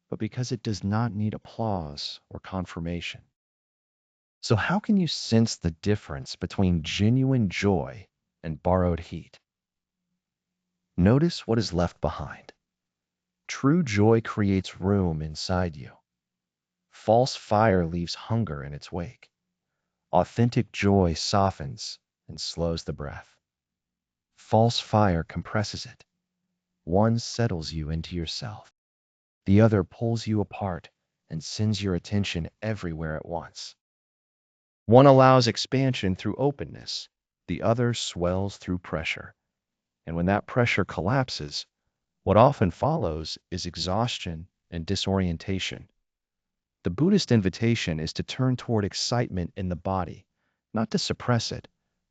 but because it does not need applause or confirmation. So how can you sense the difference between genuine joy and borrowed heat? Notice what is left behind. True joy creates room inside you. False fire leaves hunger in its wake. Authentic joy softens and slows the breath. False fire compresses it. One settles you into yourself. The other pulls you apart and sends your attention everywhere at once. One allows expansion through openness. The other swells through pressure. And when that pressure collapses, what often follows is exhaustion and disorientation. The Buddhist invitation is to turn toward excitement in the body, not to suppress it,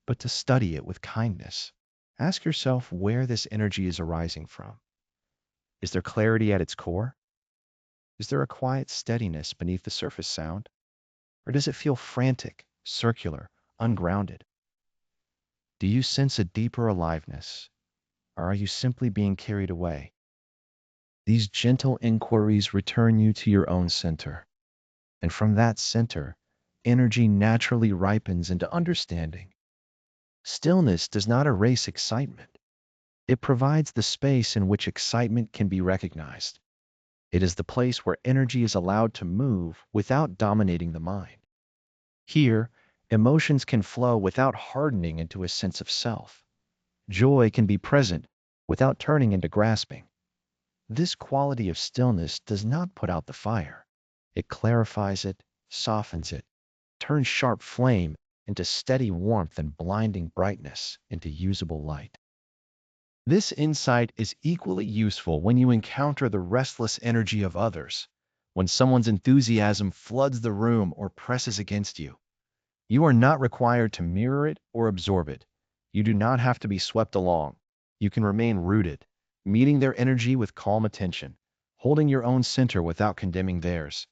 but to study it with kindness. Ask yourself where this energy is arising from. Is there clarity at its core? Is there a quiet steadiness beneath the surface sound? Or does it feel frantic, circular, ungrounded? Do you sense a deeper aliveness? Or are you simply being carried away? These gentle inquiries return you to your own center. And from that center, energy naturally ripens into understanding. Stillness does not erase excitement. It provides the space in which excitement can be recognized. It is the place where energy is allowed to move without dominating the mind. Here, emotions can flow without hardening into a sense of self. Joy can be present without turning into grasping. This quality of stillness does not put out the fire. It clarifies it, softens it, turns sharp flame into steady warmth and blinding brightness into usable light. This insight is equally useful when you encounter the restless energy of others, when someone's enthusiasm floods the room or presses against you. You are not required to mirror it or absorb it. You do not have to be swept along. You can remain rooted, meeting their energy with calm attention, holding your own center without condemning theirs.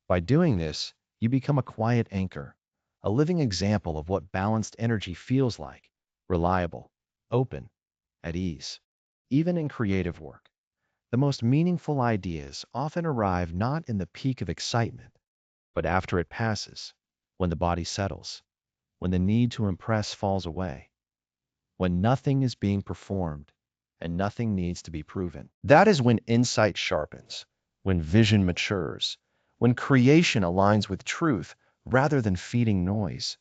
By doing this, you become a quiet anchor, a living example of what balanced energy feels like: reliable, open, at ease. Even in creative work, the most meaningful ideas often arrive not in the peak of excitement, but after it passes, when the body settles, when the need to impress falls away, when nothing is being performed and nothing needs to be proven. That is when insight sharpens, when vision matures, when creation aligns with truth rather than feeding noise.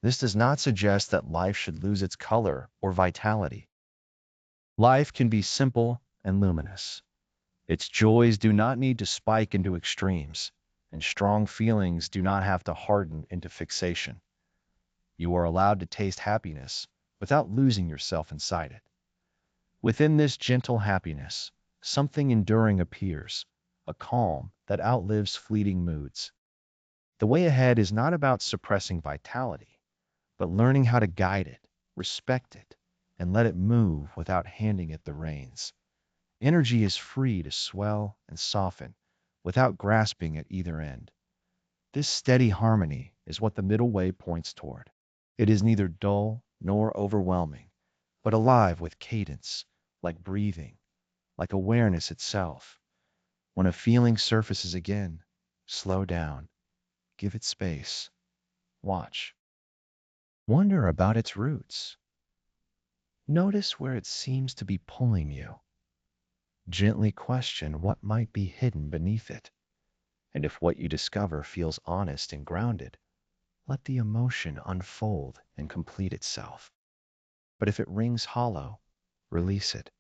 This does not suggest that life should lose its color or vitality. Life can be simple and luminous. Its joys do not need to spike into extremes, and strong feelings do not have to harden into fixation. You are allowed to taste happiness without losing yourself inside it. Within this gentle happiness, something enduring appears, a calm that outlives fleeting moods. The way ahead is not about suppressing vitality, but learning how to guide it, respect it, and let it move without handing it the reins. Energy is free to swell and soften without grasping at either end. This steady harmony is what the middle way points toward. It is neither dull nor overwhelming, but alive with cadence, like breathing, like awareness itself. When a feeling surfaces again, slow down, give it space, watch. Wonder about its roots. Notice where it seems to be pulling you. Gently question what might be hidden beneath it. And if what you discover feels honest and grounded, let the emotion unfold and complete itself. But if it rings hollow, release it,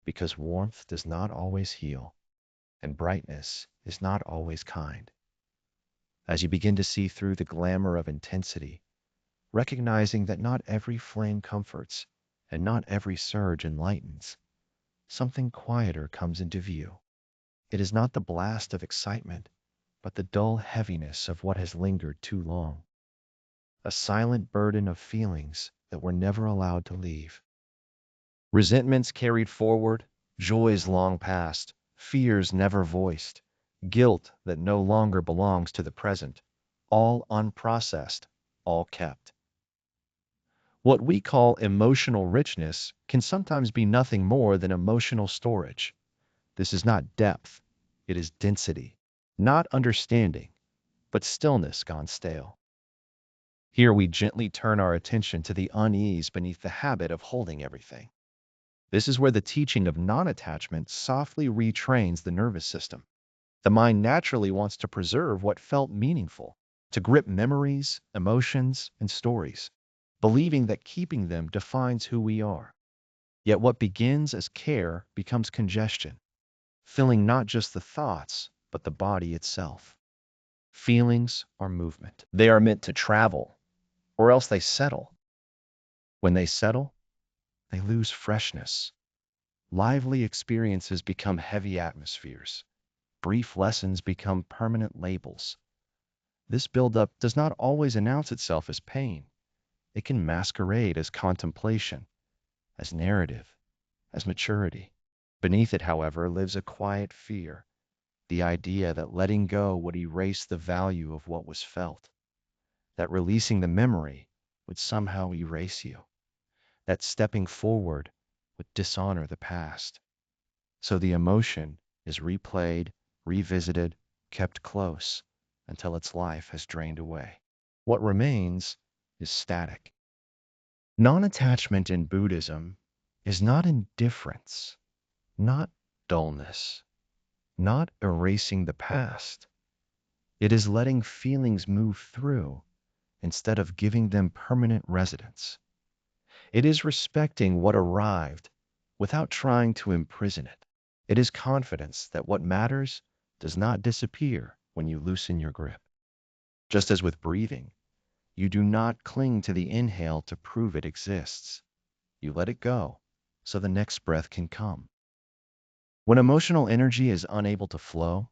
because warmth does not always heal, and brightness is not always kind. As you begin to see through the glamour of intensity, recognizing that not every flame comforts and not every surge enlightens, something quieter comes into view. It is not the blast of excitement, but the dull heaviness of what has lingered too long. A silent burden of feelings that were never allowed to leave. Resentments carried forward, joys long past, fears never voiced, guilt that no longer belongs to the present, all unprocessed, all kept. What we call emotional richness can sometimes be nothing more than emotional storage. This is not depth, it is density, not understanding, but stillness gone stale. Here we gently turn our attention to the unease beneath the habit of holding everything. This is where the teaching of non-attachment softly retrains the nervous system. The mind naturally wants to preserve what felt meaningful, to grip memories, emotions, and stories, believing that keeping them defines who we are. Yet what begins as care becomes congestion, filling not just the thoughts, but the body itself. Feelings are movement. They are meant to travel, or else they settle. When they settle, they lose freshness. Lively experiences become heavy atmospheres. Brief lessons become permanent labels. This buildup does not always announce itself as pain. It can masquerade as contemplation, as narrative, as maturity. Beneath it, however, lives a quiet fear, the idea that letting go would erase the value of what was felt, that releasing the memory would somehow erase you, that stepping forward would dishonor the past. So the emotion is replayed, revisited, kept close until its life has drained away. What remains is static. Non-attachment in Buddhism is not indifference, not dullness, not erasing the past. It is letting feelings move through instead of giving them permanent residence. It is respecting what arrived without trying to imprison it. It is confidence that what matters does not disappear when you loosen your grip. Just as with breathing, you do not cling to the inhale to prove it exists. You let it go so the next breath can come. When emotional energy is unable to flow,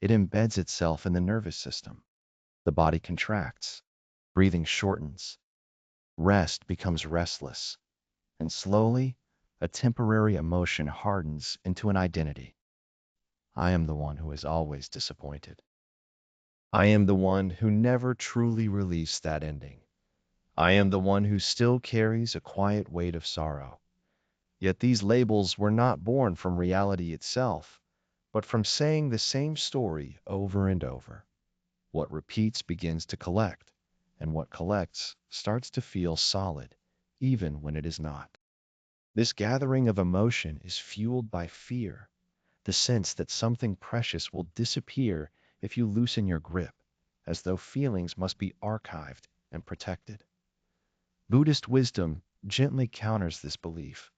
it embeds itself in the nervous system. The body contracts, breathing shortens, rest becomes restless, and slowly, a temporary emotion hardens into an identity. I am the one who is always disappointed. I am the one who never truly released that ending. I am the one who still carries a quiet weight of sorrow. Yet these labels were not born from reality itself, but from saying the same story over and over. What repeats begins to collect, and what collects starts to feel solid, even when it is not. This gathering of emotion is fueled by fear, the sense that something precious will disappear if you loosen your grip, as though feelings must be archived and protected. Buddhist wisdom gently counters this belief.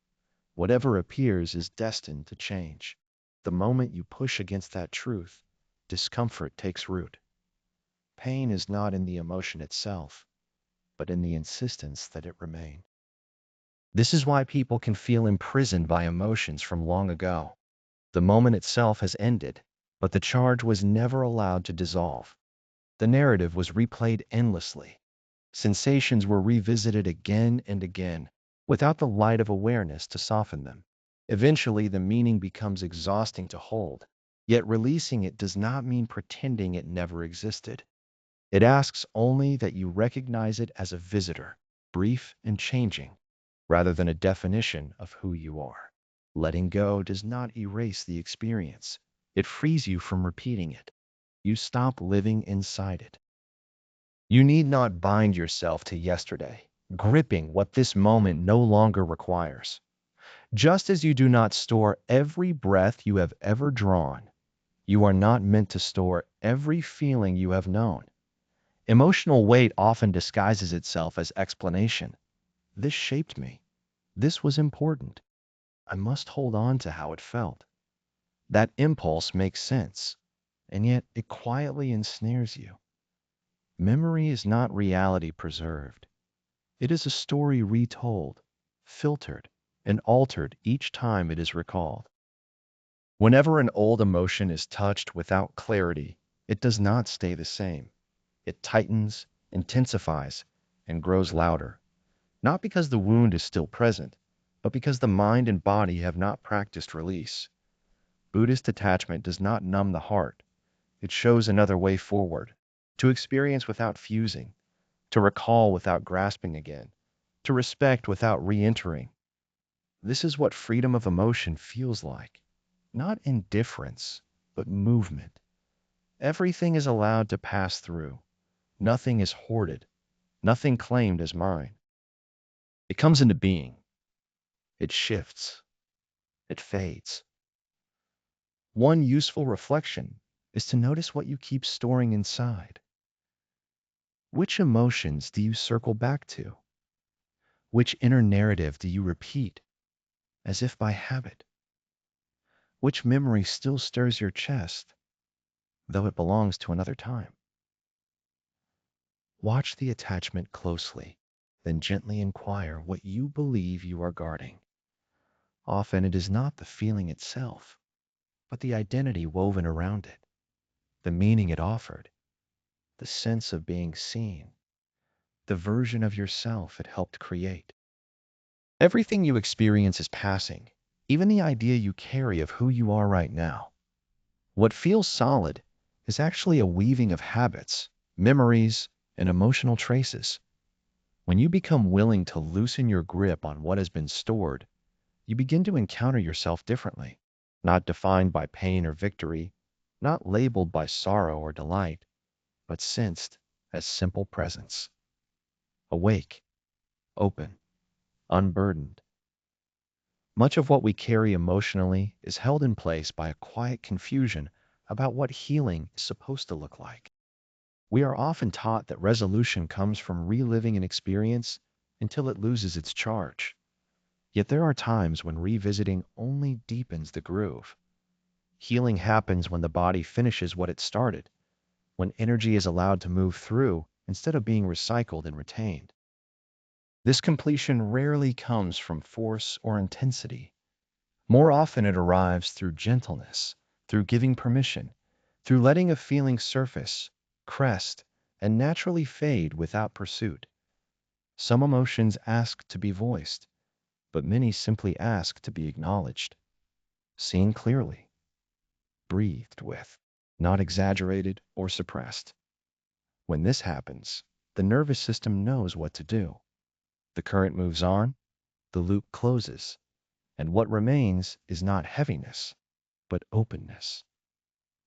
Whatever appears is destined to change. The moment you push against that truth, discomfort takes root. Pain is not in the emotion itself, but in the insistence that it remain. This is why people can feel imprisoned by emotions from long ago. The moment itself has ended, but the charge was never allowed to dissolve. The narrative was replayed endlessly. Sensations were revisited again and again, without the light of awareness to soften them. Eventually, the meaning becomes exhausting to hold, yet releasing it does not mean pretending it never existed. It asks only that you recognize it as a visitor, brief and changing, rather than a definition of who you are. Letting go does not erase the experience. It frees you from repeating it. You stop living inside it. You need not bind yourself to yesterday, gripping what this moment no longer requires. Just as you do not store every breath you have ever drawn, you are not meant to store every feeling you have known. Emotional weight often disguises itself as explanation. This shaped me. This was important. I must hold on to how it felt. That impulse makes sense, and yet it quietly ensnares you. Memory is not reality preserved. It is a story retold, filtered, and altered each time it is recalled. Whenever an old emotion is touched without clarity, it does not stay the same. It tightens, intensifies, and grows louder. Not because the wound is still present, but because the mind and body have not practiced release. Buddhist attachment does not numb the heart. It shows another way forward, to experience without fusing, to recall without grasping again, to respect without re-entering. This is what freedom of emotion feels like. Not indifference, but movement. Everything is allowed to pass through. Nothing is hoarded. Nothing claimed as mine. It comes into being. It shifts. It fades. One useful reflection is to notice what you keep storing inside. Which emotions do you circle back to? Which inner narrative do you repeat, as if by habit? Which memory still stirs your chest, though it belongs to another time? Watch the attachment closely, then gently inquire what you believe you are guarding. Often it is not the feeling itself, but the identity woven around it, the meaning it offered, the sense of being seen, the version of yourself it helped create. Everything you experience is passing, even the idea you carry of who you are right now. What feels solid is actually a weaving of habits, memories, and emotional traces. When you become willing to loosen your grip on what has been stored, you begin to encounter yourself differently, not defined by pain or victory, not labeled by sorrow or delight, but sensed as simple presence. Awake, open, unburdened. Much of what we carry emotionally is held in place by a quiet confusion about what healing is supposed to look like. We are often taught that resolution comes from reliving an experience until it loses its charge. Yet there are times when revisiting only deepens the groove. Healing happens when the body finishes what it started, when energy is allowed to move through instead of being recycled and retained. This completion rarely comes from force or intensity. More often it arrives through gentleness, through giving permission, through letting a feeling surface, crest, and naturally fade without pursuit. Some emotions ask to be voiced, but many simply ask to be acknowledged, seen clearly, breathed with, not exaggerated or suppressed. When this happens, the nervous system knows what to do. The current moves on, the loop closes, and what remains is not heaviness, but openness.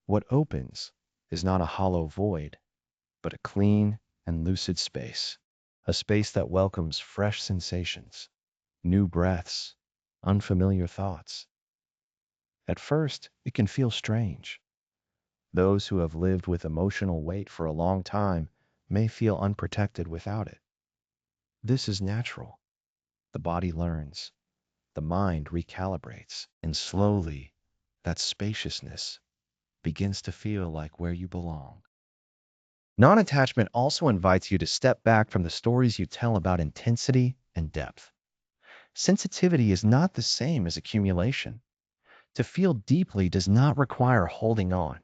What opens is not a hollow void, but a clean and lucid space, a space that welcomes fresh sensations, new breaths, unfamiliar thoughts. At first, it can feel strange. Those who have lived with emotional weight for a long time may feel unprotected without it. This is natural. The body learns, the mind recalibrates, and slowly that spaciousness begins to feel like where you belong. Non attachment also invites you to step back from the stories you tell about intensity and depth. Sensitivity is not the same as accumulation. To feel deeply does not require holding on.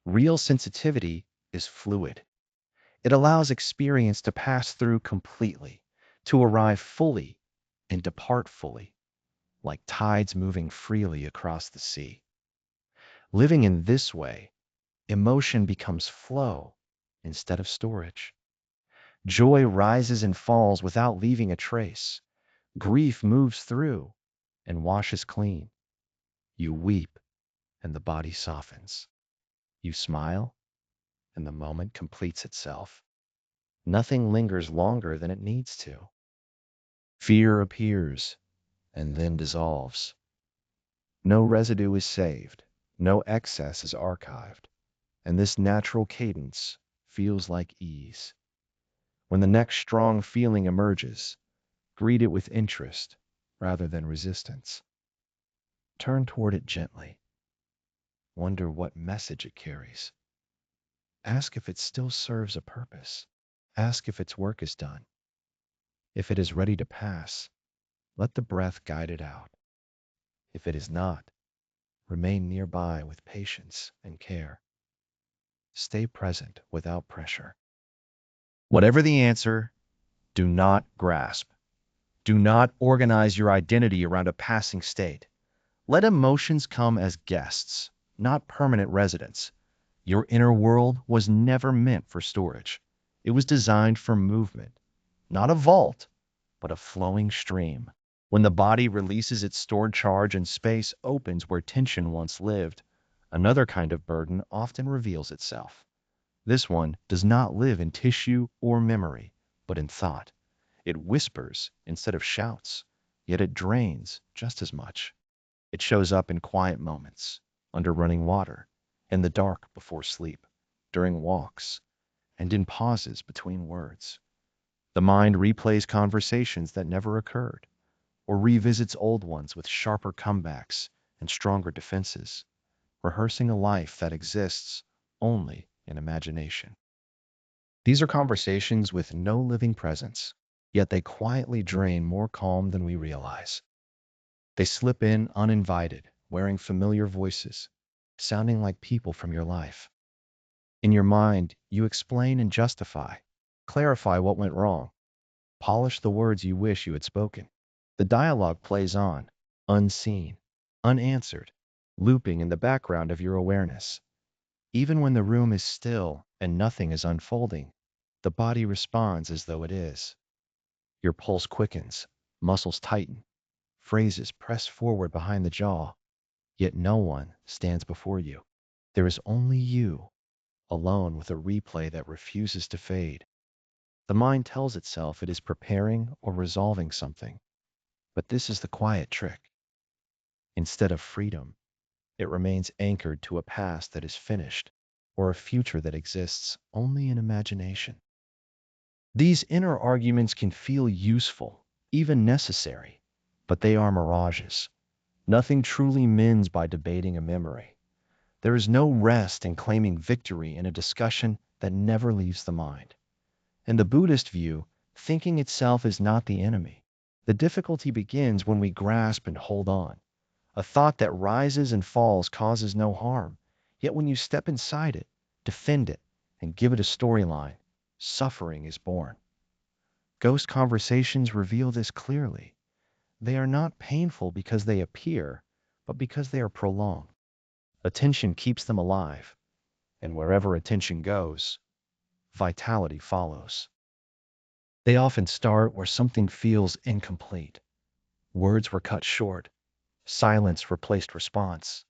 Real sensitivity is fluid. It allows experience to pass through completely, to arrive fully and depart fully, like tides moving freely across the sea. Living in this way, emotion becomes flow instead of storage. Joy rises and falls without leaving a trace. Grief moves through and washes clean. You weep and the body softens. You smile and the moment completes itself. Nothing lingers longer than it needs to. Fear appears and then dissolves. No residue is saved, no excess is archived, and this natural cadence feels like ease. When the next strong feeling emerges, greet it with interest rather than resistance. Turn toward it gently. Wonder what message it carries. Ask if it still serves a purpose. Ask if its work is done. If it is ready to pass, let the breath guide it out. If it is not, remain nearby with patience and care. Stay present without pressure. Whatever the answer, do not grasp. Do not organize your identity around a passing state. Let emotions come as guests, not permanent residents. Your inner world was never meant for storage. It was designed for movement, not a vault, but a flowing stream. When the body releases its stored charge and space opens where tension once lived, another kind of burden often reveals itself. This one does not live in tissue or memory, but in thought. It whispers instead of shouts, yet it drains just as much. It shows up in quiet moments, under running water, in the dark before sleep, during walks, and in pauses between words. The mind replays conversations that never occurred, or revisits old ones with sharper comebacks and stronger defenses, rehearsing a life that exists only in imagination. These are conversations with no living presence, yet they quietly drain more calm than we realize. They slip in uninvited, wearing familiar voices, sounding like people from your life. In your mind, you explain and justify, clarify what went wrong, polish the words you wish you had spoken. The dialogue plays on, unseen, unanswered, looping in the background of your awareness. Even when the room is still and nothing is unfolding, the body responds as though it is. Your pulse quickens, muscles tighten, phrases press forward behind the jaw, yet no one stands before you. There is only you, alone with a replay that refuses to fade. The mind tells itself it is preparing or resolving something, but this is the quiet trick. Instead of freedom, it remains anchored to a past that is finished or a future that exists only in imagination. These inner arguments can feel useful, even necessary, but they are mirages. Nothing truly mends by debating a memory. There is no rest in claiming victory in a discussion that never leaves the mind. In the Buddhist view, thinking itself is not the enemy. The difficulty begins when we grasp and hold on. A thought that rises and falls causes no harm, yet when you step inside it, defend it, and give it a storyline, suffering is born. Ghost conversations reveal this clearly. They are not painful because they appear, but because they are prolonged. Attention keeps them alive, and wherever attention goes, vitality follows. They often start where something feels incomplete. Words were cut short, silence replaced response,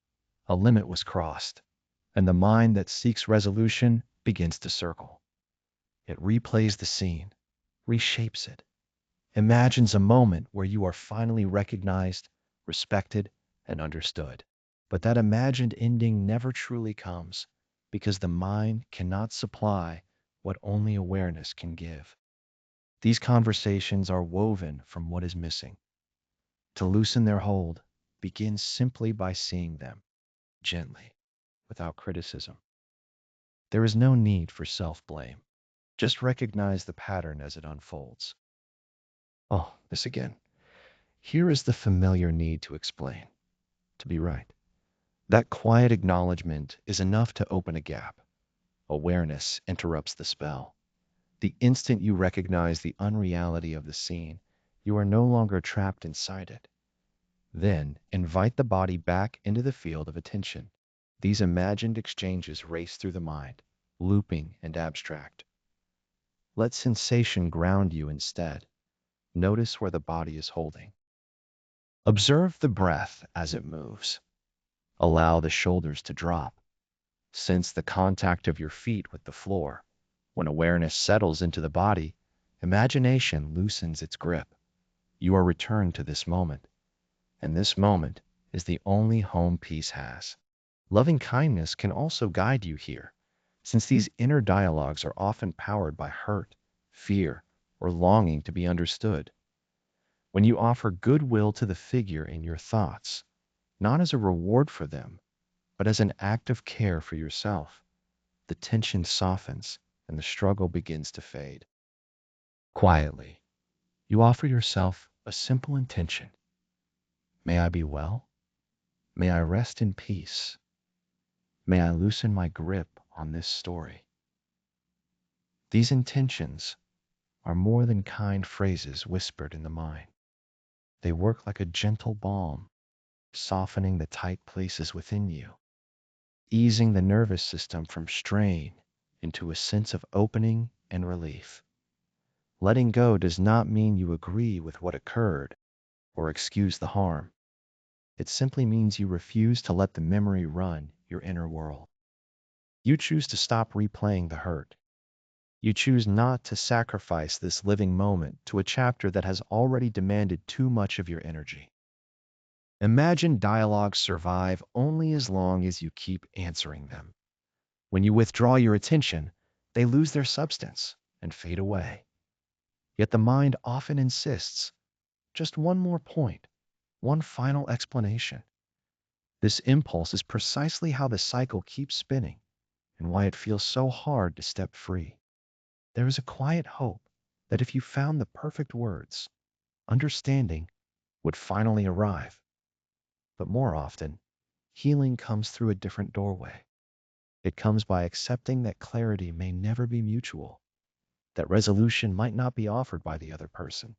a limit was crossed, and the mind that seeks resolution begins to circle. It replays the scene, reshapes it, imagines a moment where you are finally recognized, respected, and understood. But that imagined ending never truly comes because the mind cannot supply what only awareness can give. These conversations are woven from what is missing. To loosen their hold, begin simply by seeing them gently, without criticism. There is no need for self-blame. Just recognize the pattern as it unfolds. Oh, this again. Here is the familiar need to explain, to be right. That quiet acknowledgement is enough to open a gap. Awareness interrupts the spell. The instant you recognize the unreality of the scene, you are no longer trapped inside it. Then invite the body back into the field of attention. These imagined exchanges race through the mind, looping and abstract. Let sensation ground you instead. Notice where the body is holding. Observe the breath as it moves. Allow the shoulders to drop. Sense the contact of your feet with the floor. When awareness settles into the body, imagination loosens its grip. You are returned to this moment, and this moment is the only home peace has. Loving kindness can also guide you here, since these inner dialogues are often powered by hurt, fear, or longing to be understood. When you offer goodwill to the figure in your thoughts, not as a reward for them, but as an act of care for yourself, the tension softens and the struggle begins to fade. Quietly, you offer yourself a simple intention. May I be well? May I rest in peace? May I loosen my grip on this story? These intentions are more than kind phrases whispered in the mind. They work like a gentle balm, softening the tight places within you, easing the nervous system from strain into a sense of opening and relief. Letting go does not mean you agree with what occurred or excuse the harm. It simply means you refuse to let the memory run your inner world. You choose to stop replaying the hurt. You choose not to sacrifice this living moment to a chapter that has already demanded too much of your energy. Imagine dialogues survive only as long as you keep answering them. When you withdraw your attention, they lose their substance and fade away. Yet the mind often insists, just one more point, one final explanation. This impulse is precisely how the cycle keeps spinning and why it feels so hard to step free. There is a quiet hope that if you found the perfect words, understanding would finally arrive. But more often, healing comes through a different doorway. It comes by accepting that clarity may never be mutual, that resolution might not be offered by the other person,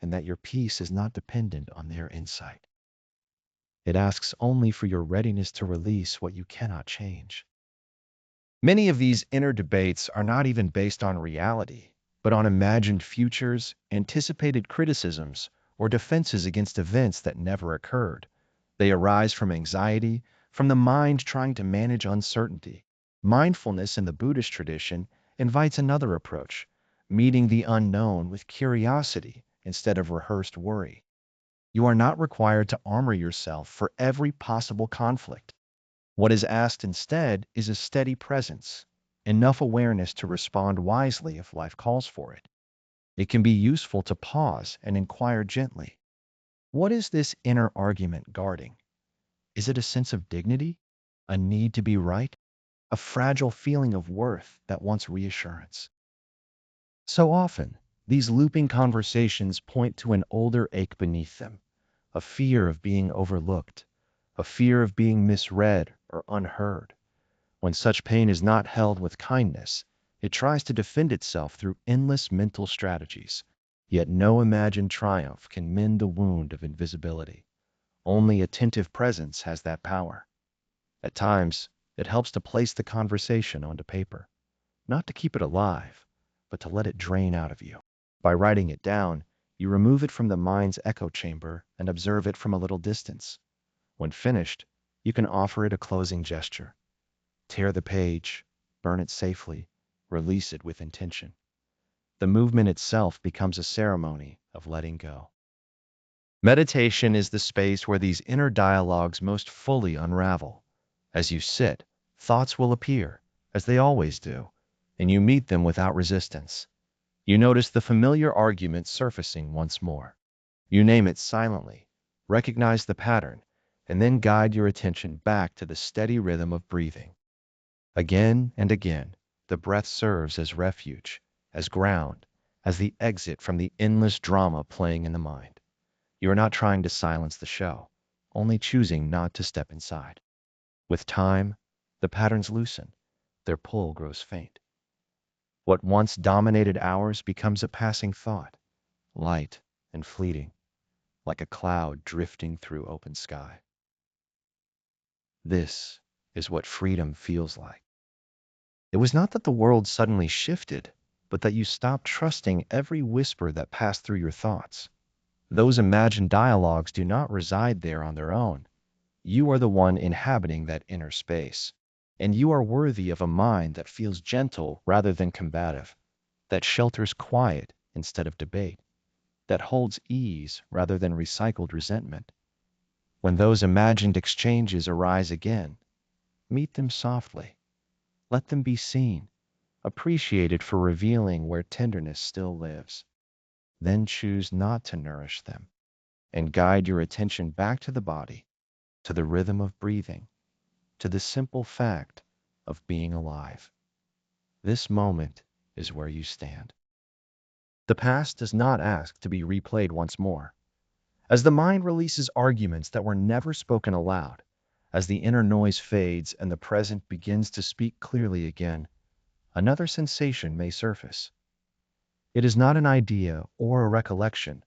and that your peace is not dependent on their insight. It asks only for your readiness to release what you cannot change. Many of these inner debates are not even based on reality, but on imagined futures, anticipated criticisms, or defenses against events that never occurred. They arise from anxiety, from the mind trying to manage uncertainty. Mindfulness in the Buddhist tradition invites another approach, meeting the unknown with curiosity instead of rehearsed worry. You are not required to armor yourself for every possible conflict. What is asked instead is a steady presence, enough awareness to respond wisely if life calls for it. It can be useful to pause and inquire gently. What is this inner argument guarding? Is it a sense of dignity? A need to be right? A fragile feeling of worth that wants reassurance? So often, these looping conversations point to an older ache beneath them, a fear of being overlooked, a fear of being misread or unheard. When such pain is not held with kindness, it tries to defend itself through endless mental strategies. Yet no imagined triumph can mend the wound of invisibility. Only attentive presence has that power. At times, it helps to place the conversation onto paper, not to keep it alive, but to let it drain out of you. By writing it down, you remove it from the mind's echo chamber and observe it from a little distance. When finished, you can offer it a closing gesture. Tear the page, burn it safely, release it with intention. The movement itself becomes a ceremony of letting go. Meditation is the space where these inner dialogues most fully unravel. As you sit, thoughts will appear, as they always do, and you meet them without resistance. You notice the familiar argument surfacing once more. You name it silently, recognize the pattern, and then guide your attention back to the steady rhythm of breathing. Again and again, the breath serves as refuge, as ground, as the exit from the endless drama playing in the mind. You are not trying to silence the show, only choosing not to step inside. With time, the patterns loosen, their pull grows faint. What once dominated hours becomes a passing thought, light and fleeting, like a cloud drifting through open sky. This is what freedom feels like. It was not that the world suddenly shifted, but that you stopped trusting every whisper that passed through your thoughts. Those imagined dialogues do not reside there on their own. You are the one inhabiting that inner space. And you are worthy of a mind that feels gentle rather than combative, that shelters quiet instead of debate, that holds ease rather than recycled resentment. When those imagined exchanges arise again, meet them softly. Let them be seen, appreciated for revealing where tenderness still lives. Then choose not to nourish them and guide your attention back to the body, to the rhythm of breathing, to the simple fact of being alive. This moment is where you stand. The past does not ask to be replayed once more. As the mind releases arguments that were never spoken aloud, as the inner noise fades and the present begins to speak clearly again, another sensation may surface. It is not an idea or a recollection,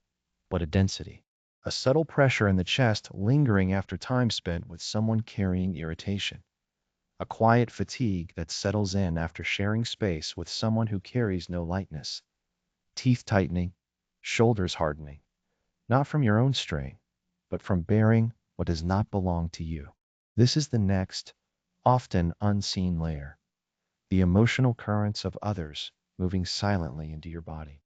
but a density, a subtle pressure in the chest lingering after time spent with someone carrying irritation, a quiet fatigue that settles in after sharing space with someone who carries no lightness, teeth tightening, shoulders hardening, not from your own strain, but from bearing what does not belong to you. This is the next, often unseen layer, the emotional currents of others moving silently into your body.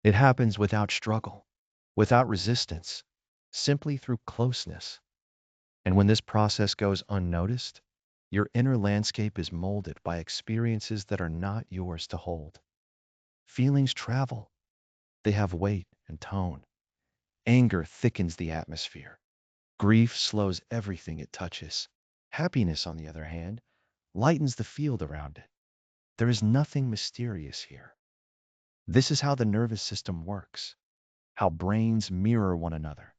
It happens without struggle, without resistance, simply through closeness. And when this process goes unnoticed, your inner landscape is molded by experiences that are not yours to hold. Feelings travel, they have weight and tone. Anger thickens the atmosphere. Grief slows everything it touches. Happiness, on the other hand, lightens the field around it. There is nothing mysterious here. This is how the nervous system works, how brains mirror one another,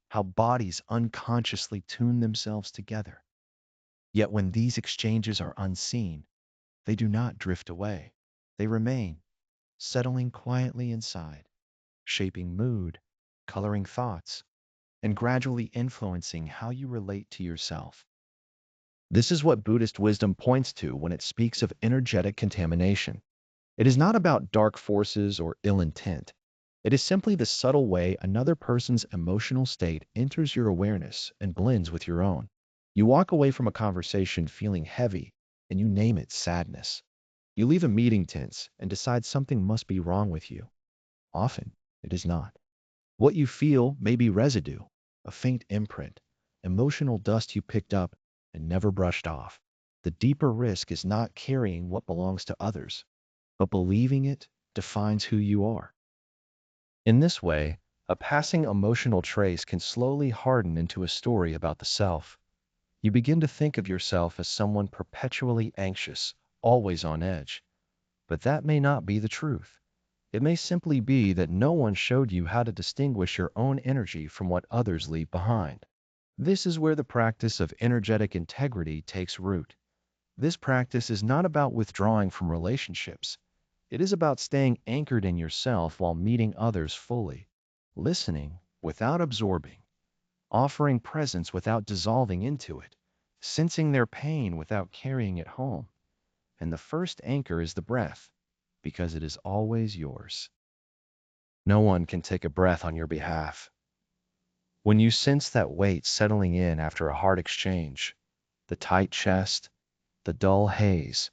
how bodies unconsciously tune themselves together. Yet when these exchanges are unseen, they do not drift away. They remain, settling quietly inside, shaping mood, coloring thoughts, and gradually influencing how you relate to yourself. This is what Buddhist wisdom points to when it speaks of energetic contamination. It is not about dark forces or ill intent. It is simply the subtle way another person's emotional state enters your awareness and blends with your own. You walk away from a conversation feeling heavy, and you name it sadness. You leave a meeting tense and decide something must be wrong with you. Often, it is not. What you feel may be residue, a faint imprint, emotional dust you picked up and never brushed off. The deeper risk is not carrying what belongs to others, but believing it defines who you are. In this way, a passing emotional trace can slowly harden into a story about the self. You begin to think of yourself as someone perpetually anxious, always on edge. But that may not be the truth. It may simply be that no one showed you how to distinguish your own energy from what others leave behind. This is where the practice of energetic integrity takes root. This practice is not about withdrawing from relationships. It is about staying anchored in yourself while meeting others fully, listening without absorbing, offering presence without dissolving into it, sensing their pain without carrying it home. And the first anchor is the breath, because it is always yours. No one can take a breath on your behalf. When you sense that weight settling in after a hard exchange, the tight chest, the dull haze,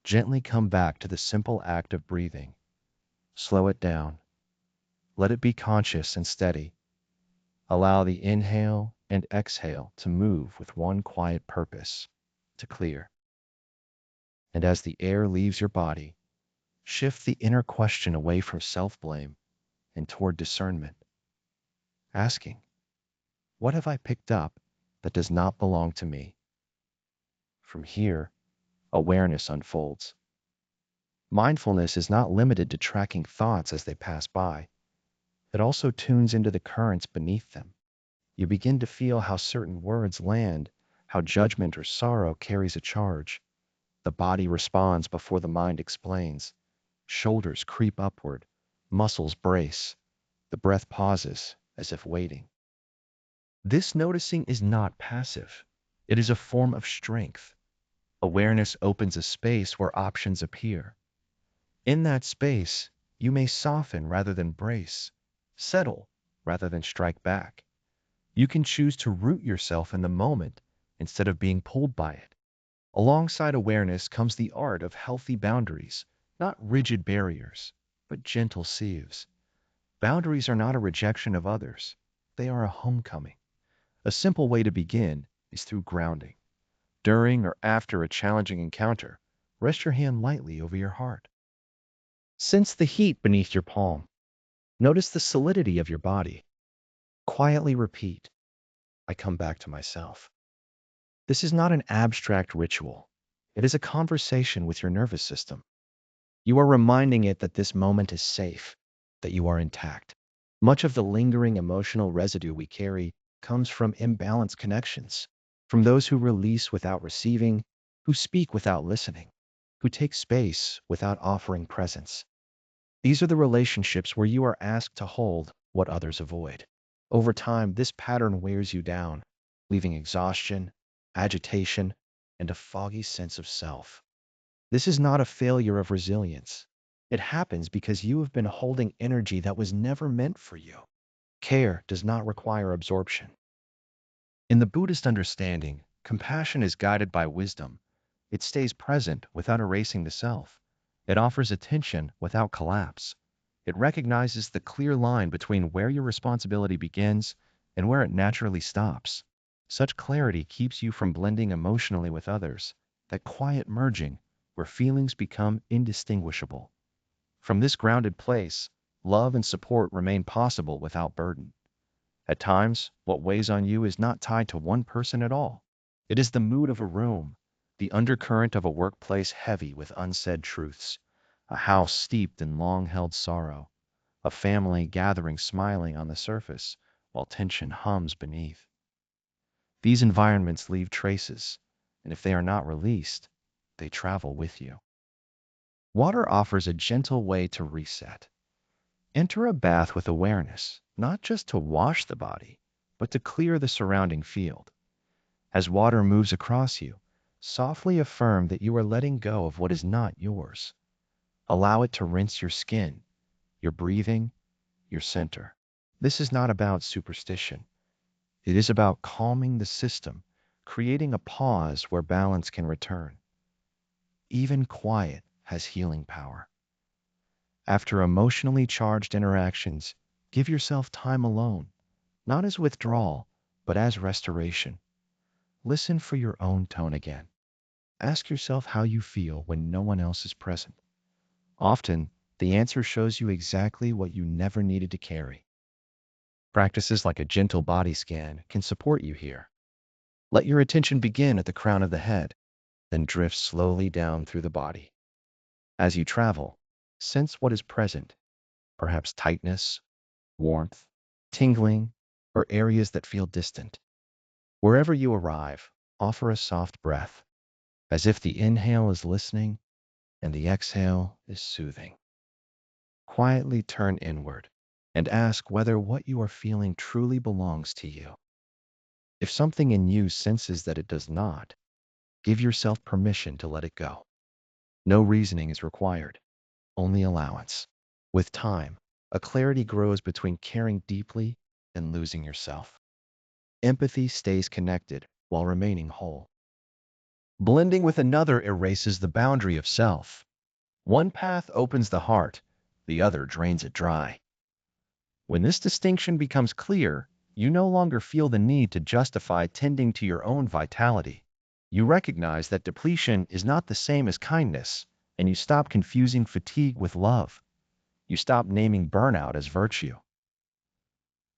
gently come back to the simple act of breathing. Slow it down. Let it be conscious and steady. Allow the inhale and exhale to move with one quiet purpose, to clear. And as the air leaves your body, Shift the inner question away from self-blame and toward discernment, asking, what have I picked up that does not belong to me? From here, awareness unfolds. Mindfulness is not limited to tracking thoughts as they pass by. It also tunes into the currents beneath them. You begin to feel how certain words land, how judgment or sorrow carries a charge. The body responds before the mind explains. Shoulders creep upward, muscles brace, the breath pauses as if waiting. This noticing is not passive. It is a form of strength. Awareness opens a space where options appear. In that space, you may soften rather than brace, settle rather than strike back. You can choose to root yourself in the moment instead of being pulled by it. Alongside awareness comes the art of healthy boundaries, not rigid barriers, but gentle sieves. Boundaries are not a rejection of others. They are a homecoming. A simple way to begin is through grounding. During or after a challenging encounter, rest your hand lightly over your heart. Sense the heat beneath your palm. Notice the solidity of your body. Quietly repeat, I come back to myself. This is not an abstract ritual. It is a conversation with your nervous system. You are reminding it that this moment is safe, that you are intact. Much of the lingering emotional residue we carry comes from imbalanced connections, from those who release without receiving, who speak without listening, who take space without offering presence. These are the relationships where you are asked to hold what others avoid. Over time, this pattern wears you down, leaving exhaustion, agitation, and a foggy sense of self. This is not a failure of resilience. It happens because you have been holding energy that was never meant for you. Care does not require absorption. In the Buddhist understanding, compassion is guided by wisdom. It stays present without erasing the self. It offers attention without collapse. It recognizes the clear line between where your responsibility begins and where it naturally stops. Such clarity keeps you from blending emotionally with others, that quiet merging where feelings become indistinguishable. From this grounded place, love and support remain possible without burden. At times, what weighs on you is not tied to one person at all. It is the mood of a room, the undercurrent of a workplace heavy with unsaid truths, a house steeped in long-held sorrow, a family gathering smiling on the surface while tension hums beneath. These environments leave traces, and if they are not released, they travel with you. Water offers a gentle way to reset. Enter a bath with awareness, not just to wash the body, but to clear the surrounding field. As water moves across you, softly affirm that you are letting go of what is not yours. Allow it to rinse your skin, your breathing, your center. This is not about superstition. It is about calming the system, creating a pause where balance can return. Even quiet has healing power. After emotionally charged interactions, give yourself time alone, not as withdrawal, but as restoration. Listen for your own tone again. Ask yourself how you feel when no one else is present. Often, the answer shows you exactly what you never needed to carry. Practices like a gentle body scan can support you here. Let your attention begin at the crown of the head, then drift slowly down through the body. As you travel, sense what is present, perhaps tightness, warmth, tingling, or areas that feel distant. Wherever you arrive, offer a soft breath, as if the inhale is listening and the exhale is soothing. Quietly turn inward and ask whether what you are feeling truly belongs to you. If something in you senses that it does not, give yourself permission to let it go. No reasoning is required, only allowance. With time, a clarity grows between caring deeply and losing yourself. Empathy stays connected while remaining whole. Blending with another erases the boundary of self. One path opens the heart, the other drains it dry. When this distinction becomes clear, you no longer feel the need to justify tending to your own vitality. You recognize that depletion is not the same as kindness, And you stop confusing fatigue with love. You stop naming burnout as virtue.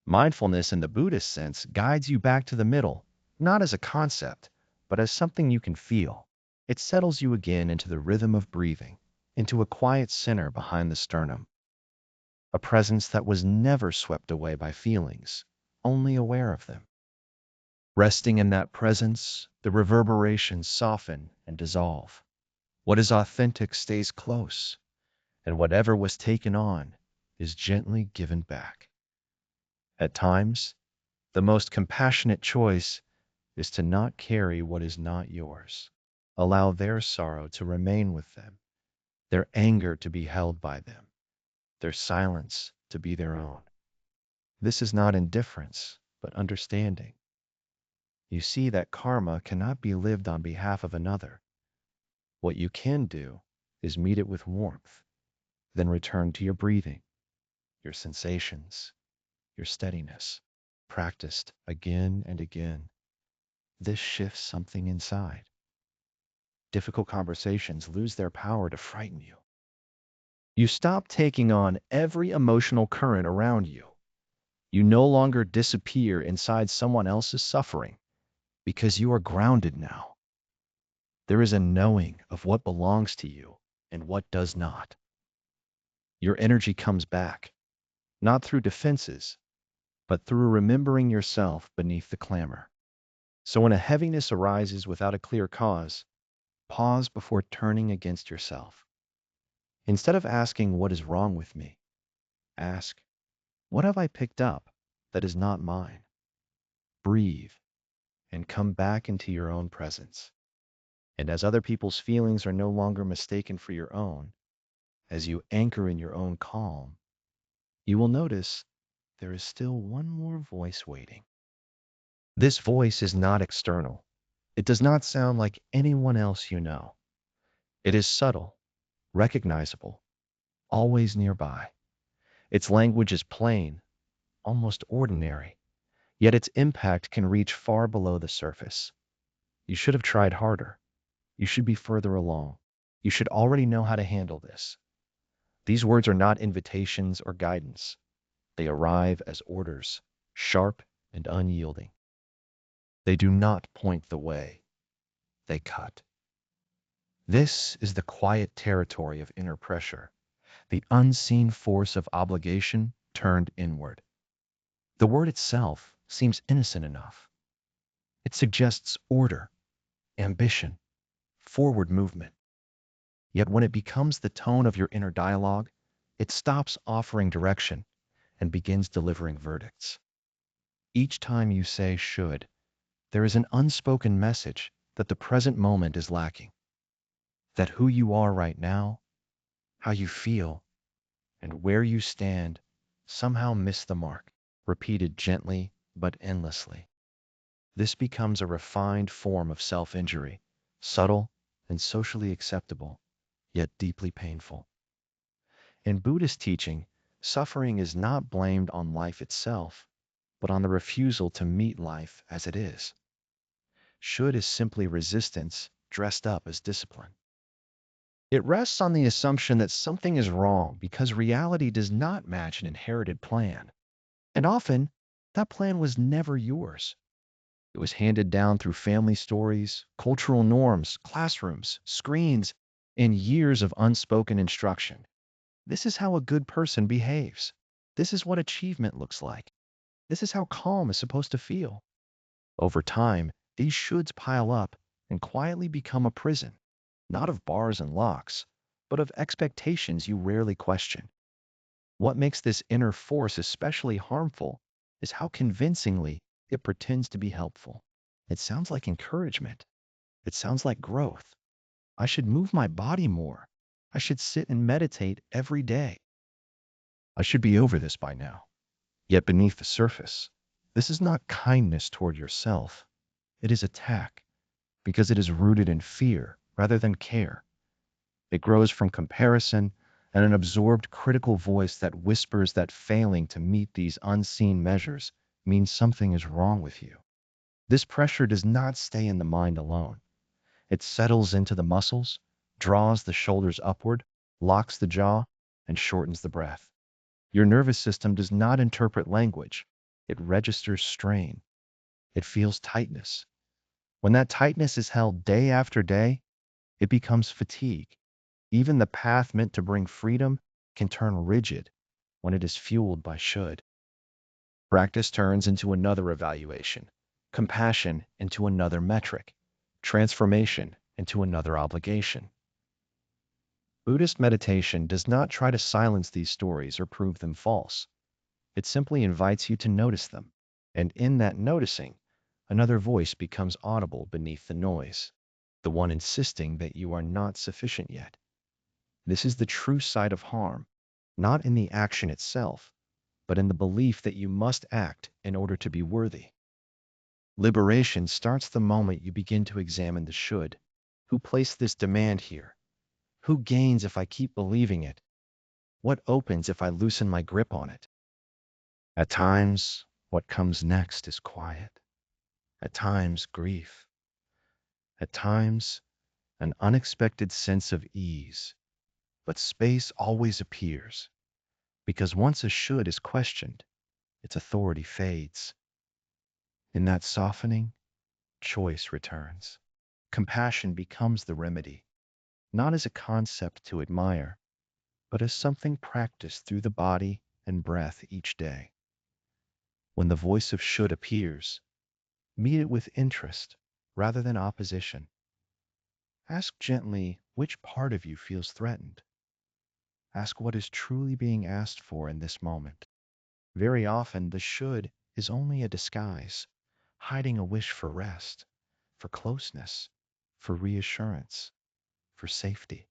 Mindfulness in the Buddhist sense guides you back to the middle, not as a concept, but as something you can feel. It settles you again into the rhythm of breathing, into a quiet center behind the sternum, a presence that was never swept away by feelings, only aware of them. Resting in that presence, the reverberations soften and dissolve. What is authentic stays close, and whatever was taken on is gently given back. At times, the most compassionate choice is to not carry what is not yours. Allow their sorrow to remain with them, their anger to be held by them, their silence to be their own. This is not indifference, but understanding. You see that karma cannot be lived on behalf of another. What you can do is meet it with warmth, then return to your breathing, your sensations, your steadiness, practiced again and again. This shifts something inside. Difficult conversations lose their power to frighten you. You stop taking on every emotional current around you. You no longer disappear inside someone else's suffering because you are grounded now. There is a knowing of what belongs to you and what does not. Your energy comes back, not through defenses, but through remembering yourself beneath the clamor. So when a heaviness arises without a clear cause, pause before turning against yourself. Instead of asking what is wrong with me, ask, what have I picked up that is not mine? Breathe and come back into your own presence. And as other people's feelings are no longer mistaken for your own, as you anchor in your own calm, you will notice there is still one more voice waiting. This voice is not external. It does not sound like anyone else you know. It is subtle, recognizable, always nearby. Its language is plain, almost ordinary, yet its impact can reach far below the surface. You should have tried harder. You should be further along. You should already know how to handle this. These words are not invitations or guidance. They arrive as orders, sharp and unyielding. They do not point the way. They cut. This is the quiet territory of inner pressure, the unseen force of obligation turned inward. The word itself seems innocent enough. It suggests order, ambition, forward movement. Yet when it becomes the tone of your inner dialogue, it stops offering direction and begins delivering verdicts. Each time you say should, there is an unspoken message that the present moment is lacking, that who you are right now, how you feel, and where you stand somehow miss the mark, repeated gently but endlessly. This becomes a refined form of self-injury, subtle and socially acceptable, yet deeply painful. In Buddhist teaching, suffering is not blamed on life itself, but on the refusal to meet life as it is. Should is simply resistance dressed up as discipline. It rests on the assumption that something is wrong because reality does not match an inherited plan. And often, that plan was never yours. It was handed down through family stories, cultural norms, classrooms, screens, and years of unspoken instruction. This is how a good person behaves. This is what achievement looks like. This is how calm is supposed to feel. Over time, these shoulds pile up and quietly become a prison, not of bars and locks, but of expectations you rarely question. What makes this inner force especially harmful is how convincingly it pretends to be helpful. It sounds like encouragement. It sounds like growth. I should move my body more. I should sit and meditate every day. I should be over this by now. Yet beneath the surface, this is not kindness toward yourself. It is attack, because it is rooted in fear rather than care. It grows from comparison and an absorbed critical voice that whispers that failing to meet these unseen measures means something is wrong with you. This pressure does not stay in the mind alone. It settles into the muscles, draws the shoulders upward, locks the jaw, and shortens the breath. Your nervous system does not interpret language. It registers strain. It feels tightness. When that tightness is held day after day, it becomes fatigue. Even the path meant to bring freedom can turn rigid when it is fueled by should. Practice turns into another evaluation, compassion into another metric, transformation into another obligation. Buddhist meditation does not try to silence these stories or prove them false. It simply invites you to notice them. And in that noticing, another voice becomes audible beneath the noise, the one insisting that you are not sufficient yet. This is the true side of harm, not in the action itself, but in the belief that you must act in order to be worthy. Liberation starts the moment you begin to examine the should. Who placed this demand here? Who gains if I keep believing it? What opens if I loosen my grip on it? At times, what comes next is quiet. At times, grief. At times, an unexpected sense of ease. But space always appears, because once a should is questioned, its authority fades. In that softening, choice returns. Compassion becomes the remedy, not as a concept to admire, but as something practiced through the body and breath each day. When the voice of should appears, meet it with interest rather than opposition. Ask gently which part of you feels threatened. Ask what is truly being asked for in this moment. Very often, the should is only a disguise, hiding a wish for rest, for closeness, for reassurance, for safety.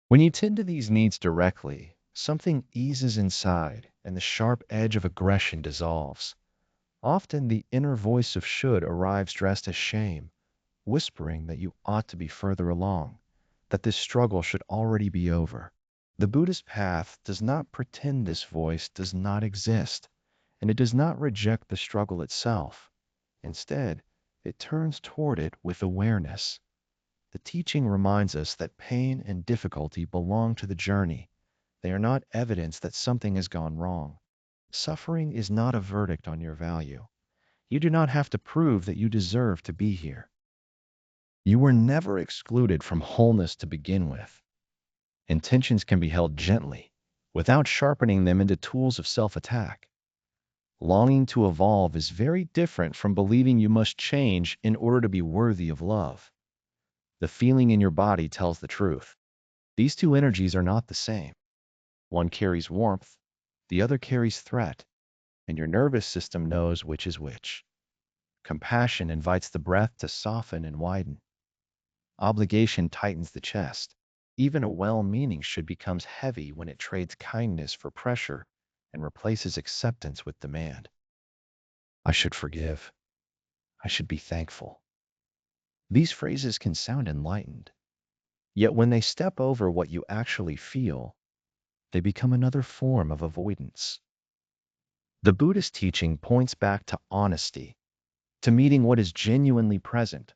When you tend to these needs directly, something eases inside and the sharp edge of aggression dissolves. Often the inner voice of should arrives dressed as shame, whispering that you ought to be further along, that this struggle should already be over. The Buddhist path does not pretend this voice does not exist, and it does not reject the struggle itself. Instead, it turns toward it with awareness. The teaching reminds us that pain and difficulty belong to the journey. They are not evidence that something has gone wrong. Suffering is not a verdict on your value. You do not have to prove that you deserve to be here. You were never excluded from wholeness to begin with. Intentions can be held gently, without sharpening them into tools of self-attack. Longing to evolve is very different from believing you must change in order to be worthy of love. The feeling in your body tells the truth. These two energies are not the same. One carries warmth, the other carries threat, and your nervous system knows which is which. Compassion invites the breath to soften and widen. Obligation tightens the chest. Even a well-meaning should becomes heavy when it trades kindness for pressure and replaces acceptance with demand. I should forgive. I should be thankful. These phrases can sound enlightened, yet when they step over what you actually feel, they become another form of avoidance. The Buddhist teaching points back to honesty, to meeting what is genuinely present,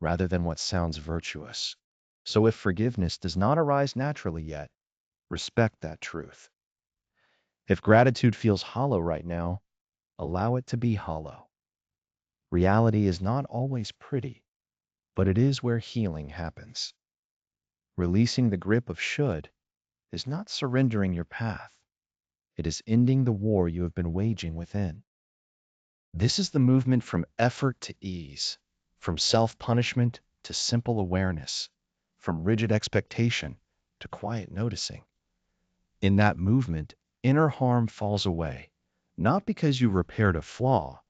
rather than what sounds virtuous. So if forgiveness does not arise naturally yet, respect that truth. If gratitude feels hollow right now, allow it to be hollow. Reality is not always pretty, but it is where healing happens. Releasing the grip of should is not surrendering your path. It is ending the war you have been waging within. This is the movement from effort to ease, from self-punishment to simple awareness, from rigid expectation to quiet noticing. In that movement, inner harm falls away, not because you repaired a flaw,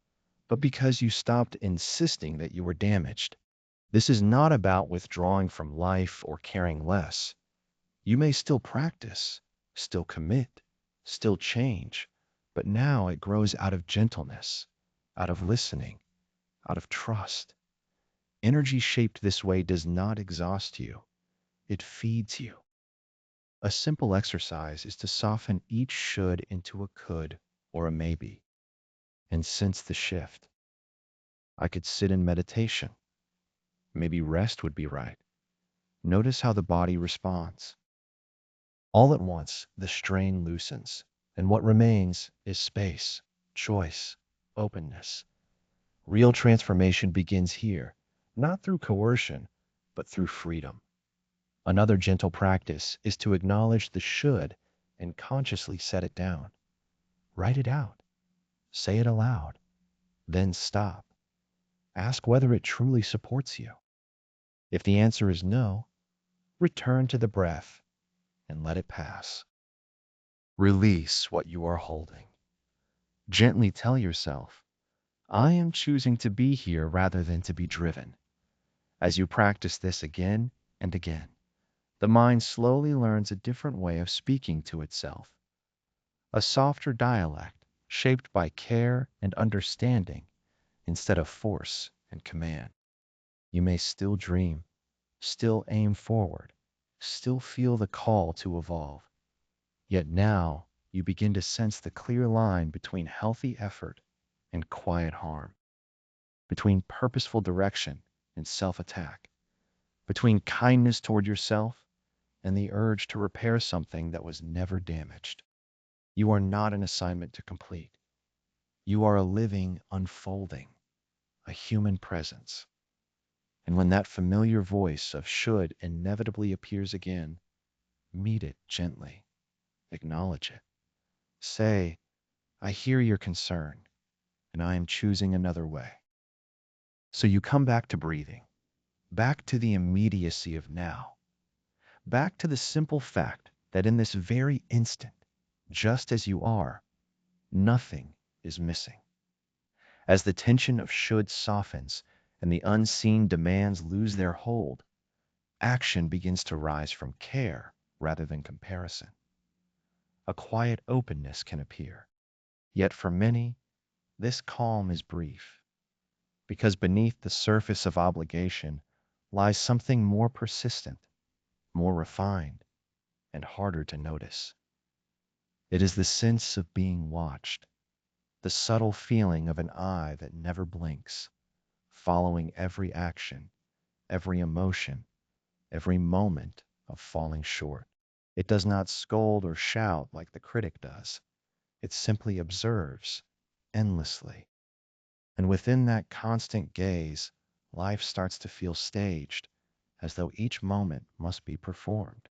but because you stopped insisting that you were damaged. This is not about withdrawing from life or caring less. You may still practice, still commit, still change, but now it grows out of gentleness, out of listening, out of trust. Energy shaped this way does not exhaust you, it feeds you. A simple exercise is to soften each should into a could or a maybe, and sense the shift. I could sit in meditation. Maybe rest would be right. Notice how the body responds. All at once, the strain loosens, and what remains is space, choice, openness. Real transformation begins here, not through coercion, but through freedom. Another gentle practice is to acknowledge the should and consciously set it down. Write it out. Say it aloud. Then stop. Ask whether it truly supports you. If the answer is no, return to the breath and let it pass. Release what you are holding. Gently tell yourself, I am choosing to be here rather than to be driven. As you practice this again and again, the mind slowly learns a different way of speaking to itself, a softer dialect shaped by care and understanding instead of force and command. You may still dream, still aim forward, still feel the call to evolve. Yet now you begin to sense the clear line between healthy effort and quiet harm, between purposeful direction and self-attack, between kindness toward yourself and the urge to repair something that was never damaged. You are not an assignment to complete. You are a living unfolding, a human presence. And when that familiar voice of should inevitably appears again, meet it gently, acknowledge it. Say, I hear your concern, and I am choosing another way. So you come back to breathing, back to the immediacy of now, back to the simple fact that in this very instant, just as you are, nothing is missing. As the tension of should softens and the unseen demands lose their hold, action begins to rise from care rather than comparison. A quiet openness can appear. Yet for many, this calm is brief, because beneath the surface of obligation lies something more persistent, more refined, and harder to notice. It is the sense of being watched, the subtle feeling of an eye that never blinks, following every action, every emotion, every moment of falling short. It does not scold or shout like the critic does. It simply observes endlessly. And within that constant gaze, life starts to feel staged, as though each moment must be performed.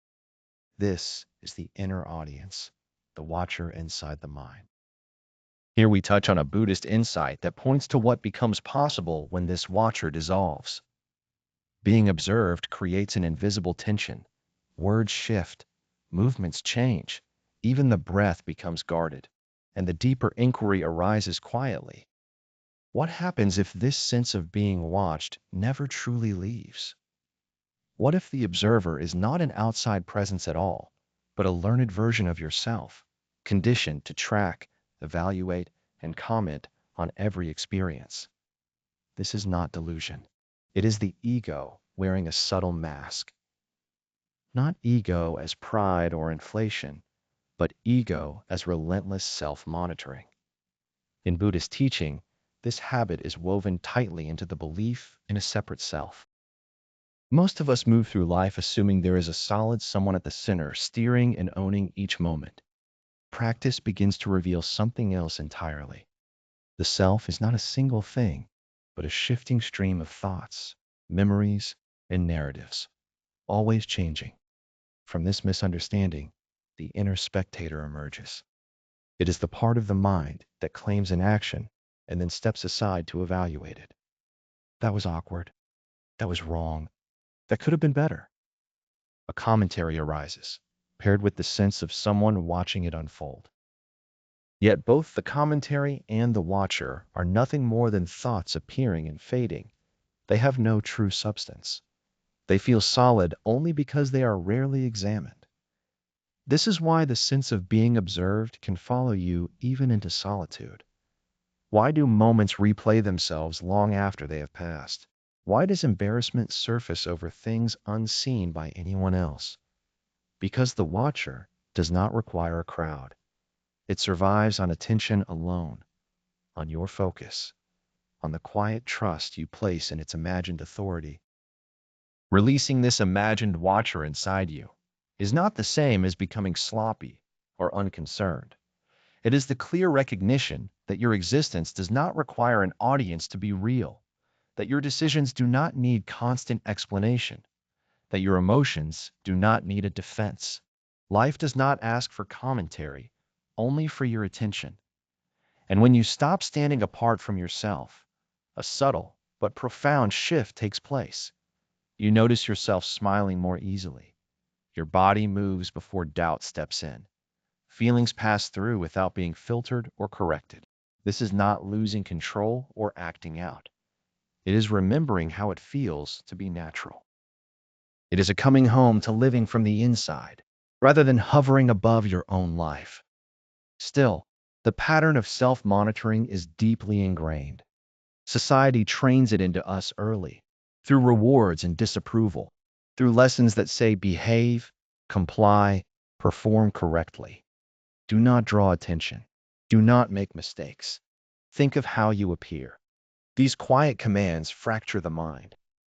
This is the inner audience, the watcher inside the mind. Here we touch on a Buddhist insight that points to what becomes possible when this watcher dissolves. Being observed creates an invisible tension. Words shift, movements change, even the breath becomes guarded, and the deeper inquiry arises quietly. What happens if this sense of being watched never truly leaves? What if the observer is not an outside presence at all, but a learned version of yourself, conditioned to track, evaluate, and comment on every experience? This is not delusion. It is the ego wearing a subtle mask. Not ego as pride or inflation, but ego as relentless self-monitoring. In Buddhist teaching, this habit is woven tightly into the belief in a separate self. Most of us move through life assuming there is a solid someone at the center, steering and owning each moment. Practice begins to reveal something else entirely. The self is not a single thing, but a shifting stream of thoughts, memories, and narratives, always changing. From this misunderstanding, the inner spectator emerges. It is the part of the mind that claims an action and then steps aside to evaluate it. That was awkward. That was wrong. That could have been better. A commentary arises, paired with the sense of someone watching it unfold. Yet both the commentary and the watcher are nothing more than thoughts appearing and fading. They have no true substance. They feel solid only because they are rarely examined. This is why the sense of being observed can follow you even into solitude. Why do moments replay themselves long after they have passed? Why does embarrassment surface over things unseen by anyone else? Because the watcher does not require a crowd. It survives on attention alone, on your focus, on the quiet trust you place in its imagined authority. Releasing this imagined watcher inside you is not the same as becoming sloppy or unconcerned. It is the clear recognition that your existence does not require an audience to be real, that your decisions do not need constant explanation, that your emotions do not need a defense. Life does not ask for commentary, only for your attention. And when you stop standing apart from yourself, a subtle but profound shift takes place. You notice yourself smiling more easily. Your body moves before doubt steps in. Feelings pass through without being filtered or corrected. This is not losing control or acting out. It is remembering how it feels to be natural. It is a coming home to living from the inside, rather than hovering above your own life. Still, the pattern of self-monitoring is deeply ingrained. Society trains it into us early, through rewards and disapproval, through lessons that say behave, comply, perform correctly. Do not draw attention. Do not make mistakes. Think of how you appear. These quiet commands fracture the mind.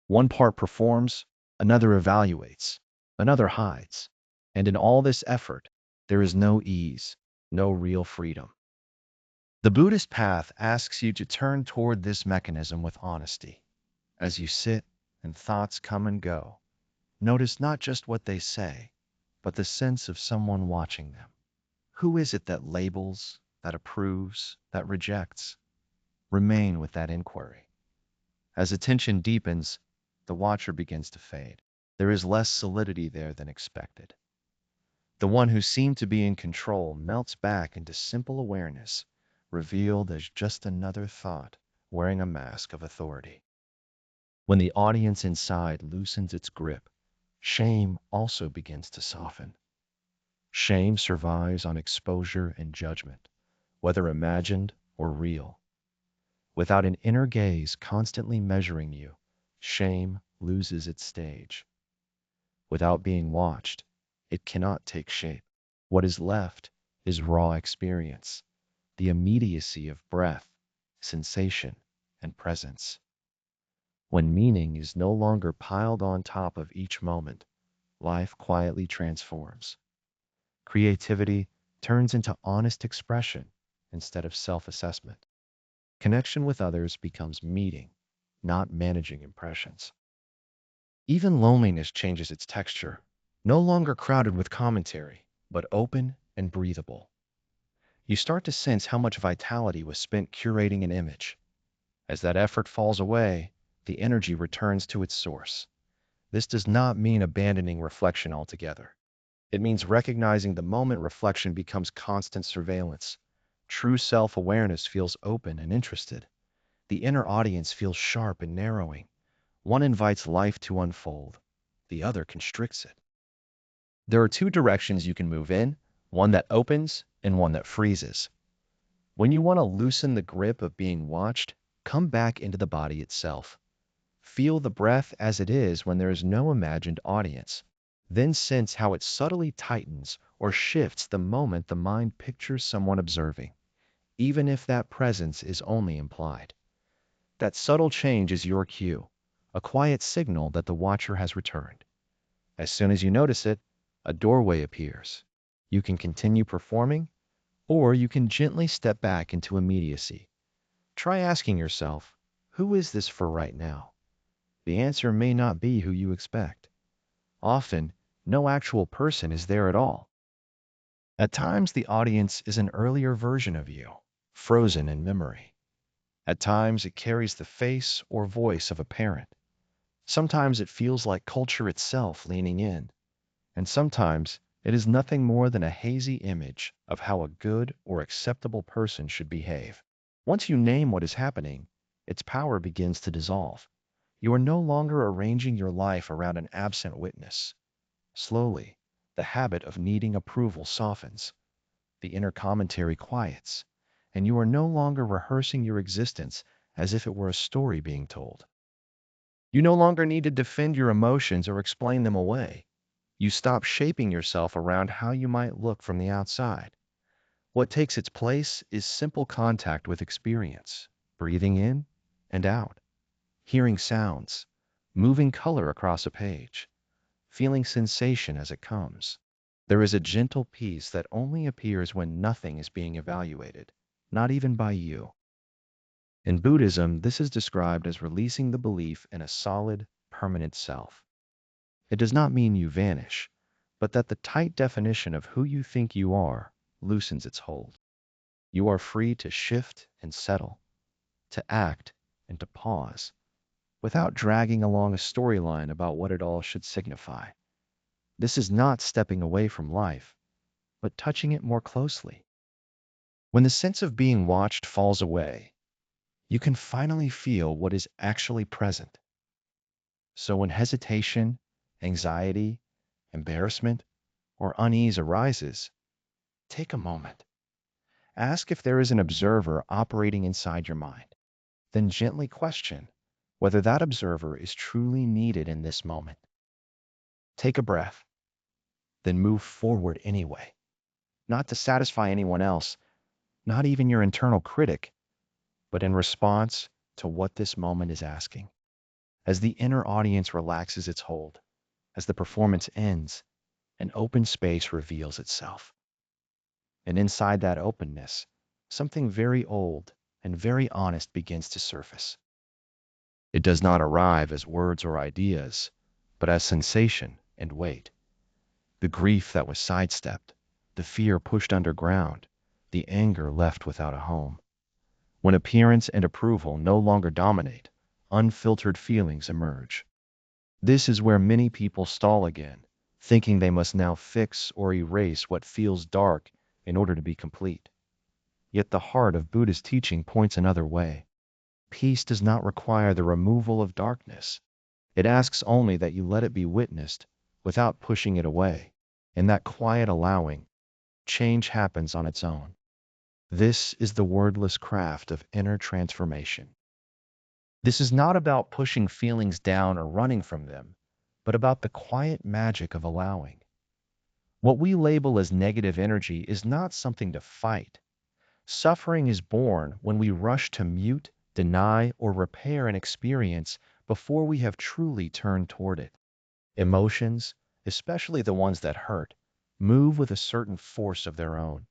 One part performs, another evaluates, another hides. And in all this effort, there is no ease, no real freedom. The Buddhist path asks you to turn toward this mechanism with honesty. As you sit and thoughts come and go, notice not just what they say, but the sense of someone watching them. Who is it that labels, that approves, that rejects? Remain with that inquiry. As attention deepens, the watcher begins to fade. There is less solidity there than expected. The one who seemed to be in control melts back into simple awareness, revealed as just another thought wearing a mask of authority. When the audience inside loosens its grip, shame also begins to soften. Shame survives on exposure and judgment, whether imagined or real. Without an inner gaze constantly measuring you, shame loses its stage. Without being watched, it cannot take shape. What is left is raw experience, the immediacy of breath, sensation, and presence. When meaning is no longer piled on top of each moment, life quietly transforms. Creativity turns into honest expression instead of self-assessment. Connection with others becomes meeting, not managing impressions. Even loneliness changes its texture, no longer crowded with commentary, but open and breathable. You start to sense how much vitality was spent curating an image. As that effort falls away, the energy returns to its source. This does not mean abandoning reflection altogether. It means recognizing the moment reflection becomes constant surveillance. True self-awareness feels open and interested. The inner audience feels sharp and narrowing. One invites life to unfold, the other constricts it. There are two directions you can move in, one that opens and one that freezes. When you want to loosen the grip of being watched, come back into the body itself. Feel the breath as it is when there is no imagined audience. Then sense how it subtly tightens or shifts the moment the mind pictures someone observing, even if that presence is only implied. That subtle change is your cue, a quiet signal that the watcher has returned. As soon as you notice it, a doorway appears. You can continue performing, or you can gently step back into immediacy. Try asking yourself, who is this for right now? The answer may not be who you expect. Often, no actual person is there at all. At times, the audience is an earlier version of you, frozen in memory. At times, it carries the face or voice of a parent. Sometimes it feels like culture itself leaning in, and sometimes it is nothing more than a hazy image of how a good or acceptable person should behave. Once you name what is happening, its power begins to dissolve. You are no longer arranging your life around an absent witness. Slowly, the habit of needing approval softens. The inner commentary quiets, and you are no longer rehearsing your existence as if it were a story being told. You no longer need to defend your emotions or explain them away. You stop shaping yourself around how you might look from the outside. What takes its place is simple contact with experience, breathing in and out, hearing sounds, moving color across a page, feeling sensation as it comes. There is a gentle peace that only appears when nothing is being evaluated, not even by you. In Buddhism, this is described as releasing the belief in a solid, permanent self. It does not mean you vanish, but that the tight definition of who you think you are loosens its hold. You are free to shift and settle, to act and to pause, without dragging along a storyline about what it all should signify. This is not stepping away from life, but touching it more closely. When the sense of being watched falls away, you can finally feel what is actually present. So when hesitation, anxiety, embarrassment, or unease arises, take a moment. Ask if there is an observer operating inside your mind. Then gently question whether that observer is truly needed in this moment. Take a breath, then move forward anyway, not to satisfy anyone else, not even your internal critic, but in response to what this moment is asking. As the inner audience relaxes its hold, as the performance ends, an open space reveals itself. And inside that openness, something very old and very honest begins to surface. It does not arrive as words or ideas, but as sensation and weight. The grief that was sidestepped, the fear pushed underground, the anger left without a home. When appearance and approval no longer dominate, unfiltered feelings emerge. This is where many people stall again, thinking they must now fix or erase what feels dark in order to be complete. Yet the heart of Buddhist teaching points another way. Peace does not require the removal of darkness. It asks only that you let it be witnessed without pushing it away. In that quiet allowing, change happens on its own. This is the wordless craft of inner transformation. This is not about pushing feelings down or running from them, but about the quiet magic of allowing. What we label as negative energy is not something to fight. Suffering is born when we rush to mute, deny, or repair an experience before we have truly turned toward it. Emotions, especially the ones that hurt, move with a certain force of their own.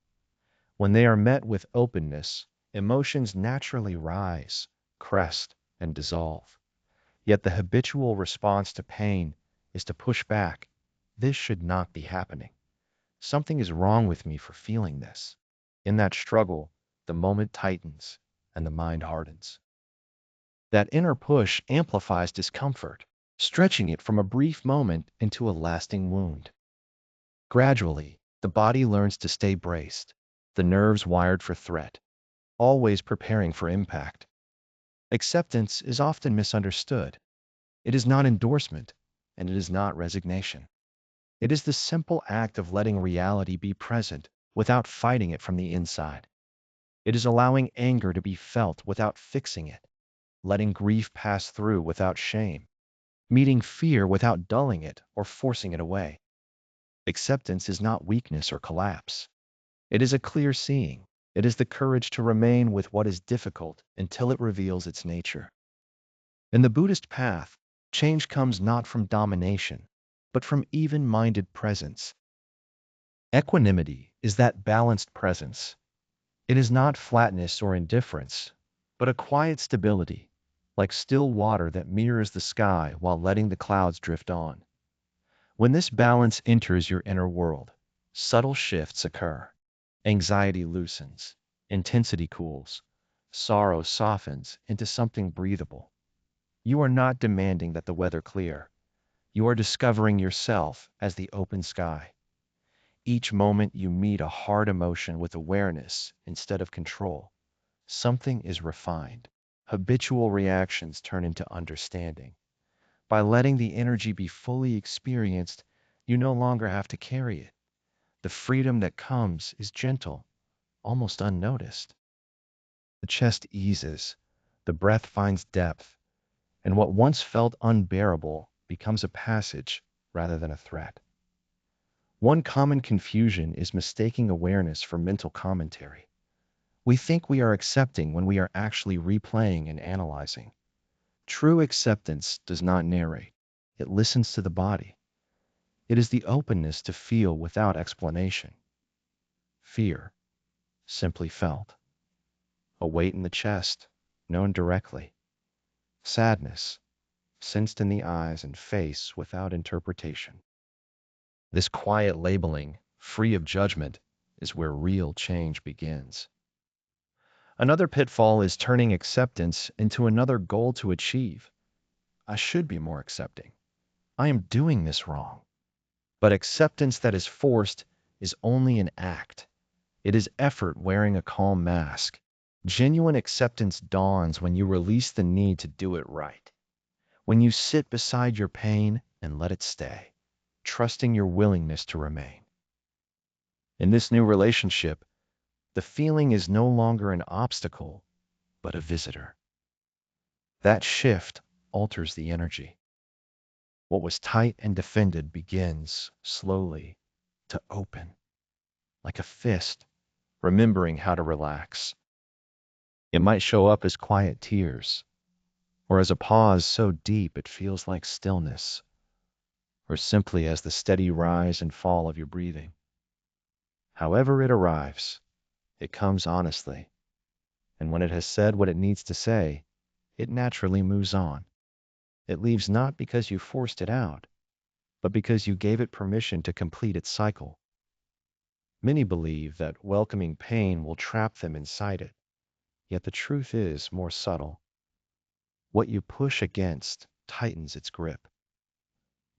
When they are met with openness, emotions naturally rise, crest, and dissolve. Yet the habitual response to pain is to push back. This should not be happening. Something is wrong with me for feeling this. In that struggle, the moment tightens and the mind hardens. That inner push amplifies discomfort, stretching it from a brief moment into a lasting wound. Gradually, the body learns to stay braced, the nerves wired for threat, always preparing for impact. Acceptance is often misunderstood. It is not endorsement, and it is not resignation. It is the simple act of letting reality be present without fighting it from the inside. It is allowing anger to be felt without fixing it, letting grief pass through without shame, meeting fear without dulling it or forcing it away. Acceptance is not weakness or collapse. It is a clear seeing. It is the courage to remain with what is difficult until it reveals its nature. In the Buddhist path, change comes not from domination, but from even-minded presence. Equanimity is that balanced presence. It is not flatness or indifference, but a quiet stability, like still water that mirrors the sky while letting the clouds drift on. When this balance enters your inner world, subtle shifts occur. Anxiety loosens, intensity cools, sorrow softens into something breathable. You are not demanding that the weather clear. You are discovering yourself as the open sky. Each moment you meet a hard emotion with awareness instead of control. Something is refined. Habitual reactions turn into understanding. By letting the energy be fully experienced, you no longer have to carry it. The freedom that comes is gentle, almost unnoticed. The chest eases, the breath finds depth, and what once felt unbearable becomes a passage rather than a threat. One common confusion is mistaking awareness for mental commentary. We think we are accepting when we are actually replaying and analyzing. True acceptance does not narrate. It listens to the body. It is the openness to feel without explanation. Fear, simply felt. A weight in the chest, known directly. Sadness, sensed in the eyes and face without interpretation. This quiet labeling, free of judgment, is where real change begins. Another pitfall is turning acceptance into another goal to achieve. I should be more accepting. I am doing this wrong. But acceptance that is forced is only an act. It is effort wearing a calm mask. Genuine acceptance dawns when you release the need to do it right. When you sit beside your pain and let it stay, trusting your willingness to remain. In this new relationship, the feeling is no longer an obstacle, but a visitor. That shift alters the energy. What was tight and defended begins, slowly, to open, like a fist, remembering how to relax. It might show up as quiet tears, or as a pause so deep it feels like stillness, or simply as the steady rise and fall of your breathing. However it arrives, it comes honestly, and when it has said what it needs to say, it naturally moves on. It leaves not because you forced it out, but because you gave it permission to complete its cycle. Many believe that welcoming pain will trap them inside it, yet the truth is more subtle. What you push against tightens its grip.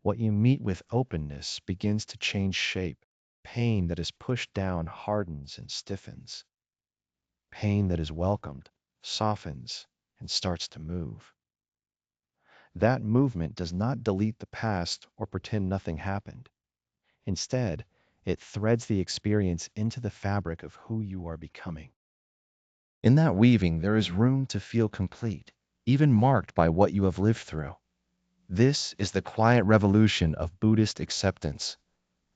What you meet with openness begins to change shape. Pain that is pushed down hardens and stiffens. Pain that is welcomed softens and starts to move. That movement does not delete the past or pretend nothing happened. Instead, it threads the experience into the fabric of who you are becoming. In that weaving, there is room to feel complete, even marked by what you have lived through. This is the quiet revolution of Buddhist acceptance.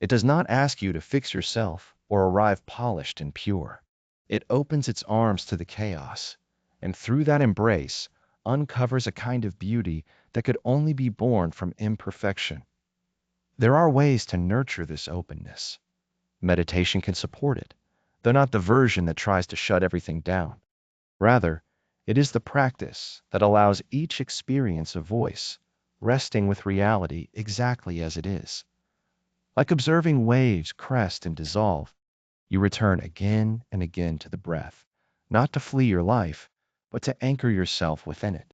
It does not ask you to fix yourself or arrive polished and pure. It opens its arms to the chaos, and through that embrace, uncovers a kind of beauty that could only be born from imperfection. There are ways to nurture this openness. Meditation can support it, though not the version that tries to shut everything down. Rather, it is the practice that allows each experience a voice, resting with reality exactly as it is. Like observing waves crest and dissolve, you return again and again to the breath, not to flee your life, but to anchor yourself within it.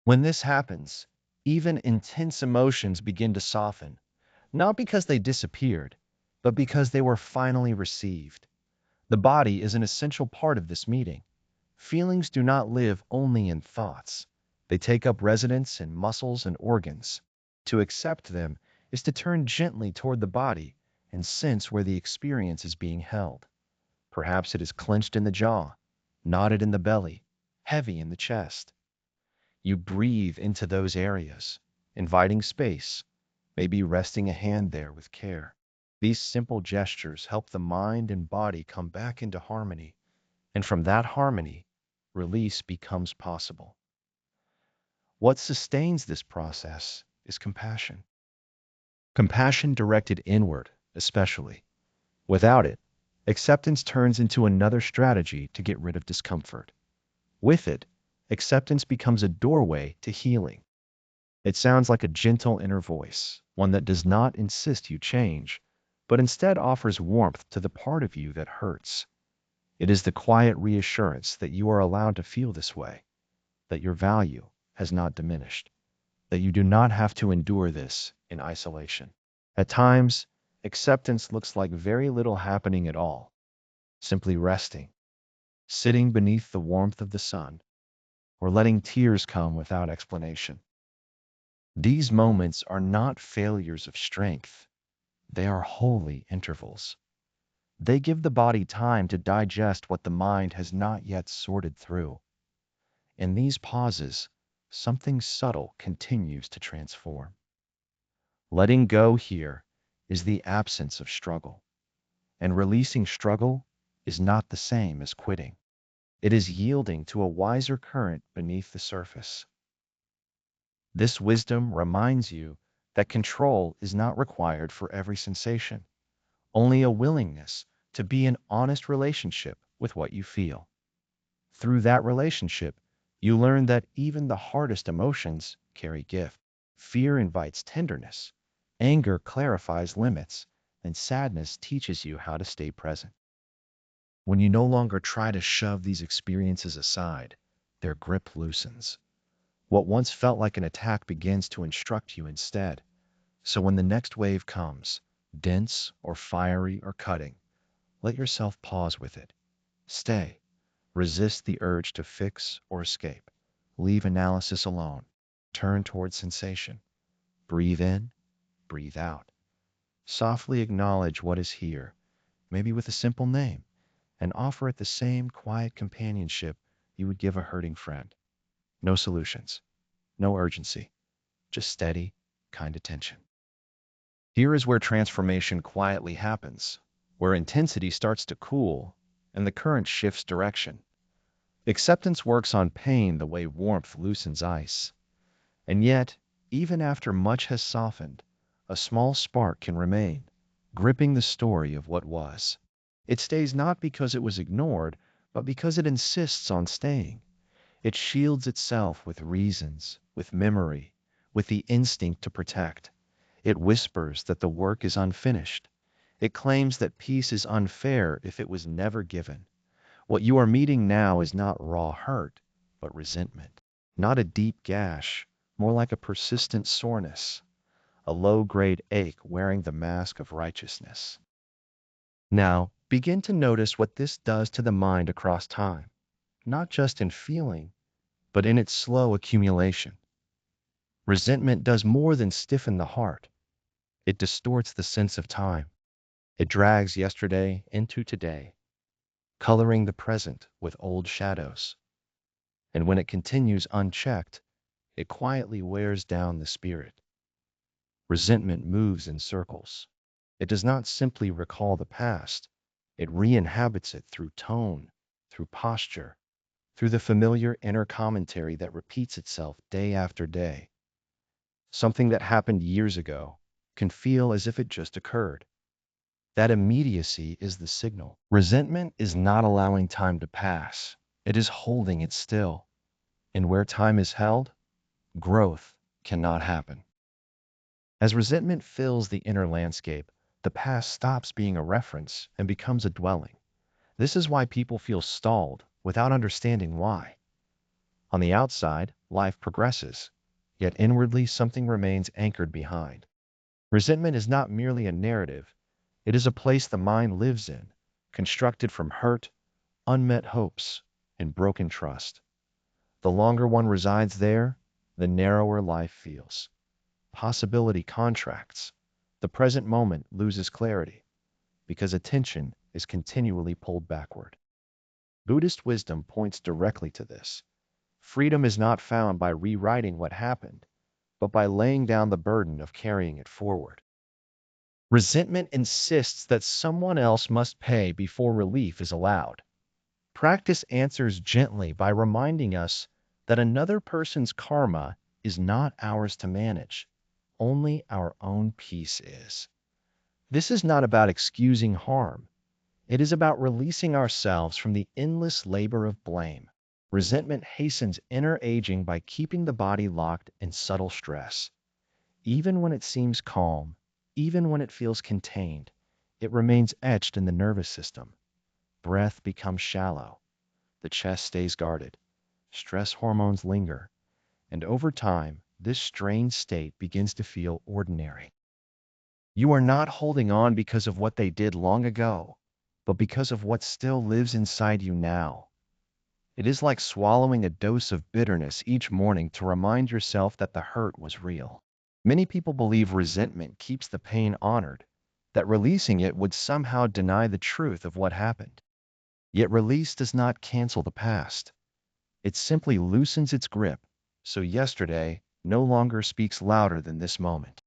When this happens, even intense emotions begin to soften, not because they disappeared, but because they were finally received. The body is an essential part of this meeting. Feelings do not live only in thoughts. They take up residence in muscles and organs. To accept them is to turn gently toward the body and sense where the experience is being held. Perhaps it is clenched in the jaw, knotted in the belly, heavy in the chest. You breathe into those areas, inviting space, maybe resting a hand there with care. These simple gestures help the mind and body come back into harmony, and from that harmony, release becomes possible. What sustains this process is compassion. Compassion directed inward, especially. Without it, acceptance turns into another strategy to get rid of discomfort. With it, acceptance becomes a doorway to healing. It sounds like a gentle inner voice, one that does not insist you change, but instead offers warmth to the part of you that hurts. It is the quiet reassurance that you are allowed to feel this way, that your value has not diminished, that you do not have to endure this in isolation. At times, acceptance looks like very little happening at all, simply resting, sitting beneath the warmth of the sun, or letting tears come without explanation. These moments are not failures of strength, they are holy intervals. They give the body time to digest what the mind has not yet sorted through. In these pauses, something subtle continues to transform. Letting go here is the absence of struggle, and releasing struggle is not the same as quitting. It is yielding to a wiser current beneath the surface. This wisdom reminds you that control is not required for every sensation, only a willingness to be in honest relationship with what you feel. Through that relationship, you learn that even the hardest emotions carry gift. Fear invites tenderness, anger clarifies limits, and sadness teaches you how to stay present. When you no longer try to shove these experiences aside, their grip loosens. What once felt like an attack begins to instruct you instead. So when the next wave comes, dense or fiery or cutting, let yourself pause with it. Stay. Resist the urge to fix or escape. Leave analysis alone. Turn toward sensation. Breathe in, breathe out. Softly acknowledge what is here, maybe with a simple name, and offer it the same quiet companionship you would give a hurting friend. No solutions, no urgency, just steady, kind attention. Here is where transformation quietly happens, where intensity starts to cool and the current shifts direction. Acceptance works on pain the way warmth loosens ice. And yet, even after much has softened, a small spark can remain, gripping the story of what was. It stays not because it was ignored, but because it insists on staying. It shields itself with reasons, with memory, with the instinct to protect. It whispers that the work is unfinished. It claims that peace is unfair if it was never given. What you are meeting now is not raw hurt, but resentment. Not a deep gash, more like a persistent soreness, a low-grade ache wearing the mask of righteousness. Now, begin to notice what this does to the mind across time, not just in feeling, but in its slow accumulation. Resentment does more than stiffen the heart. It distorts the sense of time. It drags yesterday into today, coloring the present with old shadows. And when it continues unchecked, it quietly wears down the spirit. Resentment moves in circles. It does not simply recall the past, it re-inhabits it through tone, through posture, through the familiar inner commentary that repeats itself day after day. Something that happened years ago can feel as if it just occurred. That immediacy is the signal. Resentment is not allowing time to pass. It is holding it still. And where time is held, growth cannot happen. As resentment fills the inner landscape, the past stops being a reference and becomes a dwelling. This is why people feel stalled without understanding why. On the outside, life progresses, yet inwardly something remains anchored behind. Resentment is not merely a narrative, it is a place the mind lives in, constructed from hurt, unmet hopes, and broken trust. The longer one resides there, the narrower life feels. Possibility contracts. The present moment loses clarity because attention is continually pulled backward. Buddhist wisdom points directly to this. Freedom is not found by rewriting what happened, but by laying down the burden of carrying it forward. Resentment insists that someone else must pay before relief is allowed. Practice answers gently by reminding us that another person's karma is not ours to manage. Only our own peace is. This is not about excusing harm. It is about releasing ourselves from the endless labor of blame. Resentment hastens inner aging by keeping the body locked in subtle stress. Even when it seems calm, even when it feels contained, it remains etched in the nervous system. Breath becomes shallow. The chest stays guarded. Stress hormones linger. And over time, this strained state begins to feel ordinary. You are not holding on because of what they did long ago, but because of what still lives inside you now. It is like swallowing a dose of bitterness each morning to remind yourself that the hurt was real. Many people believe resentment keeps the pain honored, that releasing it would somehow deny the truth of what happened. Yet release does not cancel the past. It simply loosens its grip, so yesterday no longer speaks louder than this moment.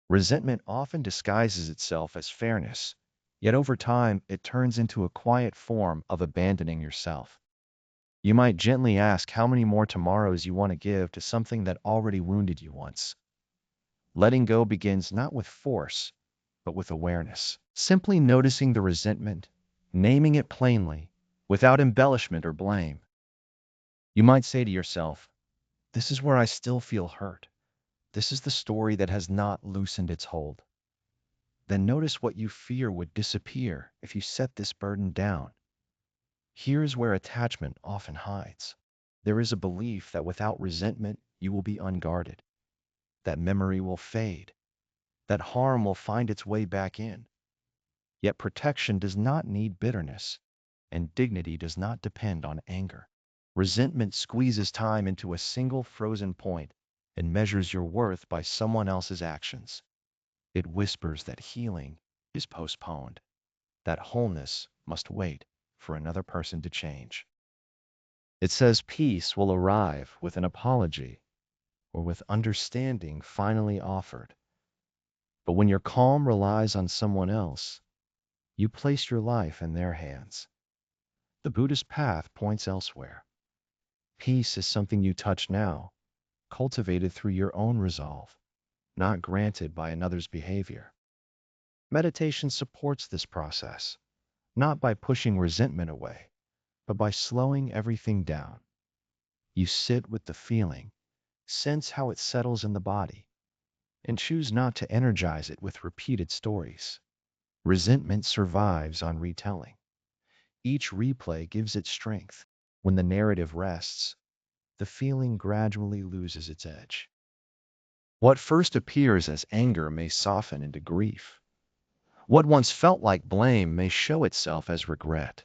Resentment often disguises itself as fairness, yet over time it turns into a quiet form of abandoning yourself. You might gently ask how many more tomorrows you want to give to something that already wounded you once. Letting go begins not with force, but with awareness. Simply noticing the resentment, naming it plainly, without embellishment or blame. You might say to yourself, "This is where I still feel hurt. This is the story that has not loosened its hold." Then notice what you fear would disappear if you set this burden down. Here's where attachment often hides. There is a belief that without resentment, you will be unguarded, that memory will fade, that harm will find its way back in. Yet protection does not need bitterness, and dignity does not depend on anger. Resentment squeezes time into a single frozen point and measures your worth by someone else's actions. It whispers that healing is postponed, that wholeness must wait for another person to change. It says peace will arrive with an apology or with understanding finally offered. But when your calm relies on someone else, you place your life in their hands. The Buddhist path points elsewhere. Peace is something you touch now, cultivated through your own resolve, not granted by another's behavior. Meditation supports this process, not by pushing resentment away, but by slowing everything down. You sit with the feeling, sense how it settles in the body, and choose not to energize it with repeated stories. Resentment survives on retelling. Each replay gives it strength. When the narrative rests, the feeling gradually loses its edge. What first appears as anger may soften into grief. What once felt like blame may show itself as regret.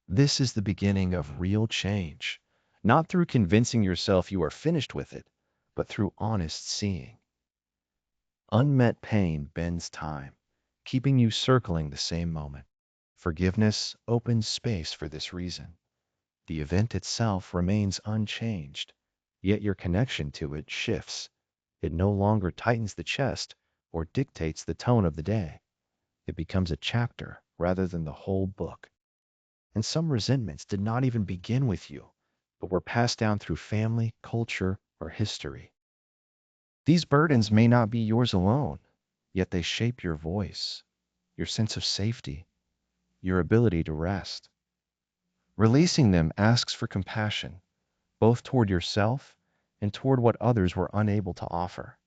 This is the beginning of real change, not through convincing yourself you are finished with it, but through honest seeing. Unmet pain bends time, keeping you circling the same moment. Forgiveness opens space for this reason. The event itself remains unchanged, yet your connection to it shifts. It no longer tightens the chest or dictates the tone of the day. It becomes a chapter rather than the whole book. And some resentments did not even begin with you, but were passed down through family, culture, or history. These burdens may not be yours alone, yet they shape your voice, your sense of safety, your ability to rest. Releasing them asks for compassion, both toward yourself and toward what others were unable to offer.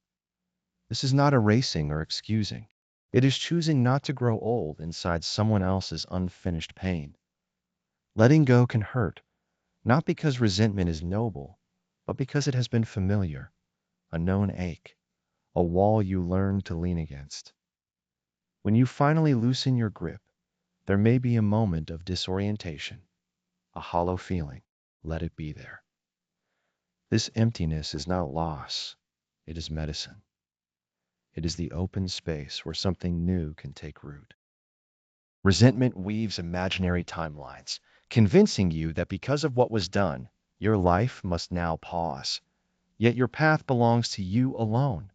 This is not erasing or excusing. It is choosing not to grow old inside someone else's unfinished pain. Letting go can hurt, not because resentment is noble, but because it has been familiar, a known ache, a wall you learned to lean against. When you finally loosen your grip, there may be a moment of disorientation, a hollow feeling. Let it be there. This emptiness is not loss, it is medicine. It is the open space where something new can take root. Resentment weaves imaginary timelines, convincing you that because of what was done, your life must now pause. Yet your path belongs to you alone.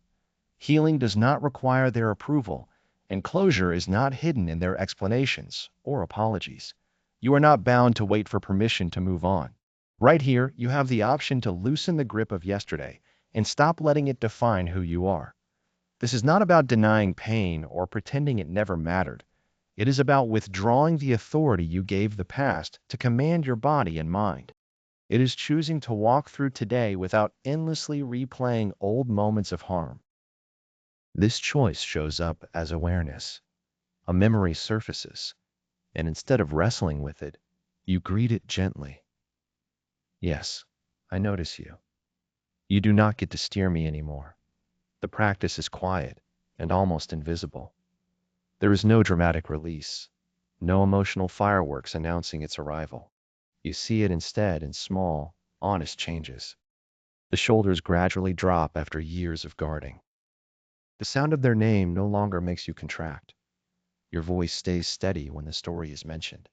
Healing does not require their approval, and closure is not hidden in their explanations or apologies. You are not bound to wait for permission to move on. Right here, you have the option to loosen the grip of yesterday and stop letting it define who you are. This is not about denying pain or pretending it never mattered. It is about withdrawing the authority you gave the past to command your body and mind. It is choosing to walk through today without endlessly replaying old moments of harm. This choice shows up as awareness. A memory surfaces, and instead of wrestling with it, you greet it gently. Yes, I notice you. You do not get to steer me anymore. The practice is quiet and almost invisible. There is no dramatic release, no emotional fireworks announcing its arrival. You see it instead in small, honest changes. The shoulders gradually drop after years of guarding. The sound of their name no longer makes you contract. Your voice stays steady when the story is mentioned.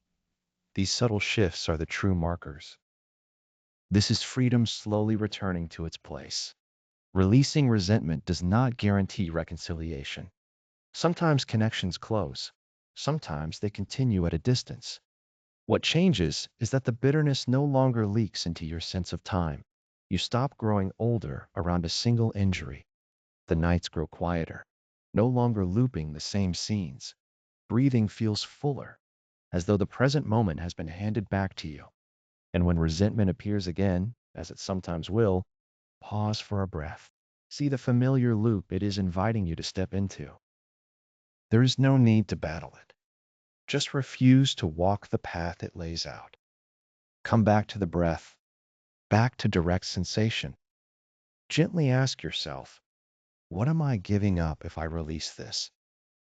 These subtle shifts are the true markers. This is freedom slowly returning to its place. Releasing resentment does not guarantee reconciliation. Sometimes connections close. Sometimes they continue at a distance. What changes is that the bitterness no longer leaks into your sense of time. You stop growing older around a single injury. The nights grow quieter, no longer looping the same scenes. Breathing feels fuller, as though the present moment has been handed back to you. And when resentment appears again, as it sometimes will, pause for a breath. See the familiar loop it is inviting you to step into. There is no need to battle it. Just refuse to walk the path it lays out. Come back to the breath, back to direct sensation. Gently ask yourself, what am I giving up if I release this?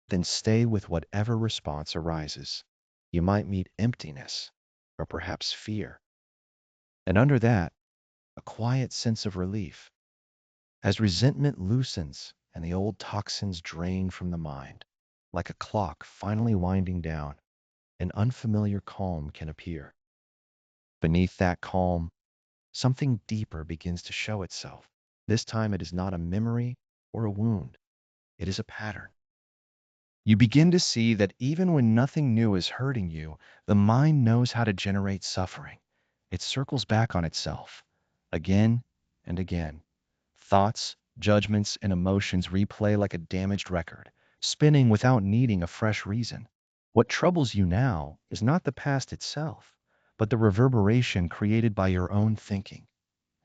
Then stay with whatever response arises. You might meet emptiness, or perhaps fear. And under that, a quiet sense of relief. As resentment loosens and the old toxins drain from the mind, like a clock finally winding down, an unfamiliar calm can appear. Beneath that calm, something deeper begins to show itself. This time it is not a memory or a wound, it is a pattern. You begin to see that even when nothing new is hurting you, the mind knows how to generate suffering. It circles back on itself, again and again. Thoughts, judgments, and emotions replay like a damaged record, spinning without needing a fresh reason. What troubles you now is not the past itself, but the reverberation created by your own thinking.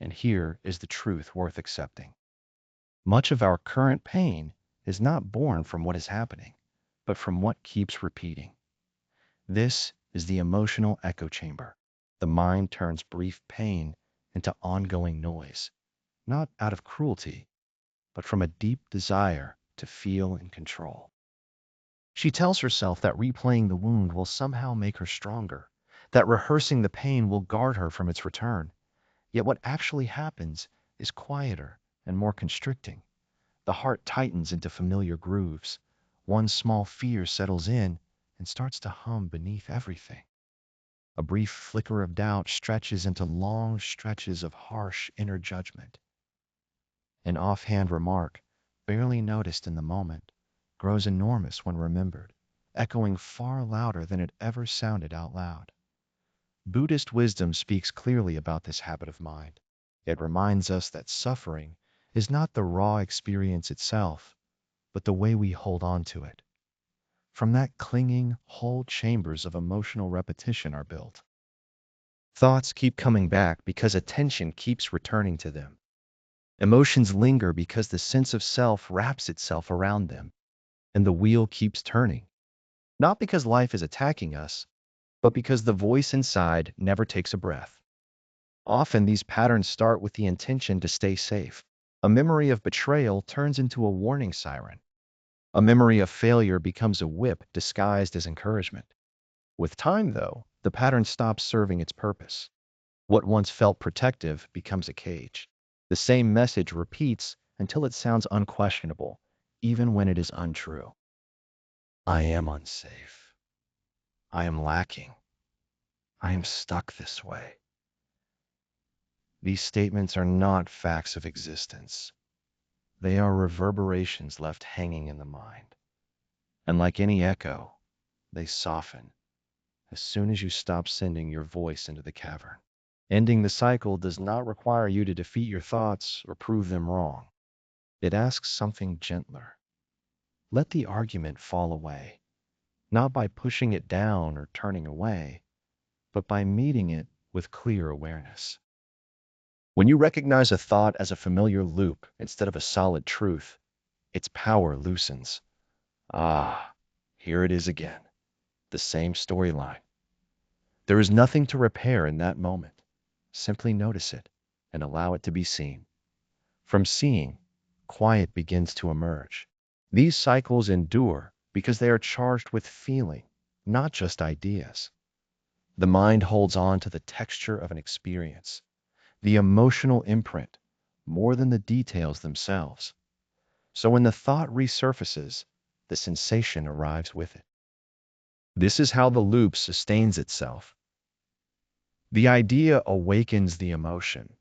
And here is the truth worth accepting. Much of our current pain is not born from what is happening, but from what keeps repeating. This is the emotional echo chamber. The mind turns brief pain into ongoing noise, not out of cruelty, but from a deep desire to feel in control. She tells herself that replaying the wound will somehow make her stronger, that rehearsing the pain will guard her from its return. Yet what actually happens is quieter and more constricting. The heart tightens into familiar grooves. One small fear settles in and starts to hum beneath everything. A brief flicker of doubt stretches into long stretches of harsh inner judgment. An offhand remark, barely noticed in the moment, grows enormous when remembered, echoing far louder than it ever sounded out loud. Buddhist wisdom speaks clearly about this habit of mind. It reminds us that suffering is not the raw experience itself, but the way we hold on to it. From that clinging, whole chambers of emotional repetition are built. Thoughts keep coming back because attention keeps returning to them. Emotions linger because the sense of self wraps itself around them, and the wheel keeps turning. Not because life is attacking us, but because the voice inside never takes a breath. Often these patterns start with the intention to stay safe. A memory of betrayal turns into a warning siren. A memory of failure becomes a whip disguised as encouragement. With time, though, the pattern stops serving its purpose. What once felt protective becomes a cage. The same message repeats until it sounds unquestionable, even when it is untrue. I am unsafe. I am lacking. I am stuck this way. These statements are not facts of existence. They are reverberations left hanging in the mind. And like any echo, they soften as soon as you stop sending your voice into the cavern. Ending the cycle does not require you to defeat your thoughts or prove them wrong. It asks something gentler. Let the argument fall away, not by pushing it down or turning away, but by meeting it with clear awareness. When you recognize a thought as a familiar loop instead of a solid truth, its power loosens. Ah, here it is again, the same storyline. There is nothing to repair in that moment. Simply notice it and allow it to be seen. From seeing, quiet begins to emerge. These cycles endure because they are charged with feeling, not just ideas. The mind holds on to the texture of an experience, the emotional imprint, more than the details themselves. So when the thought resurfaces, the sensation arrives with it. This is how the loop sustains itself. The idea awakens the emotion.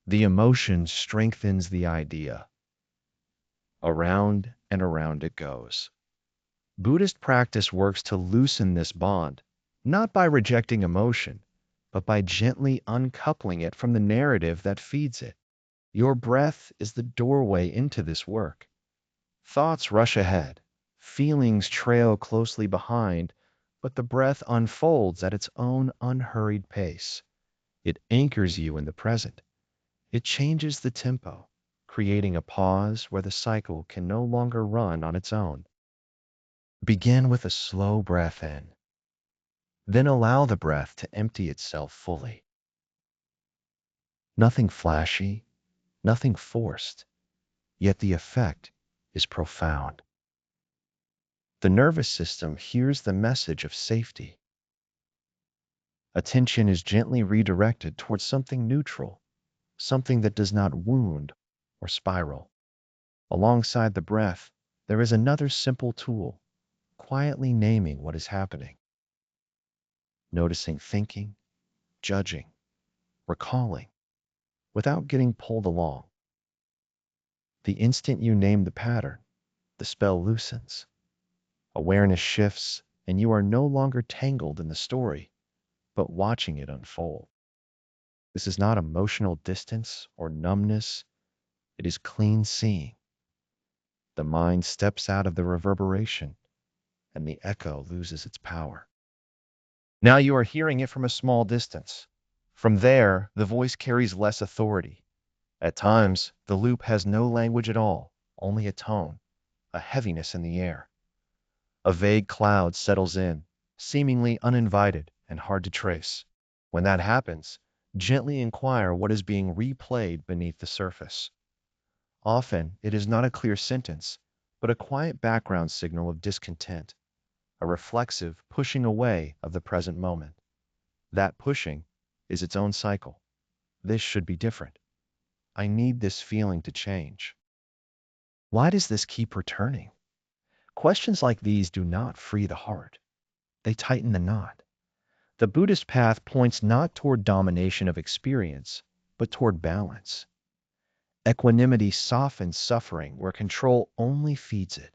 The emotion strengthens the idea. Around and around it goes. Buddhist practice works to loosen this bond, not by rejecting emotion, but by gently uncoupling it from the narrative that feeds it. Your breath is the doorway into this work. Thoughts rush ahead, feelings trail closely behind, but the breath unfolds at its own unhurried pace. It anchors you in the present. It changes the tempo, creating a pause where the cycle can no longer run on its own. Begin with a slow breath in, then allow the breath to empty itself fully. Nothing flashy, nothing forced, yet the effect is profound. The nervous system hears the message of safety. Attention is gently redirected towards something neutral, something that does not wound or spiral. Alongside the breath, there is another simple tool, quietly naming what is happening, noticing thinking, judging, recalling, without getting pulled along. The instant you name the pattern, the spell loosens. Awareness shifts, and you are no longer tangled in the story, but watching it unfold. This is not emotional distance or numbness, it is clean seeing. The mind steps out of the reverberation, and the echo loses its power. Now you are hearing it from a small distance. From there, the voice carries less authority. At times, the loop has no language at all, only a tone, a heaviness in the air. A vague cloud settles in, seemingly uninvited and hard to trace. When that happens, gently inquire what is being replayed beneath the surface. Often, it is not a clear sentence, but a quiet background signal of discontent, a reflexive pushing away of the present moment. That pushing is its own cycle. This should be different. I need this feeling to change. Why does this keep returning? Questions like these do not free the heart. They tighten the knot. The Buddhist path points not toward domination of experience, but toward balance. Equanimity softens suffering where control only feeds it.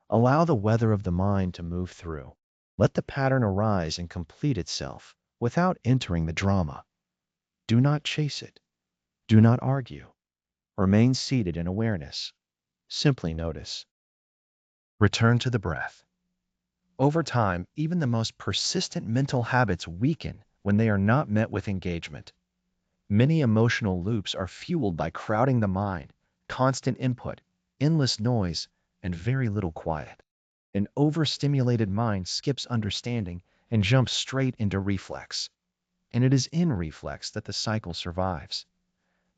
Allow the weather of the mind to move through. Let the pattern arise and complete itself without entering the drama. Do not chase it. Do not argue. Remain seated in awareness. Simply notice. Return to the breath. Over time, even the most persistent mental habits weaken when they are not met with engagement. Many emotional loops are fueled by crowding the mind, constant input, endless noise, and very little quiet. An overstimulated mind skips understanding and jumps straight into reflex. And it is in reflex that the cycle survives.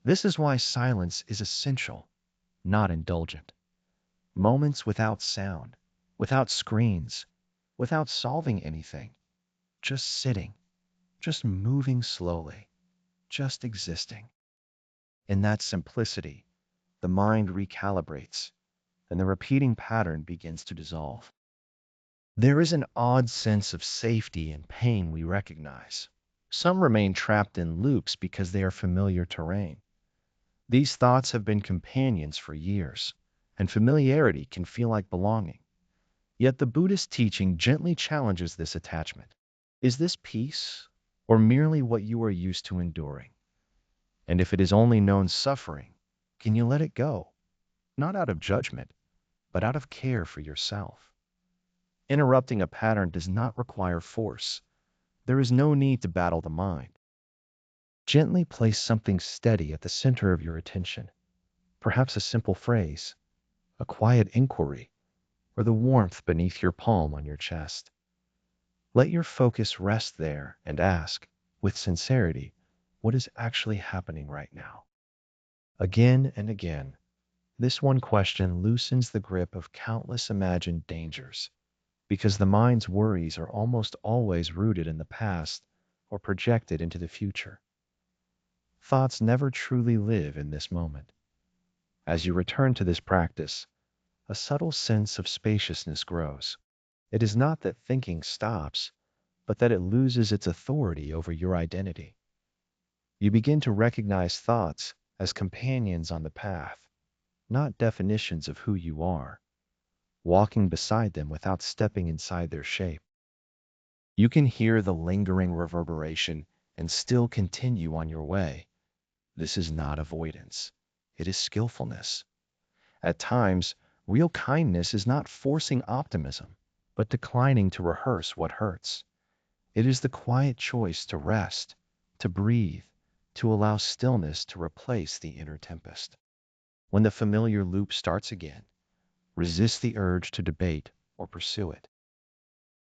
This is why silence is essential, not indulgent. Moments without sound, without screens, without solving anything, just sitting, just moving slowly, just existing. In that simplicity, the mind recalibrates, and the repeating pattern begins to dissolve. There is an odd sense of safety and pain we recognize. Some remain trapped in loops because they are familiar terrain. These thoughts have been companions for years, and familiarity can feel like belonging. Yet the Buddhist teaching gently challenges this attachment. Is this peace, or merely what you are used to enduring? And if it is only known suffering, can you let it go? Not out of judgment, but out of care for yourself. Interrupting a pattern does not require force. There is no need to battle the mind. Gently place something steady at the center of your attention, perhaps a simple phrase, a quiet inquiry, or the warmth beneath your palm on your chest. Let your focus rest there and ask, with sincerity, what is actually happening right now? Again and again, this one question loosens the grip of countless imagined dangers, because the mind's worries are almost always rooted in the past or projected into the future. Thoughts never truly live in this moment. As you return to this practice, a subtle sense of spaciousness grows. It is not that thinking stops, but that it loses its authority over your identity. You begin to recognize thoughts as companions on the path, not definitions of who you are, walking beside them without stepping inside their shape. You can hear the lingering reverberation and still continue on your way. This is not avoidance. It is skillfulness. At times, real kindness is not forcing optimism, but declining to rehearse what hurts. It is the quiet choice to rest, to breathe, to allow stillness to replace the inner tempest. When the familiar loop starts again, resist the urge to debate or pursue it.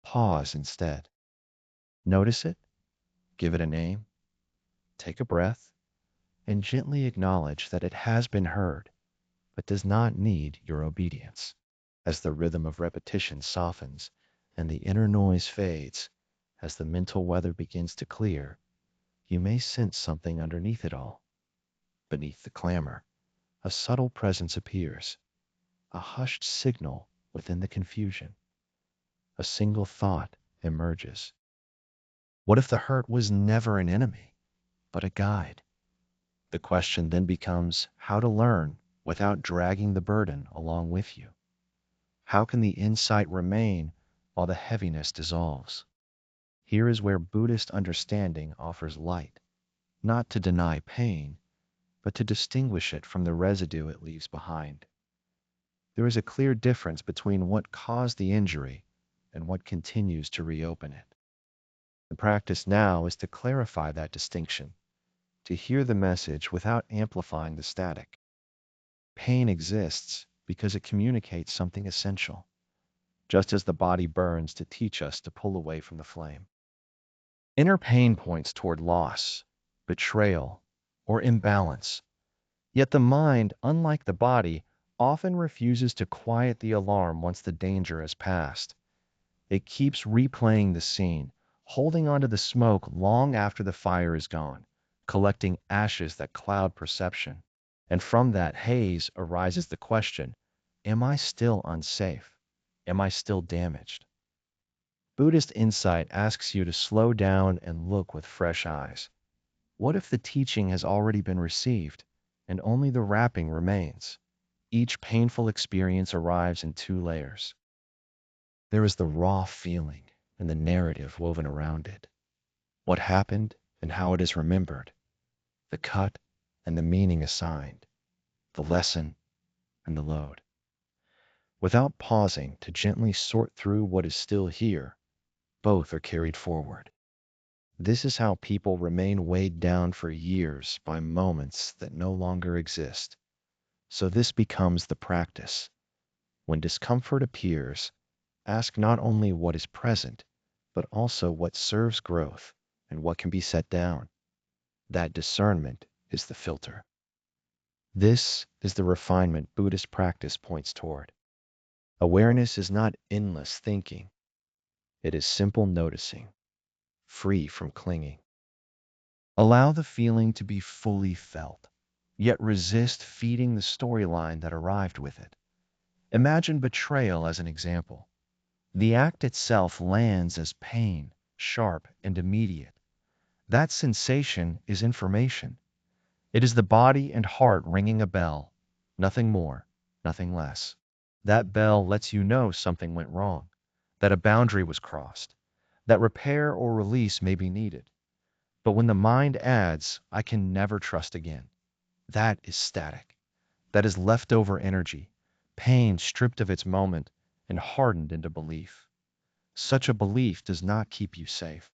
Pause instead. Notice it, give it a name, take a breath, and gently acknowledge that it has been heard, but does not need your obedience. As the rhythm of repetition softens and the inner noise fades, as the mental weather begins to clear, you may sense something underneath it all. Beneath the clamor, a subtle presence appears, a hushed signal within the confusion. A single thought emerges. What if the hurt was never an enemy, but a guide? The question then becomes how to learn without dragging the burden along with you. How can the insight remain while the heaviness dissolves? Here is where Buddhist understanding offers light, not to deny pain, but to distinguish it from the residue it leaves behind. There is a clear difference between what caused the injury and what continues to reopen it. The practice now is to clarify that distinction, to hear the message without amplifying the static. Pain exists because it communicates something essential, just as the body burns to teach us to pull away from the flame. Inner pain points toward loss, betrayal, or imbalance. Yet the mind, unlike the body, often refuses to quiet the alarm once the danger has passed. It keeps replaying the scene, holding onto the smoke long after the fire is gone, collecting ashes that cloud perception. And from that haze arises the question, am I still unsafe? Am I still damaged? Buddhist insight asks you to slow down and look with fresh eyes. What if the teaching has already been received and only the wrapping remains? Each painful experience arrives in two layers. There is the raw feeling and the narrative woven around it. What happened and how it is remembered. The cut and the meaning assigned. The lesson and the load. Without pausing to gently sort through what is still here, both are carried forward. This is how people remain weighed down for years by moments that no longer exist. So this becomes the practice. When discomfort appears, ask not only what is present, but also what serves growth and what can be set down. That discernment is the filter. This is the refinement Buddhist practice points toward. Awareness is not endless thinking. It is simple noticing, free from clinging. Allow the feeling to be fully felt, yet resist feeding the storyline that arrived with it. Imagine betrayal as an example. The act itself lands as pain, sharp and immediate. That sensation is information. It is the body and heart ringing a bell, nothing more, nothing less. That bell lets you know something went wrong, that a boundary was crossed, that repair or release may be needed. But when the mind adds, I can never trust again, that is static. That is leftover energy, pain stripped of its moment and hardened into belief. Such a belief does not keep you safe.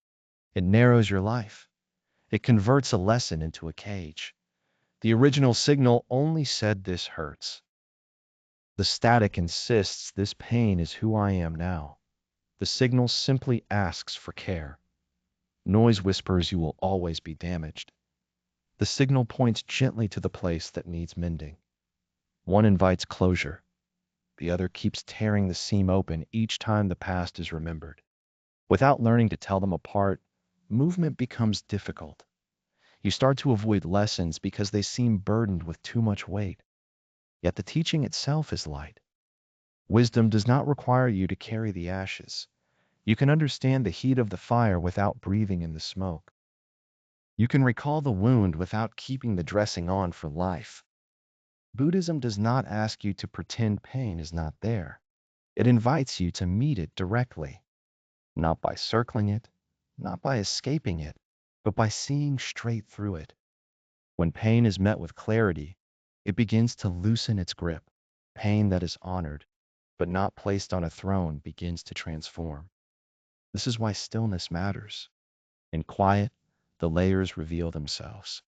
It narrows your life. It converts a lesson into a cage. The original signal only said this hurts. The static insists this pain is who I am now. The signal simply asks for care. Noise whispers you will always be damaged. The signal points gently to the place that needs mending. One invites closure. The other keeps tearing the seam open each time the past is remembered. Without learning to tell them apart, movement becomes difficult. You start to avoid lessons because they seem burdened with too much weight. Yet the teaching itself is light. Wisdom does not require you to carry the ashes. You can understand the heat of the fire without breathing in the smoke. You can recall the wound without keeping the dressing on for life. Buddhism does not ask you to pretend pain is not there. It invites you to meet it directly. not by circling it, not by escaping it, but by seeing straight through it. When pain is met with clarity, it begins to loosen its grip. Pain that is honored, but not placed on a throne, begins to transform. This is why stillness matters. In quiet, the layers reveal themselves.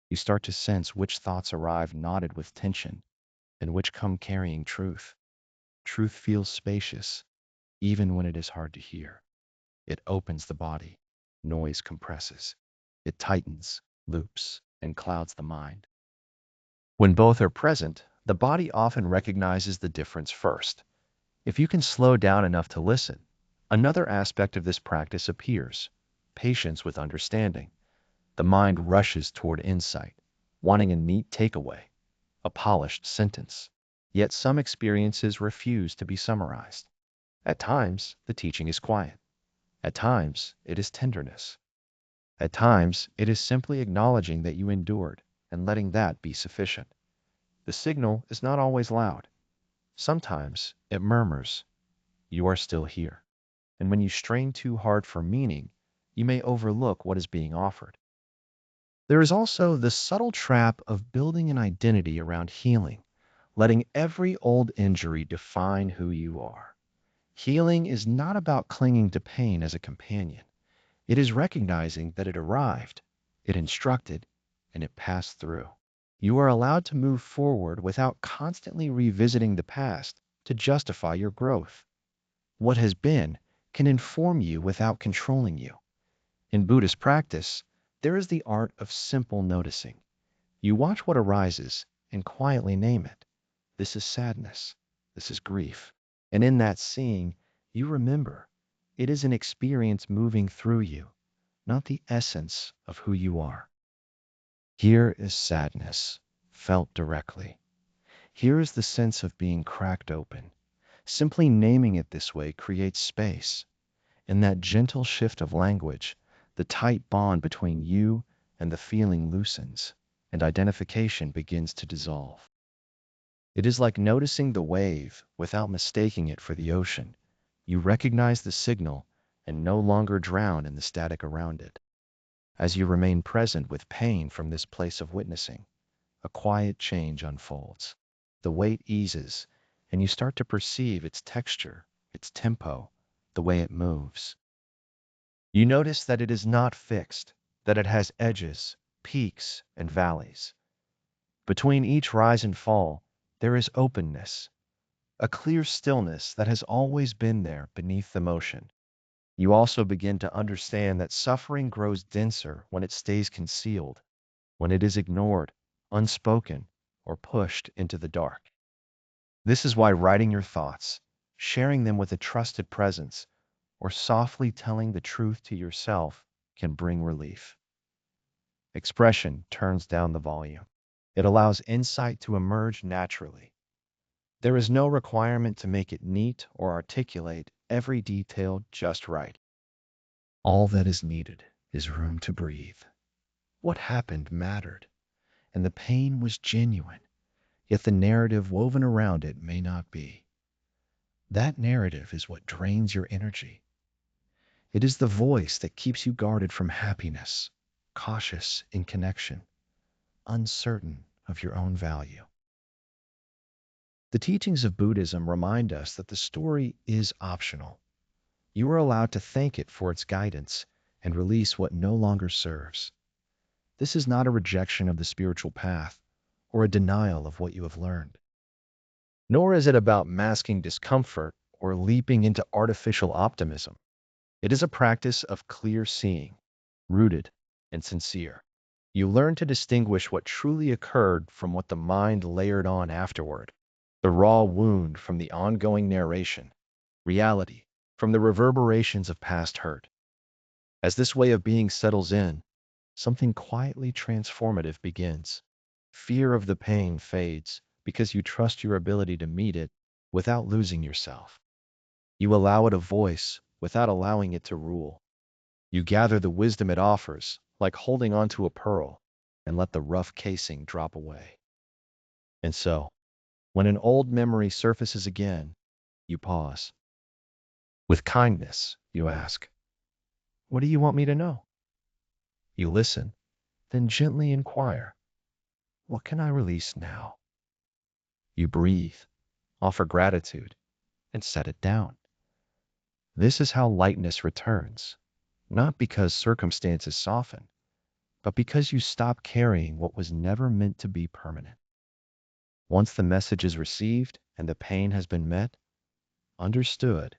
You start to sense which thoughts arrive knotted with tension and which come carrying truth. Truth feels spacious, even when it is hard to hear. It opens the body. Noise compresses. It tightens, loops, and clouds the mind. When both are present, the body often recognizes the difference first. If you can slow down enough to listen, another aspect of this practice appears: patience with understanding. The mind rushes toward insight, wanting a neat takeaway, a polished sentence. Yet some experiences refuse to be summarized. At times, the teaching is quiet. At times, it is tenderness. At times, it is simply acknowledging that you endured and letting that be sufficient. The signal is not always loud. Sometimes it murmurs, "You are still here." And when you strain too hard for meaning, you may overlook what is being offered. There is also the subtle trap of building an identity around healing, letting every old injury define who you are. Healing is not about clinging to pain as a companion. It is recognizing that it arrived, it instructed, and it passed through. You are allowed to move forward without constantly revisiting the past to justify your growth. What has been can inform you without controlling you. In Buddhist practice, there is the art of simple noticing. You watch what arises and quietly name it. This is sadness. This is grief. And in that seeing, you remember it is an experience moving through you, not the essence of who you are. Here is sadness, felt directly. Here is the sense of being cracked open. Simply naming it this way creates space. In that gentle shift of language, the tight bond between you and the feeling loosens, and identification begins to dissolve. It is like noticing the wave without mistaking it for the ocean. You recognize the signal and no longer drown in the static around it. As you remain present with pain from this place of witnessing, a quiet change unfolds. The weight eases, and you start to perceive its texture, its tempo, the way it moves. You notice that it is not fixed, that it has edges, peaks, and valleys. Between each rise and fall, there is openness, a clear stillness that has always been there beneath the motion. You also begin to understand that suffering grows denser when it stays concealed, when it is ignored, unspoken, or pushed into the dark. This is why writing your thoughts, sharing them with a trusted presence, or softly telling the truth to yourself can bring relief. Expression turns down the volume. It allows insight to emerge naturally. There is no requirement to make it neat or articulate every detail just right. All that is needed is room to breathe. What happened mattered, and the pain was genuine, yet the narrative woven around it may not be. That narrative is what drains your energy. It is the voice that keeps you guarded from happiness, cautious in connection, uncertain of your own value. The teachings of Buddhism remind us that the story is optional. You are allowed to thank it for its guidance and release what no longer serves. This is not a rejection of the spiritual path or a denial of what you have learned. Nor is it about masking discomfort or leaping into artificial optimism. It is a practice of clear seeing, rooted and sincere. You learn to distinguish what truly occurred from what the mind layered on afterward, the raw wound from the ongoing narration, reality from the reverberations of past hurt. As this way of being settles in, something quietly transformative begins. Fear of the pain fades because you trust your ability to meet it without losing yourself. You allow it a voice without allowing it to rule. You gather the wisdom it offers, like holding onto a pearl, and let the rough casing drop away. And so, when an old memory surfaces again, you pause. With kindness, you ask, "What do you want me to know?" You listen, then gently inquire, "What can I release now?" You breathe, offer gratitude, and set it down. This is how lightness returns, not because circumstances soften, but because you stop carrying what was never meant to be permanent. Once the message is received and the pain has been met, understood,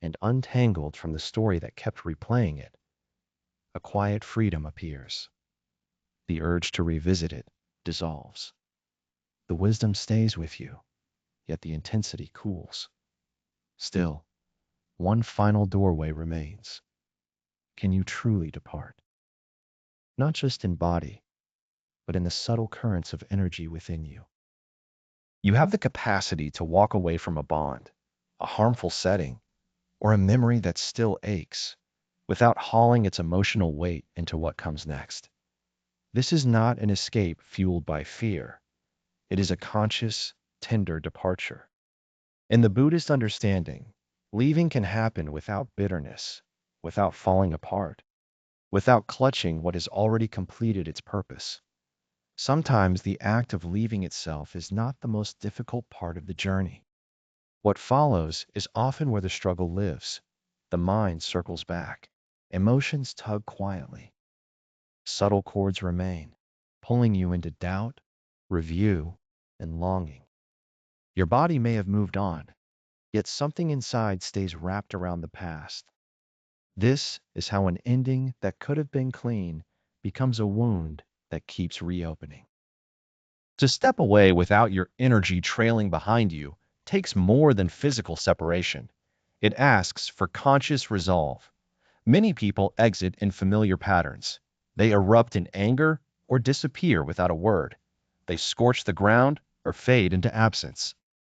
and untangled from the story that kept replaying it, a quiet freedom appears. The urge to revisit it dissolves. The wisdom stays with you, yet the intensity cools. Still, one final doorway remains. Can you truly depart? Not just in body, but in the subtle currents of energy within you. You have the capacity to walk away from a bond, a harmful setting, or a memory that still aches, without hauling its emotional weight into what comes next. This is not an escape fueled by fear. It is a conscious, tender departure. In the Buddhist understanding, leaving can happen without bitterness, without falling apart, without clutching what has already completed its purpose. Sometimes the act of leaving itself is not the most difficult part of the journey. What follows is often where the struggle lives. The mind circles back. Emotions tug quietly. Subtle chords remain, pulling you into doubt, review, and longing. Your body may have moved on, yet something inside stays wrapped around the past. This is how an ending that could have been clean becomes a wound that keeps reopening. To step away without your energy trailing behind you takes more than physical separation. It asks for conscious resolve. Many people exit in familiar patterns. They erupt in anger or disappear without a word. They scorch the ground or fade into absence.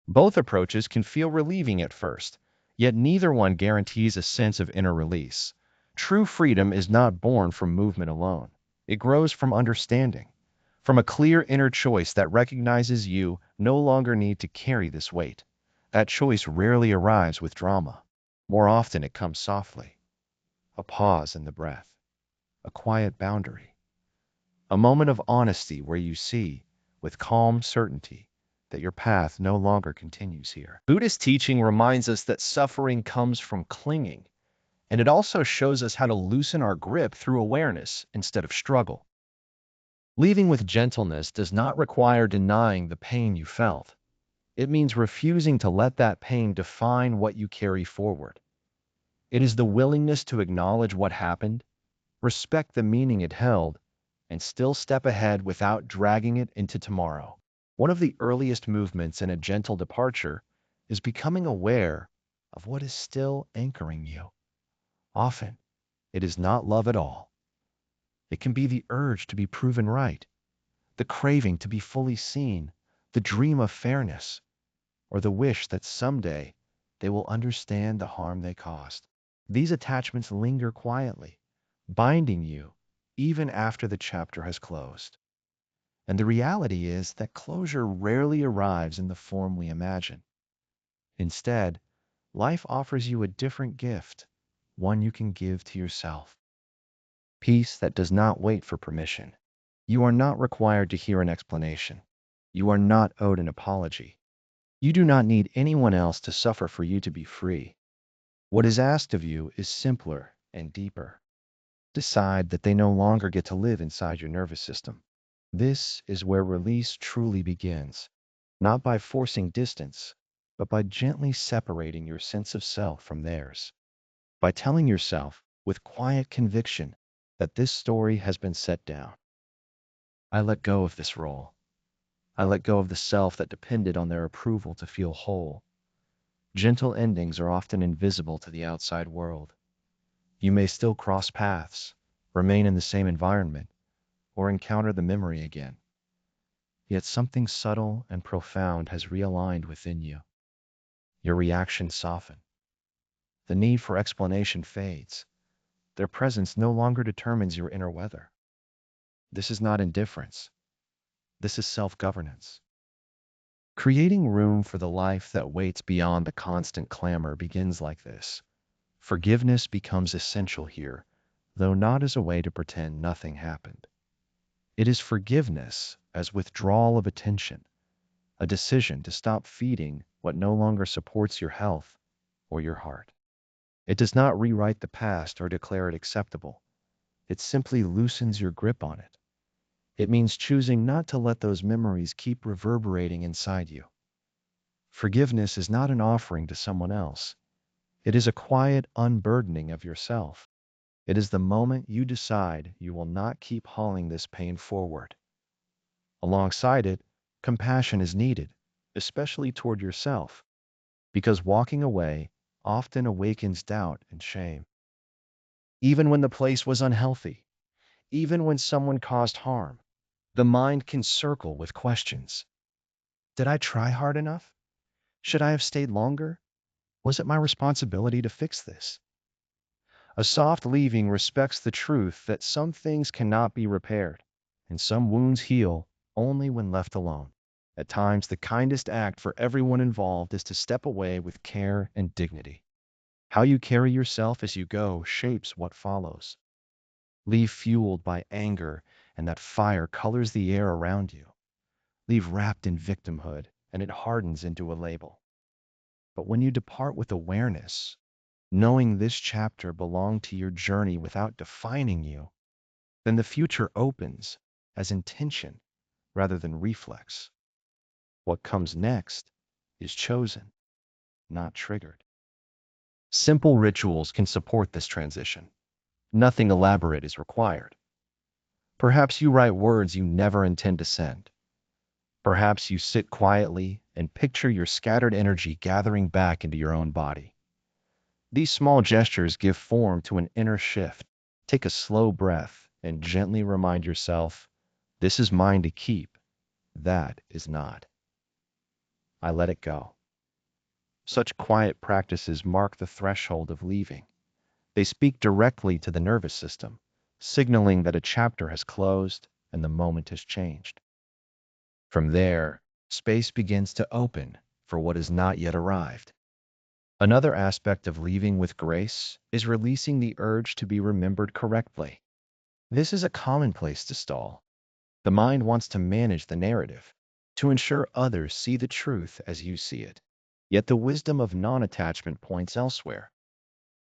Both approaches can feel relieving at first, yet neither one guarantees a sense of inner release. True freedom is not born from movement alone. It grows from understanding, from a clear inner choice that recognizes you no longer need to carry this weight. That choice rarely arrives with drama. More often it comes softly. A pause in the breath, a quiet boundary, a moment of honesty where you see, with calm certainty, that your path no longer continues here. Buddhist teaching reminds us that suffering comes from clinging, and it also shows us how to loosen our grip through awareness instead of struggle. Leaving with gentleness does not require denying the pain you felt. It means refusing to let that pain define what you carry forward. It is the willingness to acknowledge what happened, respect the meaning it held, and still step ahead without dragging it into tomorrow. One of the earliest movements in a gentle departure is becoming aware of what is still anchoring you. Often, it is not love at all. It can be the urge to be proven right, the craving to be fully seen, the dream of fairness, or the wish that someday they will understand the harm they caused. These attachments linger quietly, binding you even after the chapter has closed. And the reality is that closure rarely arrives in the form we imagine. Instead, life offers you a different gift, one you can give to yourself. Peace that does not wait for permission. You are not required to hear an explanation. You are not owed an apology. You do not need anyone else to suffer for you to be free. What is asked of you is simpler and deeper. Decide that they no longer get to live inside your nervous system. This is where release truly begins, not by forcing distance, but by gently separating your sense of self from theirs. By telling yourself, with quiet conviction, that this story has been set down. I let go of this role. I let go of the self that depended on their approval to feel whole. Gentle endings are often invisible to the outside world. You may still cross paths, remain in the same environment, or encounter the memory again. Yet something subtle and profound has realigned within you. Your reactions soften. The need for explanation fades. Their presence no longer determines your inner weather. This is not indifference. This is self-governance. Creating room for the life that waits beyond the constant clamor begins like this. Forgiveness becomes essential here, though not as a way to pretend nothing happened. It is forgiveness as withdrawal of attention, a decision to stop feeding what no longer supports your health or your heart. It does not rewrite the past or declare it acceptable. It simply loosens your grip on it. It means choosing not to let those memories keep reverberating inside you. Forgiveness is not an offering to someone else. It is a quiet unburdening of yourself. It is the moment you decide you will not keep hauling this pain forward. Alongside it, compassion is needed, especially toward yourself, because walking away often awakens doubt and shame. Even when the place was unhealthy, even when someone caused harm, the mind can circle with questions. Did I try hard enough? Should I have stayed longer? Was it my responsibility to fix this? A soft leaving respects the truth that some things cannot be repaired, and some wounds heal only when left alone. At times, the kindest act for everyone involved is to step away with care and dignity. How you carry yourself as you go shapes what follows. Leave fueled by anger, and that fire colors the air around you. Leave wrapped in victimhood, and it hardens into a label. But when you depart with awareness, knowing this chapter belonged to your journey without defining you, then the future opens as intention rather than reflex. What comes next is chosen, not triggered. Simple rituals can support this transition. Nothing elaborate is required. Perhaps you write words you never intend to send. Perhaps you sit quietly and picture your scattered energy gathering back into your own body. These small gestures give form to an inner shift. Take a slow breath and gently remind yourself, this is mine to keep, that is not. I let it go. Such quiet practices mark the threshold of leaving. They speak directly to the nervous system, signaling that a chapter has closed and the moment has changed. From there, space begins to open for what has not yet arrived. Another aspect of leaving with grace is releasing the urge to be remembered correctly. This is a common place to stall. The mind wants to manage the narrative, to ensure others see the truth as you see it. Yet the wisdom of non-attachment points elsewhere.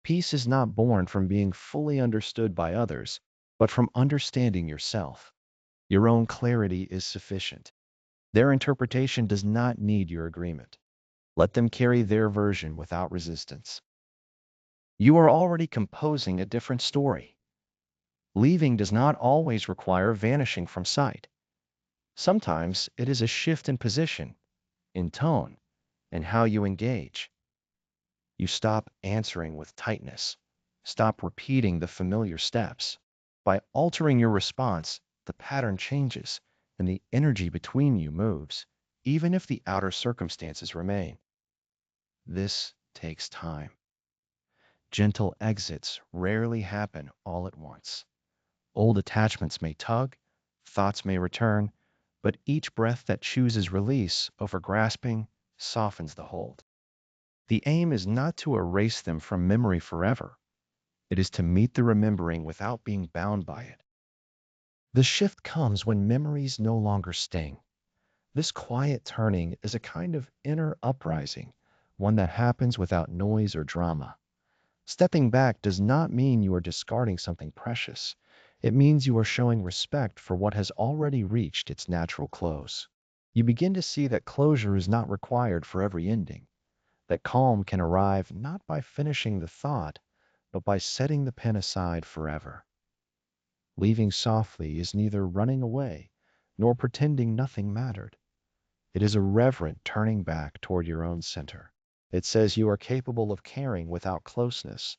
Peace is not born from being fully understood by others, but from understanding yourself. Your own clarity is sufficient. Their interpretation does not need your agreement. Let them carry their version without resistance. You are already composing a different story. Leaving does not always require vanishing from sight. Sometimes it is a shift in position, in tone, and how you engage. You stop answering with tightness. Stop repeating the familiar steps. By altering your response, the pattern changes and the energy between you moves, even if the outer circumstances remain. This takes time. Gentle exits rarely happen all at once. Old attachments may tug, thoughts may return, but each breath that chooses release over grasping softens the hold. The aim is not to erase them from memory forever. It is to meet the remembering without being bound by it. The shift comes when memories no longer sting. This quiet turning is a kind of inner uprising, one that happens without noise or drama. Stepping back does not mean you are discarding something precious. It means you are showing respect for what has already reached its natural close. You begin to see that closure is not required for every ending, that calm can arrive not by finishing the thought, but by setting the pen aside forever. Leaving softly is neither running away nor pretending nothing mattered. It is a reverent turning back toward your own center. It says you are capable of caring without closeness,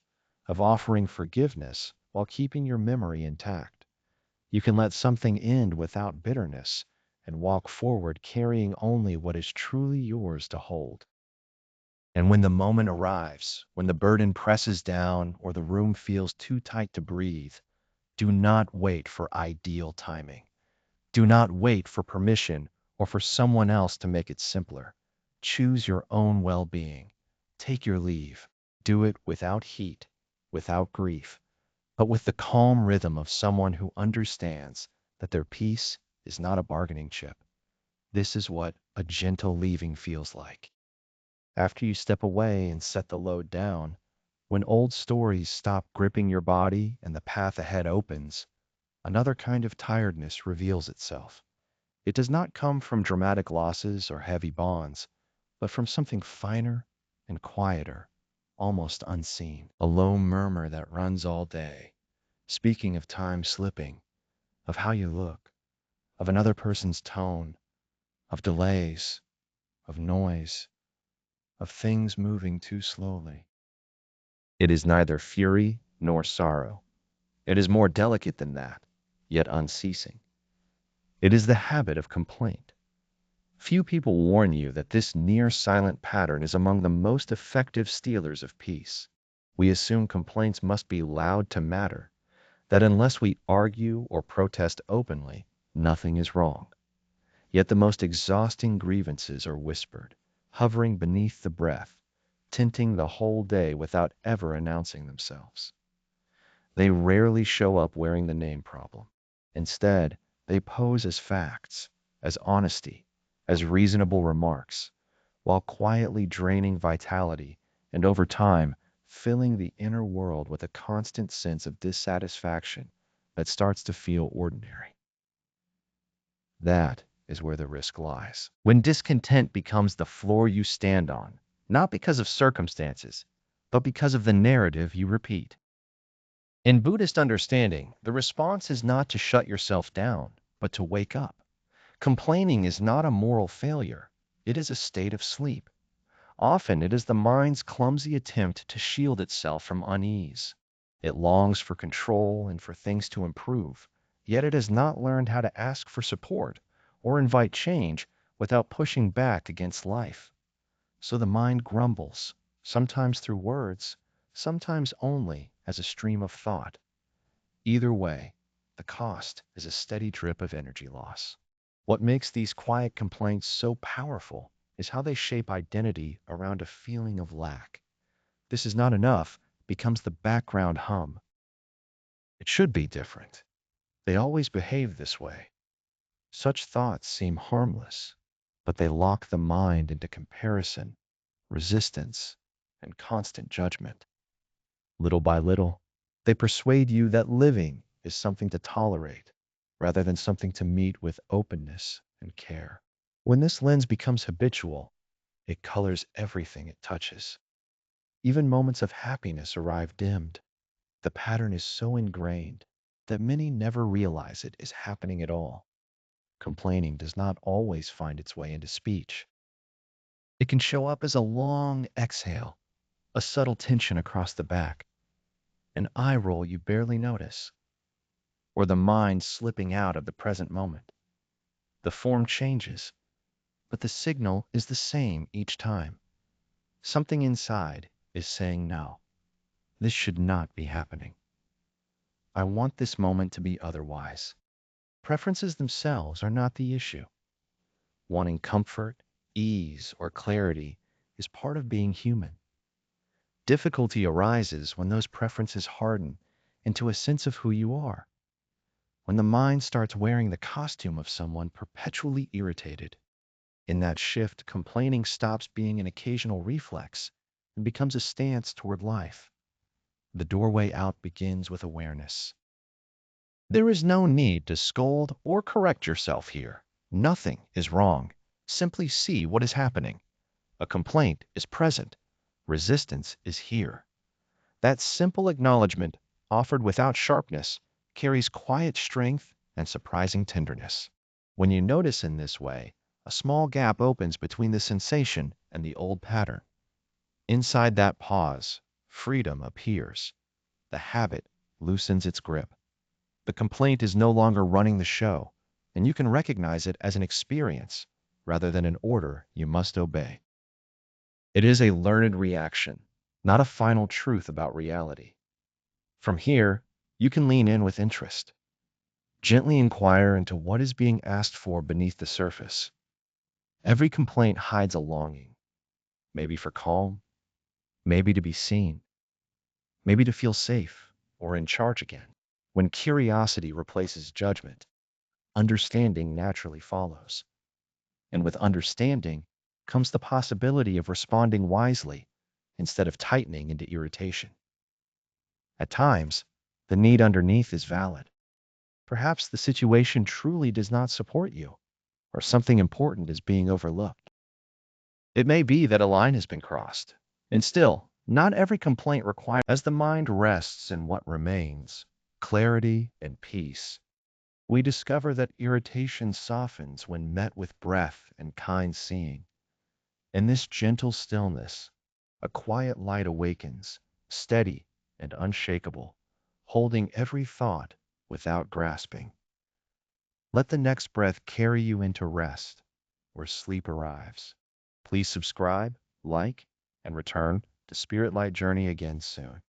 of offering forgiveness while keeping your memory intact. You can let something end without bitterness and walk forward carrying only what is truly yours to hold. And when the moment arrives, when the burden presses down or the room feels too tight to breathe, do not wait for ideal timing. Do not wait for permission or for someone else to make it simpler. Choose your own well-being. Take your leave. do it without heat, without grief, but with the calm rhythm of someone who understands that their peace is not a bargaining chip. This is what a gentle leaving feels like. After you step away and set the load down, when old stories stop gripping your body and the path ahead opens, another kind of tiredness reveals itself. It does not come from dramatic losses or heavy bonds, but from something finer and quieter, almost unseen. A low murmur that runs all day, speaking of time slipping, of how you look, of another person's tone, of delays, of noise, of things moving too slowly. It is neither fury nor sorrow. It is more delicate than that, yet unceasing. It is the habit of complaint. Few people warn you that this near silent pattern is among the most effective stealers of peace. We assume complaints must be loud to matter, that unless we argue or protest openly, nothing is wrong. Yet the most exhausting grievances are whispered, hovering beneath the breath, tinting the whole day without ever announcing themselves. They rarely show up wearing the name problem. Instead, they pose as facts, as honesty, as reasonable remarks, while quietly draining vitality and over time filling the inner world with a constant sense of dissatisfaction that starts to feel ordinary. That is where the risk lies. When discontent becomes the floor you stand on, not because of circumstances, but because of the narrative you repeat. In Buddhist understanding, the response is not to shut yourself down, but to wake up. Complaining is not a moral failure. It is a state of sleep. Often it is the mind's clumsy attempt to shield itself from unease. It longs for control and for things to improve, yet it has not learned how to ask for support or invite change without pushing back against life. So the mind grumbles, sometimes through words, sometimes only as a stream of thought. Either way, the cost is a steady drip of energy loss. What makes these quiet complaints so powerful is how they shape identity around a feeling of lack. This is not enough becomes the background hum. It should be different. They always behave this way. Such thoughts seem harmless, but they lock the mind into comparison, resistance, and constant judgment. Little by little, they persuade you that living is something to tolerate rather than something to meet with openness and care. When this lens becomes habitual, it colors everything it touches. Even moments of happiness arrive dimmed. The pattern is so ingrained that many never realize it is happening at all. Complaining does not always find its way into speech. It can show up as a long exhale, a subtle tension across the back, an eye roll you barely notice, or the mind slipping out of the present moment. The form changes, but the signal is the same each time. Something inside is saying no. This should not be happening. I want this moment to be otherwise. Preferences themselves are not the issue. Wanting comfort, ease, or clarity is part of being human. Difficulty arises when those preferences harden into a sense of who you are, when the mind starts wearing the costume of someone perpetually irritated. In that shift, complaining stops being an occasional reflex and becomes a stance toward life. The doorway out begins with awareness. There is no need to scold or correct yourself here. Nothing is wrong. Simply see what is happening. A complaint is present. Resistance is here. That simple acknowledgement, offered without sharpness, carries quiet strength and surprising tenderness. When you notice in this way, a small gap opens between the sensation and the old pattern. Inside that pause, freedom appears. The habit loosens its grip. The complaint is no longer running the show, and you can recognize it as an experience rather than an order you must obey. It is a learned reaction, not a final truth about reality. From here, you can lean in with interest. Gently inquire into what is being asked for beneath the surface. Every complaint hides a longing, maybe for calm, maybe to be seen, maybe to feel safe or in charge again. When curiosity replaces judgment, understanding naturally follows. And with understanding comes the possibility of responding wisely instead of tightening into irritation. At times, the need underneath is valid. Perhaps the situation truly does not support you, or something important is being overlooked. It may be that a line has been crossed. And still, not every complaint requires, as the mind rests in what remains, clarity and peace. We discover that irritation softens when met with breath and kind seeing. In this gentle stillness, a quiet light awakens, steady and unshakable, holding every thought without grasping. Let the next breath carry you into rest, where sleep arrives. Please subscribe, like, and return to Spirit Light Journey again soon.